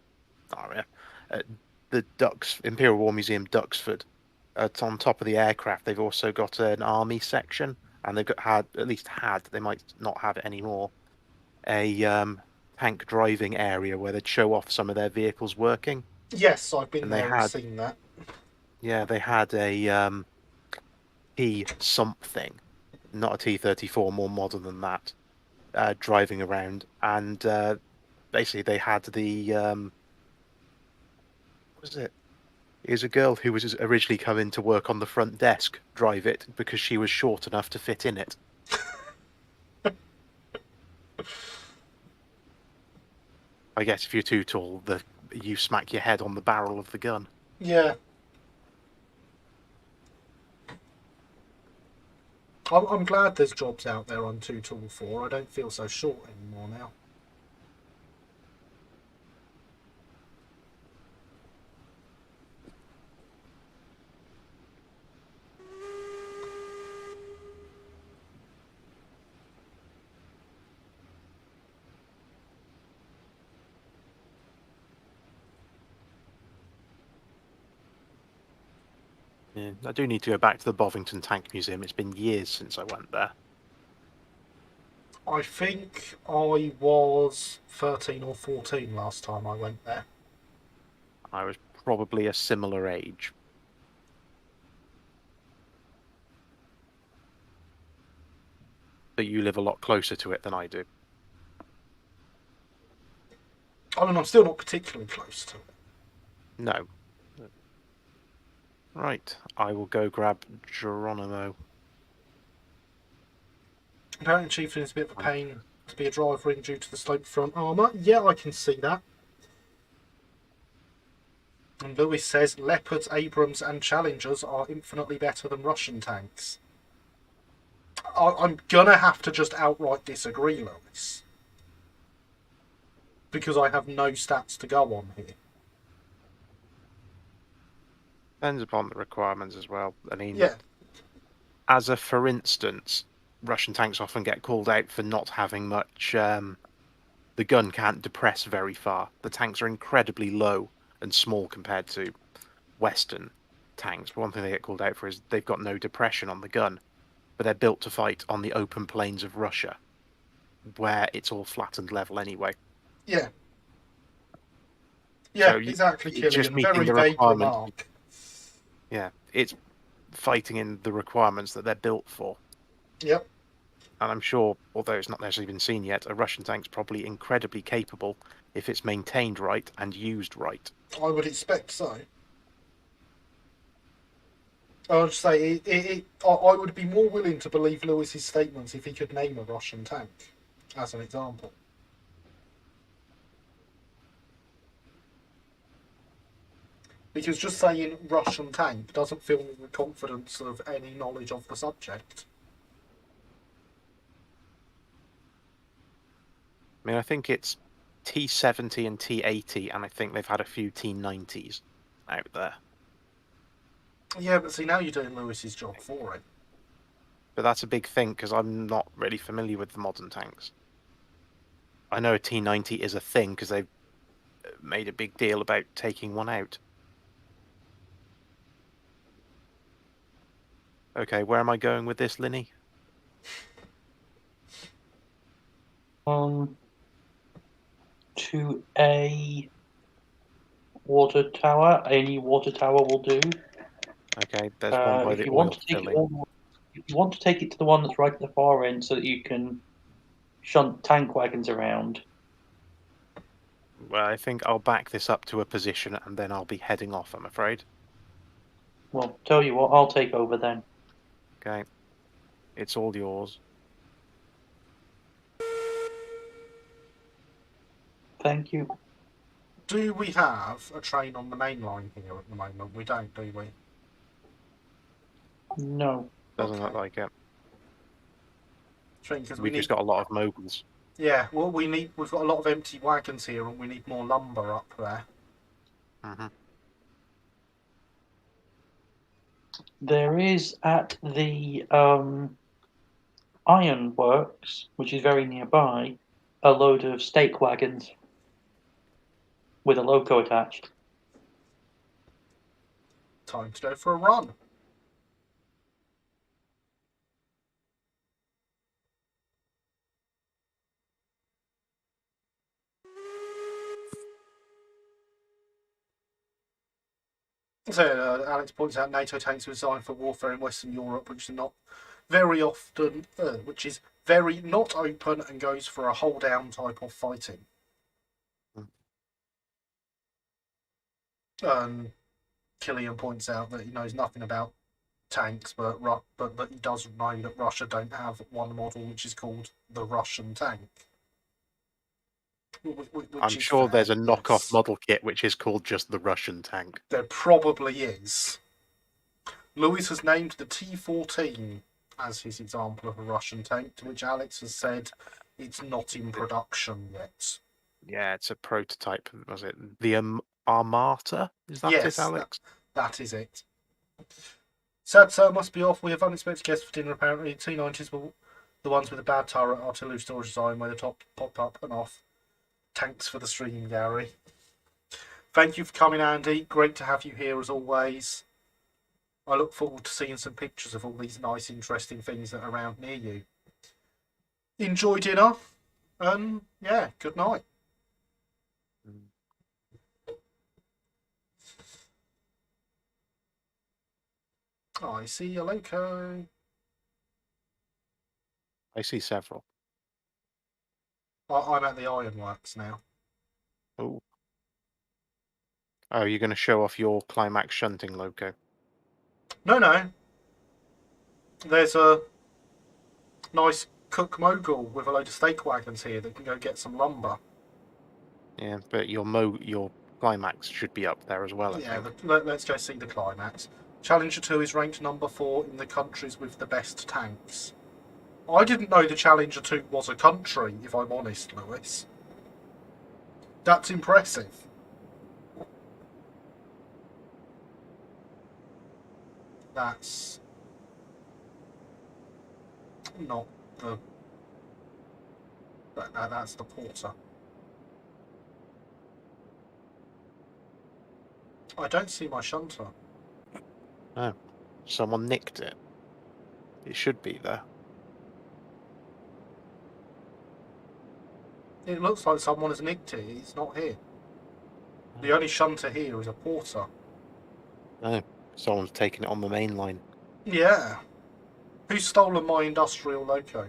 Imperial War Museum, Duxford. It's on top of the aircraft. They've also got an army section, and they've had. They might not have it anymore. A tank driving area where they'd show off some of their vehicles working. Yes, I've been And there and seen that. yeah, they had a T something, not a T-34, more modern than that, driving around, and basically they had the what was it? It was a girl who was originally coming to work on the front desk drive it because she was short enough to fit in it. I guess if you're too tall, you smack your head on the barrel of the gun. Yeah. I'm glad there's jobs out there I'm too tall for. I don't feel so short anymore now. Yeah, I do need to go back to the Bovington Tank Museum. It's been years since I went there. I think I was 13 or 14 last time I went there. I was probably a similar age. But you live a lot closer to it than I do. I mean, I'm still not particularly close to it. No. Right, I will go grab Geronimo. Apparently, Chieftain is a bit of a pain to be a driver in due to the sloped front armour. Yeah, I can see that. And Lewis says Leopards, Abrams, and Challengers are infinitely better than Russian tanks. I'm gonna have to just outright disagree, Lewis. Because I have no stats to go on here. Depends upon the requirements as well. I mean, Yeah. as a for instance, Russian tanks often get called out for not having much. The gun can't depress very far. The tanks are incredibly low and small compared to Western tanks. But one thing they get called out for is they've got no depression on the gun, but they're built to fight on the open plains of Russia, where it's all flat and level anyway. Yeah. Yeah, So exactly, it's just Killian. meeting Very the vague requirement. remark. Yeah, it's fighting in the requirements that they're built for. Yep. And I'm sure, although it's not necessarily been seen yet, a Russian tank's probably incredibly capable if it's maintained right and used right. I would expect so. I would say I would be more willing to believe Lewis's statements if he could name a Russian tank, as an example. Because just saying Russian tank doesn't fill me with confidence of any knowledge of the subject. I mean, I think it's T70 and T80, and I think they've had a few T90s out there. Yeah, but see, now you're doing Lewis's job for him. But that's a big thing, because I'm not really familiar with the modern tanks. I know a T90 is a thing, because they've made a big deal about taking one out. Okay, where am I going with this, Linny? To a water tower. Any water tower will do. Okay, there's one by If the you oil want to take it filling. all, if you want to take it to the one that's right at the far end, so that you can shunt tank wagons around. Well, I think I'll back this up to a position, and then I'll be heading off, I'm afraid. Well, tell you what, I'll take over then. Okay, it's all yours. Thank you. Do we have a train on the main line here at the moment? We don't, do we? No. Doesn't Okay. look like it. Because we We've need. just got a lot of moguls. Yeah, well, we've got a lot of empty wagons here, and we need more lumber up there. Mm-hmm. There is at the iron works, which is very nearby, a load of stake wagons with a loco attached. Time to go for a run. So, Alex points out NATO tanks are designed for warfare in Western Europe, which is not very often, which is very not open and goes for a hold down type of fighting. Killian points out that he knows nothing about tanks, but he does know that Russia don't have one model which is called the Russian tank. Which I'm is sure fair, there's a knockoff yes. model kit which is called just the Russian tank. There probably is. Lewis has named the T-14 as his example of a Russian tank, to which Alex has said it's not in production yet. Yeah, it's a prototype. Was it the Armata? Is that it, Yes, Alex? that is it. Sad sir must be off. We have unexpected guests for dinner apparently. T90s were the ones with a bad turret artillery storage design where the top popped up and off. Thanks for the stream, Gary. Thank you for coming, Andy. Great to have you here as always. I look forward to seeing some pictures of all these nice, interesting things that are around near you. Enjoy dinner, and yeah, good night. I see you, Loco. I see several. I'm at the ironworks now. Oh. Oh, you're going to show off your climax shunting, Loco? No. There's a nice cook mogul with a load of steak wagons here that can go get some lumber. Yeah, but your climax should be up there as well, I think. Let's go see the climax. Challenger 2 is ranked number 4 in the countries with the best tanks. I didn't know the Challenger 2 was a country, if I'm honest, Lewis. That's impressive. That's not the... That's the Porter. I don't see my shunter. Oh, someone nicked it. It should be there. It looks like someone has nicked it. It's not here. The only shunter here is a Porter. Oh, someone's taken it on the main line. Yeah. Who's stolen my industrial loco?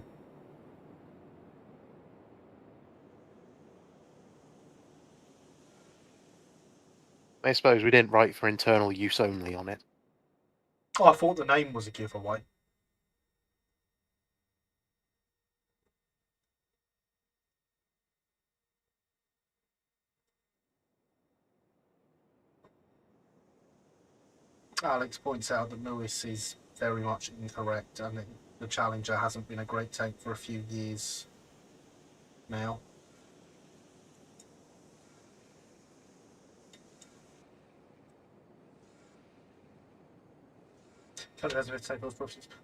I suppose we didn't write for internal use only on it. Oh, I thought the name was a giveaway. Alex points out that Lewis is very much incorrect and the Challenger hasn't been a great tank for a few years now.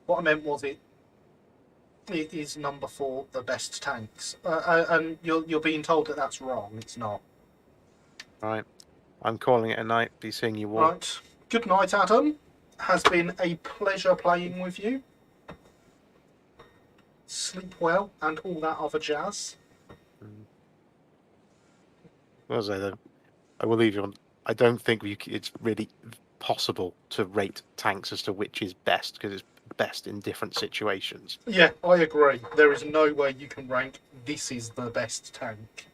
What I meant was it is number 4 the best tanks, and you're being told that that's wrong. It's not. Right. I'm calling it a night. Be seeing you all. Right. Good night, Adam. Has been a pleasure playing with you. Sleep well and all that other jazz. What was I though? I will leave you on. I don't think it's really possible to rate tanks as to which is best because it's best in different situations. Yeah, I agree. There is no way you can rank this is the best tank.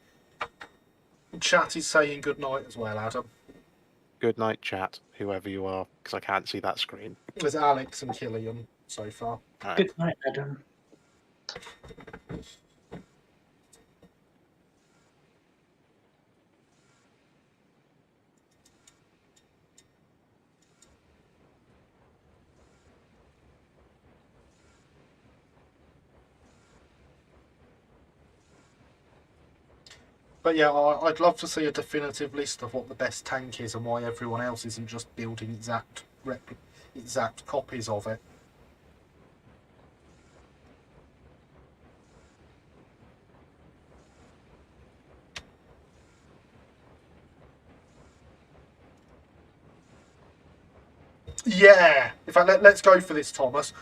Chat is saying good night as well, Adam. Good night, chat, whoever you are, because I can't see that screen. There's Alex and Killian so far. Right. Good night, Adam. But yeah, I'd love to see a definitive list of what the best tank is and why everyone else isn't just building exact copies of it. Yeah. In fact, let's go for this, Thomas.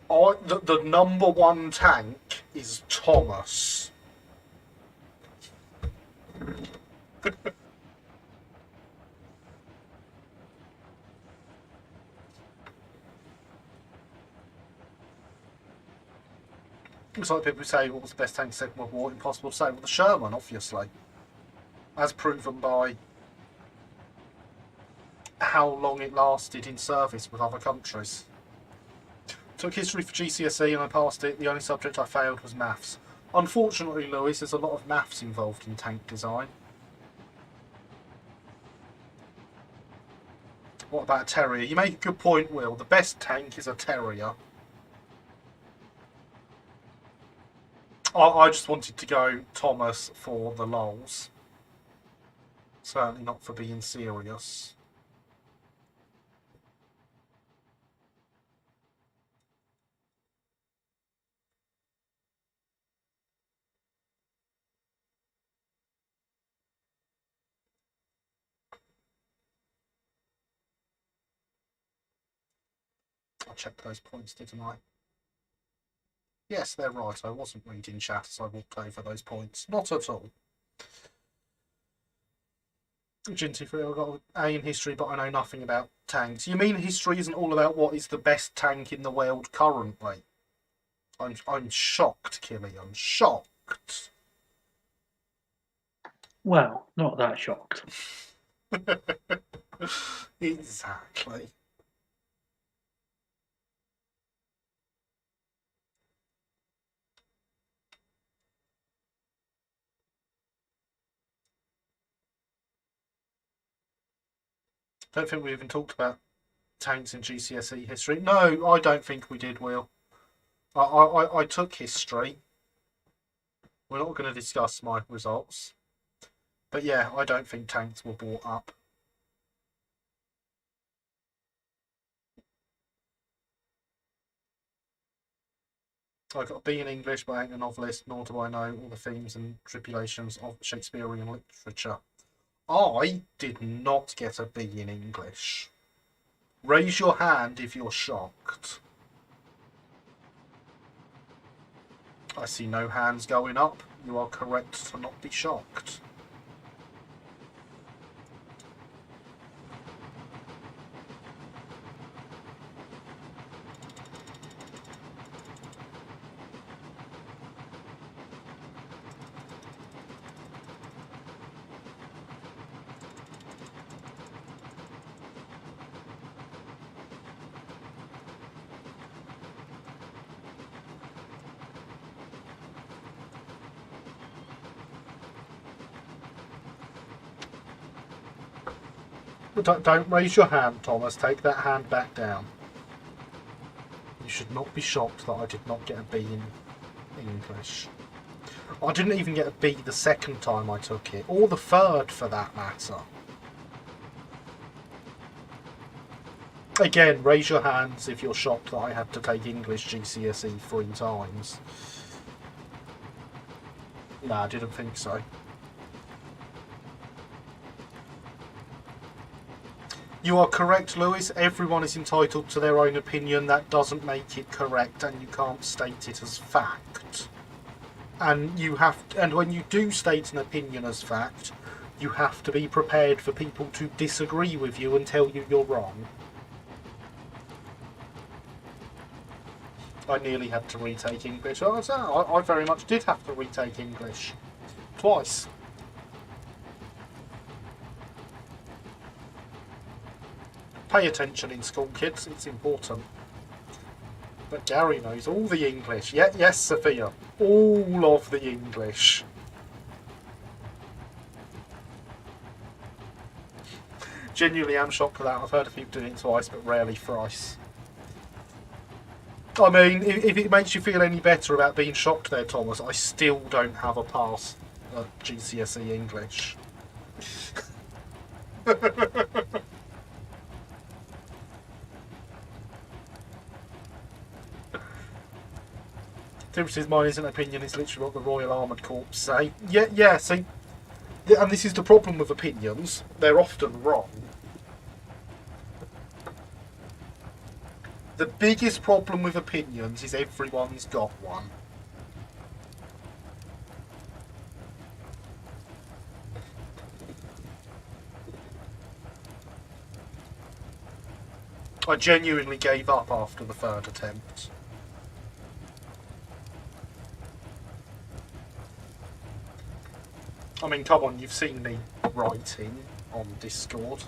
The number 1 tank is Thomas. It's like people say, what was the best tank in Second World War? Impossible to say. Well, the Sherman, obviously. As proven by how long it lasted in service with other countries. Took history for GCSE and I passed it. The only subject I failed was maths. Unfortunately, Lewis, there's a lot of maths involved in tank design. What about a Terrier? You make a good point, Will. The best tank is a Terrier. I just wanted to go Thomas for the lols. Certainly not for being serious. I checked those points, didn't I? Yes, they're right. I wasn't reading chat as I walked over those points. Not at all. Ginty Free, I've got an A in history, but I know nothing about tanks. You mean history isn't all about what is the best tank in the world currently? I'm shocked, Killian. Shocked. Well, not that shocked. Exactly. Don't think we even talked about tanks in GCSE history. No, I don't think we did, Will. I took history. We're not going to discuss my results. But yeah, I don't think tanks were brought up. I got a B in English, but I ain't a novelist, nor do I know all the themes and tribulations of Shakespearean literature. I did not get a B in English. Raise your hand if you're shocked. I see no hands going up. You are correct to not be shocked. Don't raise your hand, Thomas. Take that hand back down. You should not be shocked that I did not get a B in English. I didn't even get a B the second time I took it, or the third for that matter. Again, raise your hands if you're shocked that I had to take English GCSE 3 times. Nah, I didn't think so. You are correct, Lewis. Everyone is entitled to their own opinion. That doesn't make it correct, and you can't state it as fact. And you have, and when you do state an opinion as fact, you have to be prepared for people to disagree with you and tell you you're wrong. I nearly had to retake English. I very much did have to retake English. Twice. Pay attention in school, kids. It's important. But Gary knows all the English. Yeah, yes, Sophia. All of the English. Genuinely am shocked at that. I've heard of people doing it twice, but rarely thrice. I mean, if it makes you feel any better about being shocked there, Thomas, I still don't have a pass at GCSE English. Tim says mine isn't an opinion, it's literally what the Royal Armoured Corps say. Yeah, see, and this is the problem with opinions, they're often wrong. The biggest problem with opinions is everyone's got one. I genuinely gave up after the third attempt. I mean, come on, you've seen me writing on Discord.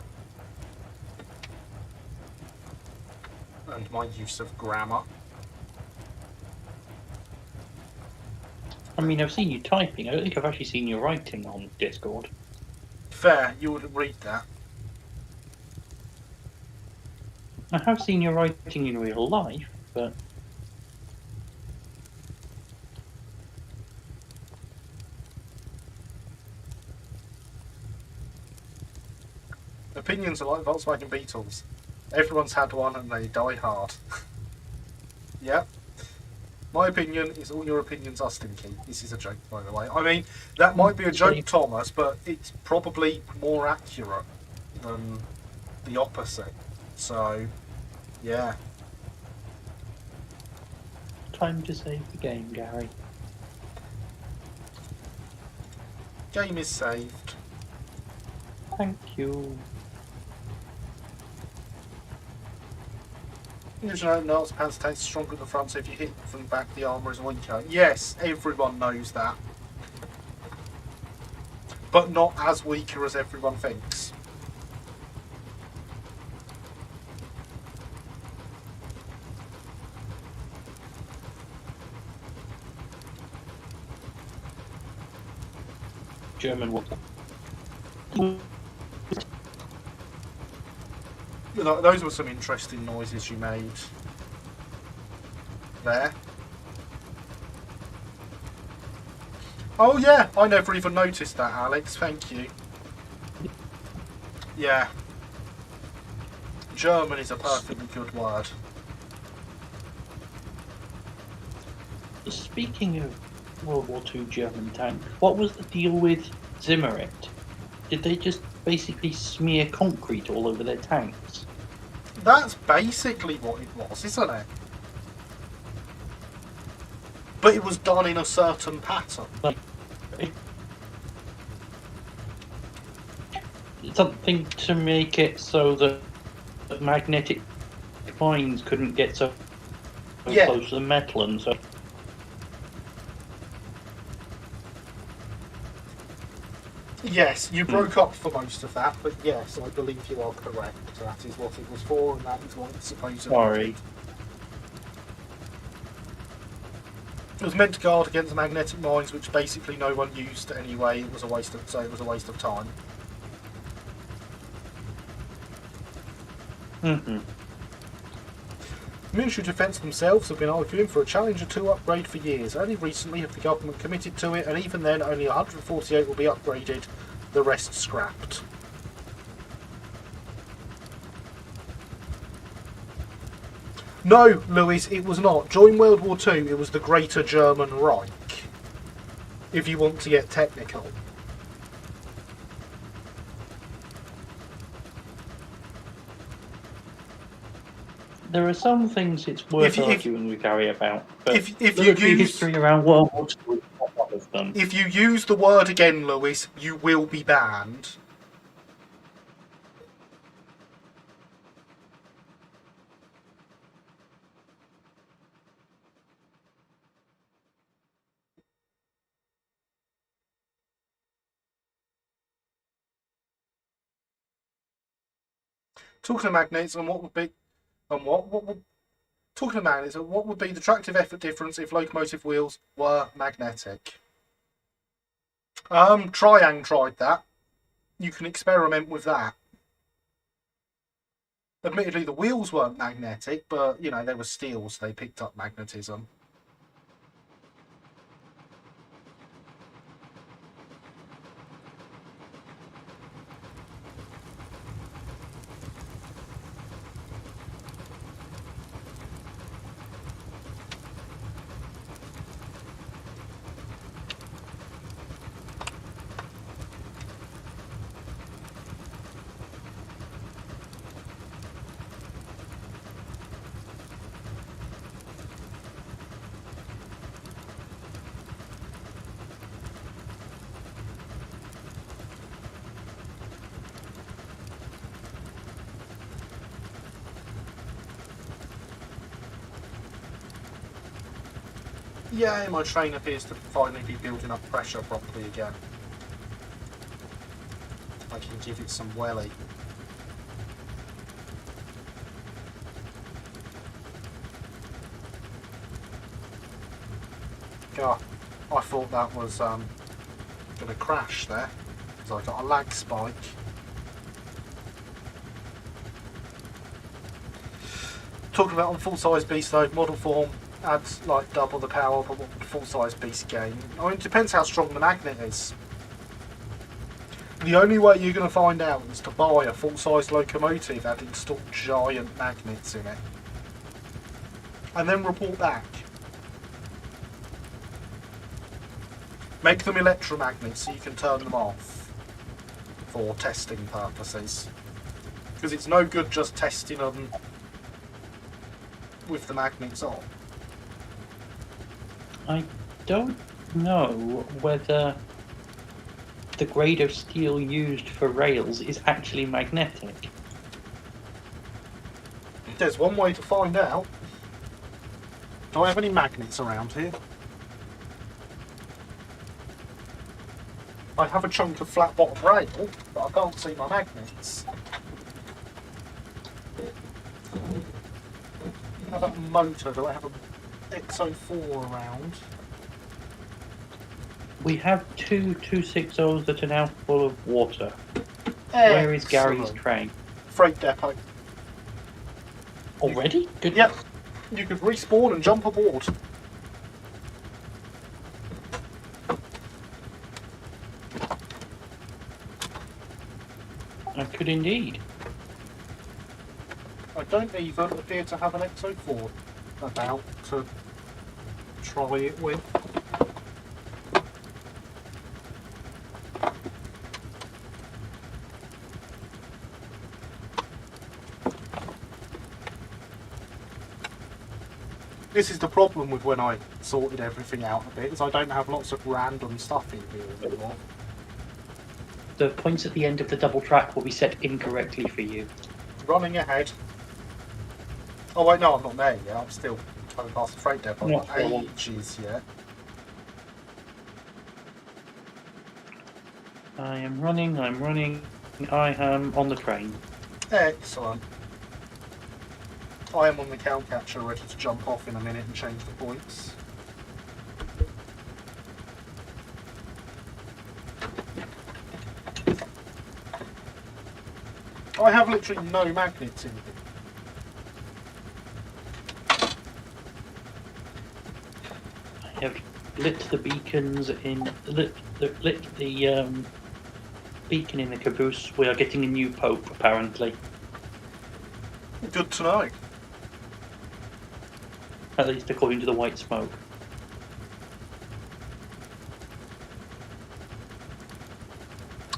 And my use of grammar. I mean, I've seen you typing. I don't think I've actually seen you writing on Discord. Fair, you wouldn't read that. I have seen you writing in real life, but... Opinions are like Volkswagen Beetles. Everyone's had one and they die hard. Yep. My opinion is all your opinions are stinky. This is a joke, by the way. I mean, that might be a joke, Thomas, but it's probably more accurate than the opposite. So, yeah. Time to save the game, Gary. Game is saved. Thank you. Usually Nazi pants taste stronger at the front, so if you hit from the back, the armour is weaker. Yes, everyone knows that. But not as weaker as everyone thinks. German water. Those were some interesting noises you made there. Oh yeah, I never even noticed that, Alex. Thank you. Yeah. German is a perfectly good word. Speaking of World War II German tanks, what was the deal with Zimmerit? Did they just basically smear concrete all over their tanks? That's basically what it was, isn't it? But it was done in a certain pattern. Something to make it so that magnetic lines couldn't get so close to the metal, and so. Yes, you broke up for most of that, but yes, I believe you are correct. That is what it was for, and that is what it's supposed to be. Sorry. It was meant to guard against magnetic mines, which basically no one used anyway. It was a waste of time. Military Defence themselves have been arguing for a Challenger 2 upgrade for years. Only recently have the government committed to it, and even then only 148 will be upgraded, the rest scrapped. No, Lewis, it was not. During World War II, it was the Greater German Reich, if you want to get technical. There are some things it's worth arguing with Gary about, but if you military use history around World War II is not one of them. if you use the word again, Lewis, you will be banned. Talking of magnets, and what would be, and what would talking of magnets, and what would be the tractive effort difference if locomotive wheels were magnetic? Triang tried that. You can experiment with that. Admittedly, the wheels weren't magnetic, but you know they were steel, so they picked up magnetism. Yeah, my train appears to finally be building up pressure properly again. I can give it some welly. God, I thought that was going to crash there, because I got a lag spike. Talking about on full-size beast though, model form adds like double the power, but what would full-size beast gain? I mean, it depends how strong the magnet is. The only way you're going to find out is to buy a full-size locomotive that installed giant magnets in it. And then report back. Make them electromagnets so you can turn them off for testing purposes. Because it's no good just testing them with the magnets on. I don't know whether the grade of steel used for rails is actually magnetic. There's one way to find out. Do I have any magnets around here? I have a chunk of flat bottom rail, but I can't see my magnets. How about a motor? Do I have a XO4 around? We have two 260s that are now full of water. Where is Gary's Excellent. train? Freight depot. Already? Good. Yep. You could respawn and jump aboard. I could indeed. I don't even appear to have an XO4 about to try it with. This is the problem with when I sorted everything out a bit, is I don't have lots of random stuff in here anymore. The points at the end of the double track will be set incorrectly for you. Running ahead. Oh wait, no, I'm not there yet. I'm still trying to pass the freight depot. Not Not for long. ages yet. I'm running, I am on the train. Excellent. I am on the cowcatcher ready to jump off in a minute and change the points. I have literally no magnets in here. I have lit the beacons in lit the beacon in the caboose. We are getting a new pope apparently. Good to know. At least according to the white smoke.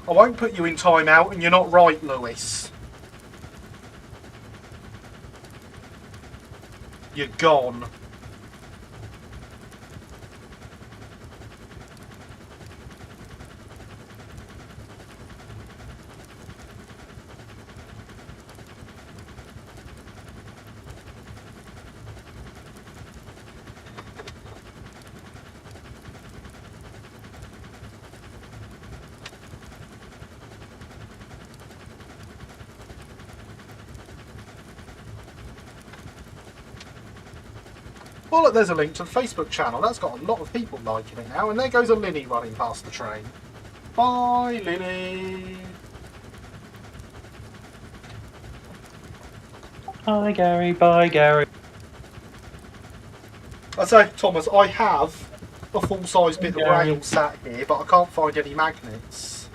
I won't put you in timeout, and you're not right, Lewis. You're gone. Well, look, there's a link to the Facebook channel. That's got a lot of people liking it now. And there goes a Linny running past the train. Bye, Linny. Hi, Gary. Bye, Gary. I say, Thomas, I have a full-size bit of Gary. rail sat here, but I can't find any magnets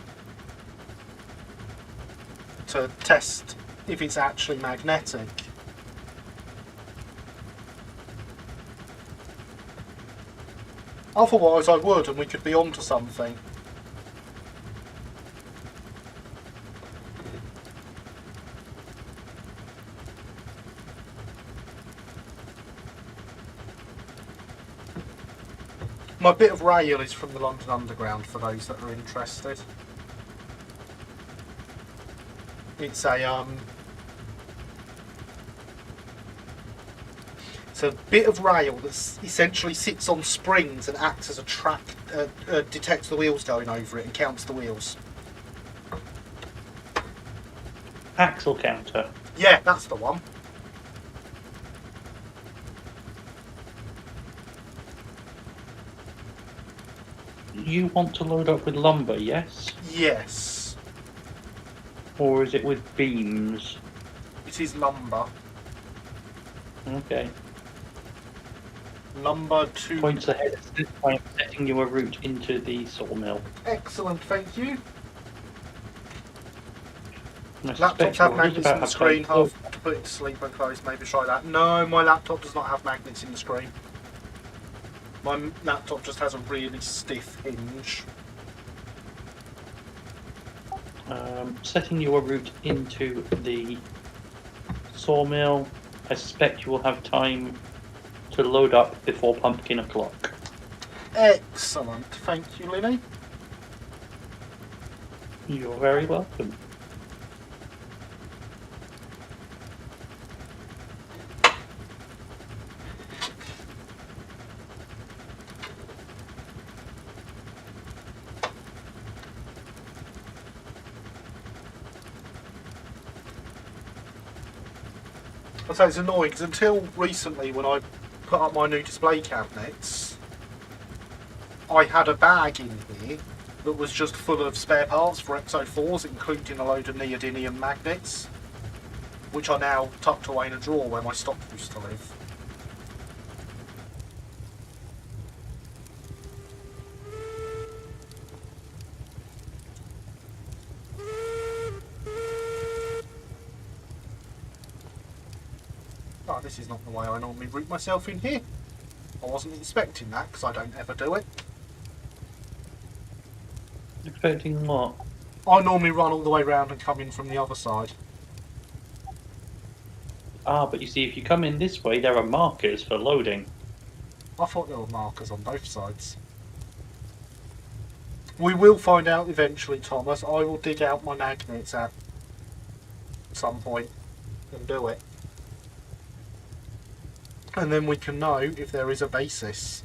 to test if it's actually magnetic. Otherwise, I would, and we could be onto something. My bit of rail is from the London Underground, for those that are interested. It's a bit of rail that essentially sits on springs and acts as a track, detects the wheels going over it and counts the wheels. Axle counter. Yeah, that's the one. You want to load up with lumber, yes? Yes. Or is it with beams? It is lumber. Okay. Lumber to... Points ahead. This point, setting you a route into the sawmill. Excellent, thank you. And I Laptops suspect have you're just magnets about in the to screen. play- Have to put it to sleep when closed. Maybe try that. No, my laptop does not have magnets in the screen. My laptop just has a really stiff hinge. Setting you a route into the sawmill. I suspect you will have time to load up before pumpkin o'clock. Excellent, thank you, Linny. You're very welcome. I say it's annoying because until recently, when I put up my new display cabinets, I had a bag in here that was just full of spare parts for XO4s, including a load of neodymium magnets, which are now tucked away in a drawer where my stock used to live. Oh, this is not the way I normally route myself in here. I wasn't expecting that because I don't ever do it. Expecting what? I normally run all the way round and come in from the other side. Ah, but you see, if you come in this way, there are markers for loading. I thought there were markers on both sides. We will find out eventually, Thomas. I will dig out my magnets at some point and do it. And then we can know if there is a basis.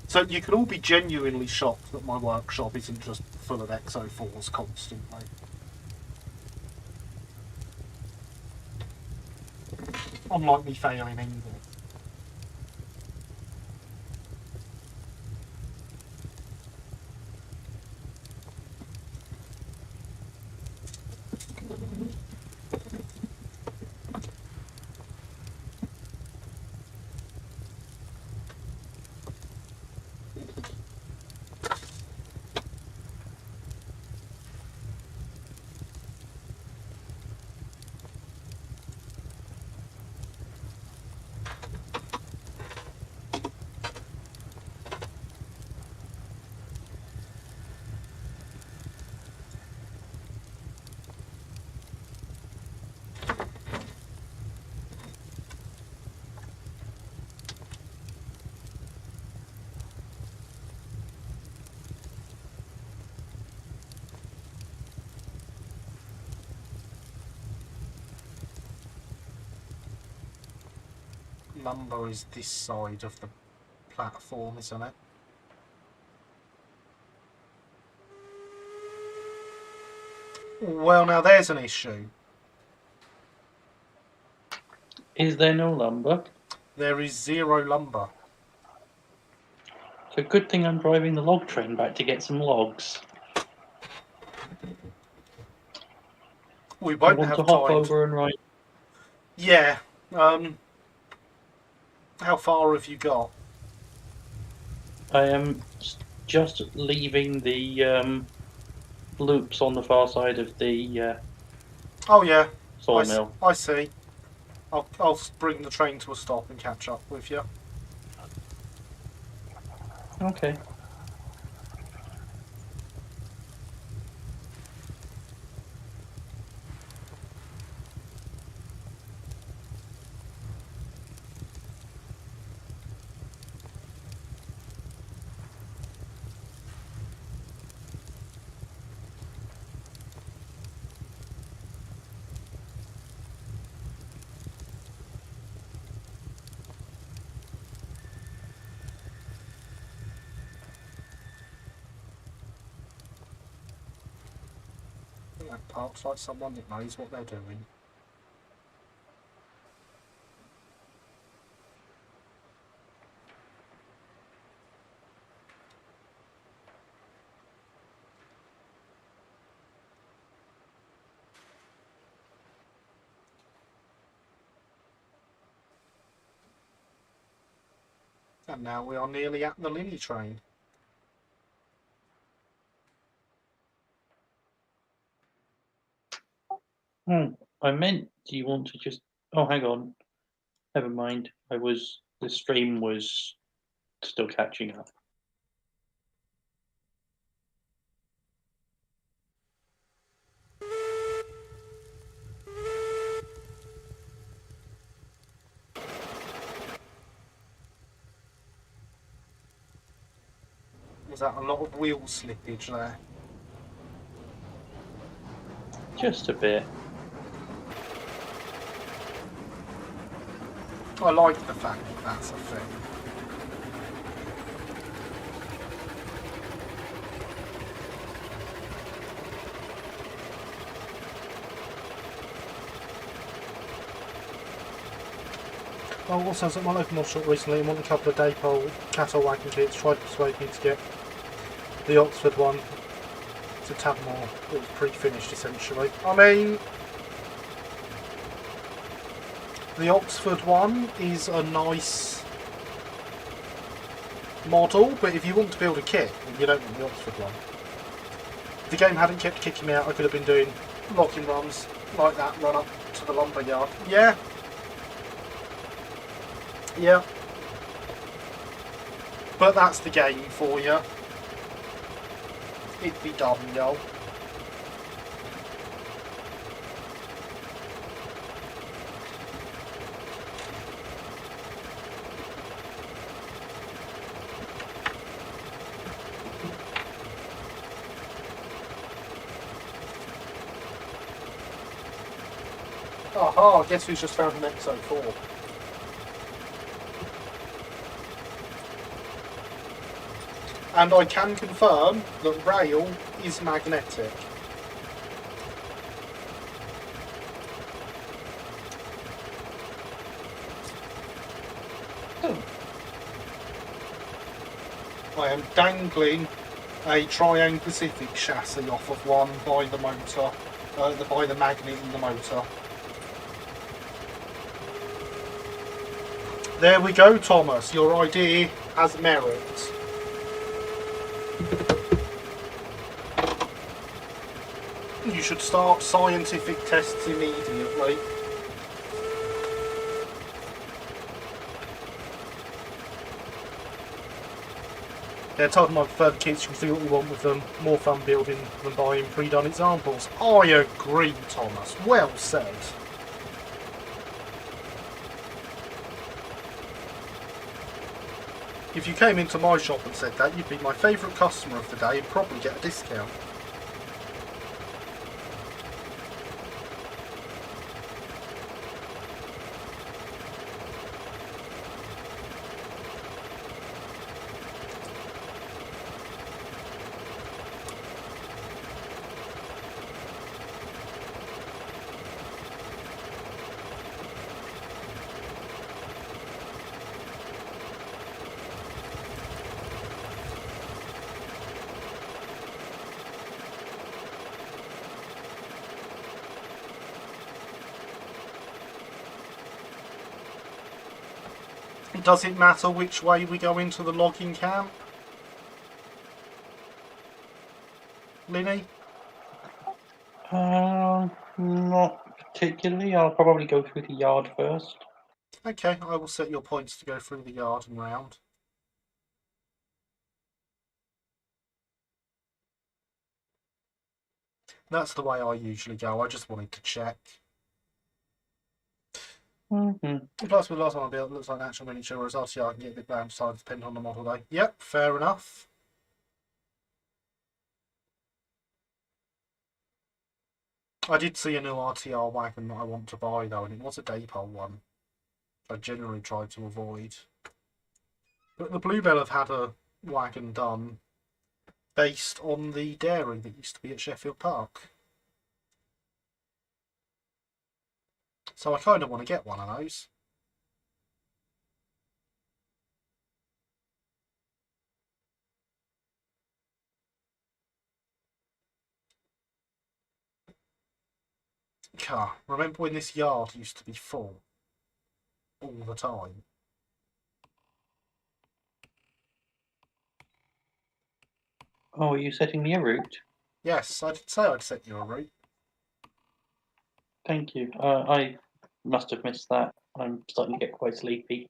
So you can all be genuinely shocked that my workshop isn't just full of XO4s constantly. Unlike me failing English. lumber is this side of the platform, isn't it? Well, now there's an issue. Is there no lumber? There is 0 lumber. It's a good thing I'm driving the log train back to get some logs. We I won't want have to hop time. over and ride. Yeah. How far have you got? I am just leaving the loops on the far side of the Oh yeah, sawmill. I see. I'll bring the train to a stop and catch up with you. Okay. That park's like someone that knows what they're doing. And now we are nearly at the Linny train. I meant, do you want to just... Oh, hang on. Never mind. The stream was still catching up. Was that a lot of wheel slippage there? Just a bit. I like the fact that that's a thing. Oh, also, I was at my local mod shop recently and won a couple of Daypole cattle wagon kits. Tried to persuade me to get the Oxford one to tab more. It was pre-finished essentially. I mean, the Oxford one is a nice model, but if you want to build a kit, you don't want the Oxford one. If the game hadn't kept kicking me out, I could have been doing locking runs like that, run up to the lumber yard. Yeah. Yeah. But that's the game for you. It'd be dumb, yo. Aha, guess who's just found an XO4? And I can confirm that rail is magnetic. I am dangling a Triangle Pacific chassis off of one by the motor, by the magnet in the motor. There we go, Thomas. Your idea has merit. You should start scientific tests immediately. Yeah, I told them I prefer the kits, you can do what you want with them. More fun building than buying pre-done examples. I agree, Thomas. Well said. If you came into my shop and said that, you'd be my favourite customer of the day and probably get a discount. Does it matter which way we go into the logging camp? Linny? Not particularly. I'll probably go through the yard first. Okay, I will set your points to go through the yard and round. That's the way I usually go. I just wanted to check. Mm-hmm. Plus, with the last one I built, it looks like an actual miniature, whereas RTR can get a bit bland size depending on the model though. Yep, fair enough. I did see a new RTR wagon that I want to buy though, and it was a Daypole one. I generally tried to avoid. But the Bluebell have had a wagon done based on the dairy that used to be at Sheffield Park. So I kind of want to get one of those. Car. Remember when this yard used to be full? All the time. Oh, are you setting me a route? Yes, I did say I'd set you a route. Thank you. I must have missed that. I'm starting to get quite sleepy.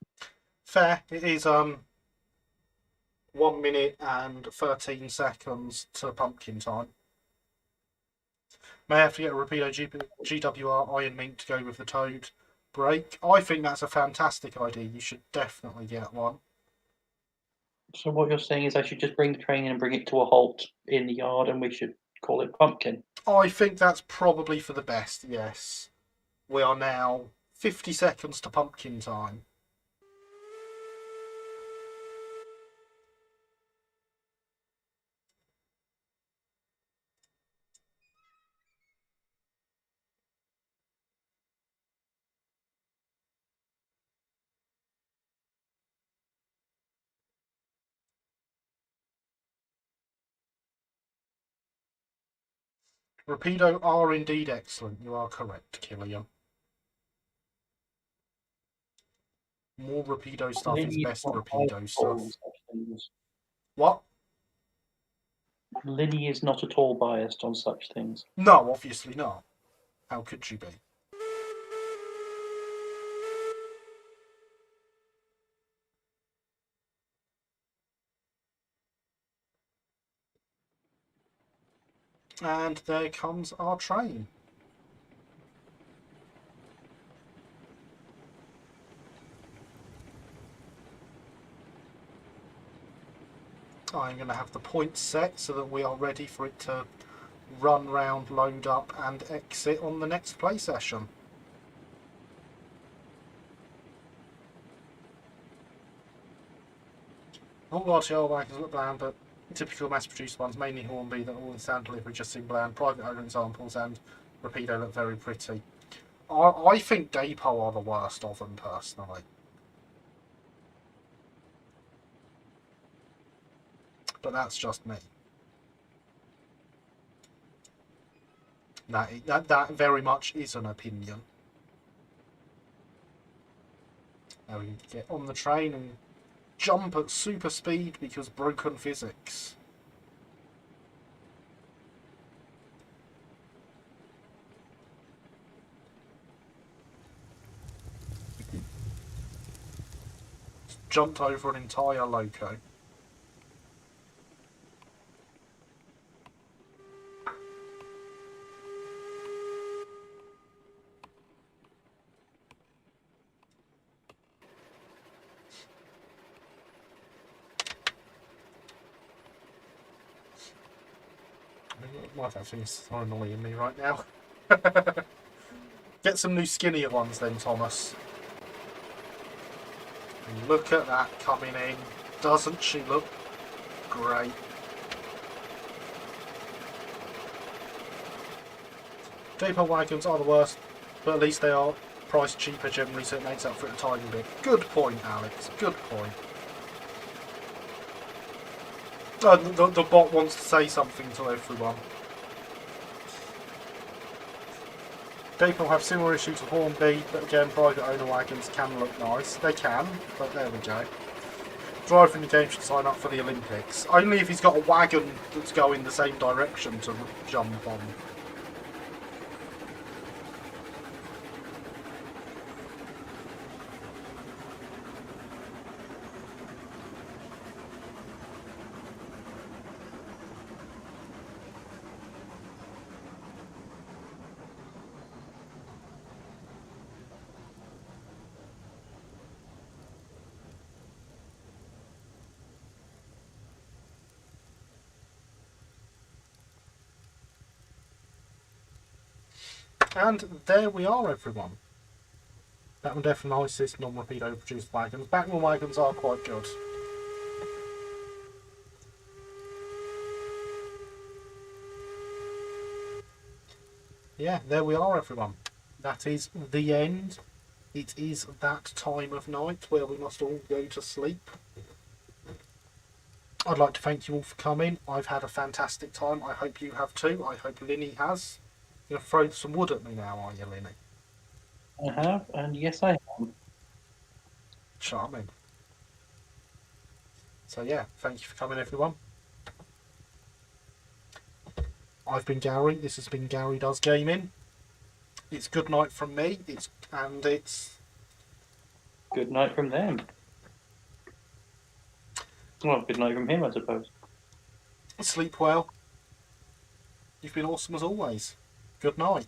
Fair. It is 1 minute and 13 seconds to pumpkin time. May have to get a Rapido GWR Iron Mink to go with the Toad brake. I think that's a fantastic idea. You should definitely get one. So what you're saying is I should just bring the train in and bring it to a halt in the yard, and we should call it Pumpkin. I think that's probably for the best, yes. We are now 50 seconds to pumpkin time. Rapido are indeed excellent. You are correct, Killian. More Rapido stuff is Linny best not Rapido biased at all stuff. on such things. What? Linny is not at all biased on such things. No, obviously not. How could you be? And there comes our train. I'm going to have the points set so that we are ready for it to run round, load up and exit on the next play session. All RTL wagons look bland, but typical mass-produced ones, mainly Hornby, that all in sound delivery just seem bland. Private owner examples and Rapido look very pretty. I think Daypole are the worst of them, personally. But that's just me. That very much is an opinion. Now we get on the train and jump at super speed because broken physics. Jumped over an entire loco. Why that thing's so annoying me right now. Get some new skinnier ones then, Thomas. And look at that coming in. Doesn't she look great? Daypole wagons are the worst, but at least they are priced cheaper generally, so it makes up for it a tiny bit. Good point, Alex. Good point. The bot wants to say something to everyone. People have similar issues with Hornby, but again, private owner wagons can look nice. They can, but there we go. Driver in the game should sign up for the Olympics. Only if he's got a wagon that's going the same direction to jump on. And there we are, everyone. Batman Death and ISIS non-repeat overproduced wagons. Batman wagons are quite good. Yeah, there we are, everyone. That is the end. It is that time of night where we must all go to sleep. I'd like to thank you all for coming. I've had a fantastic time. I hope you have too. I hope Linny has. You're going to throw some wood at me now, are you, Linny? I have, and yes, I have. Charming. So yeah, thank you for coming, everyone. I've been Gary. This has been Gary Does Gaming. It's good night from me. It's Good night from them. Well, good night from him, I suppose. sleep well. You've been awesome as always. Good night.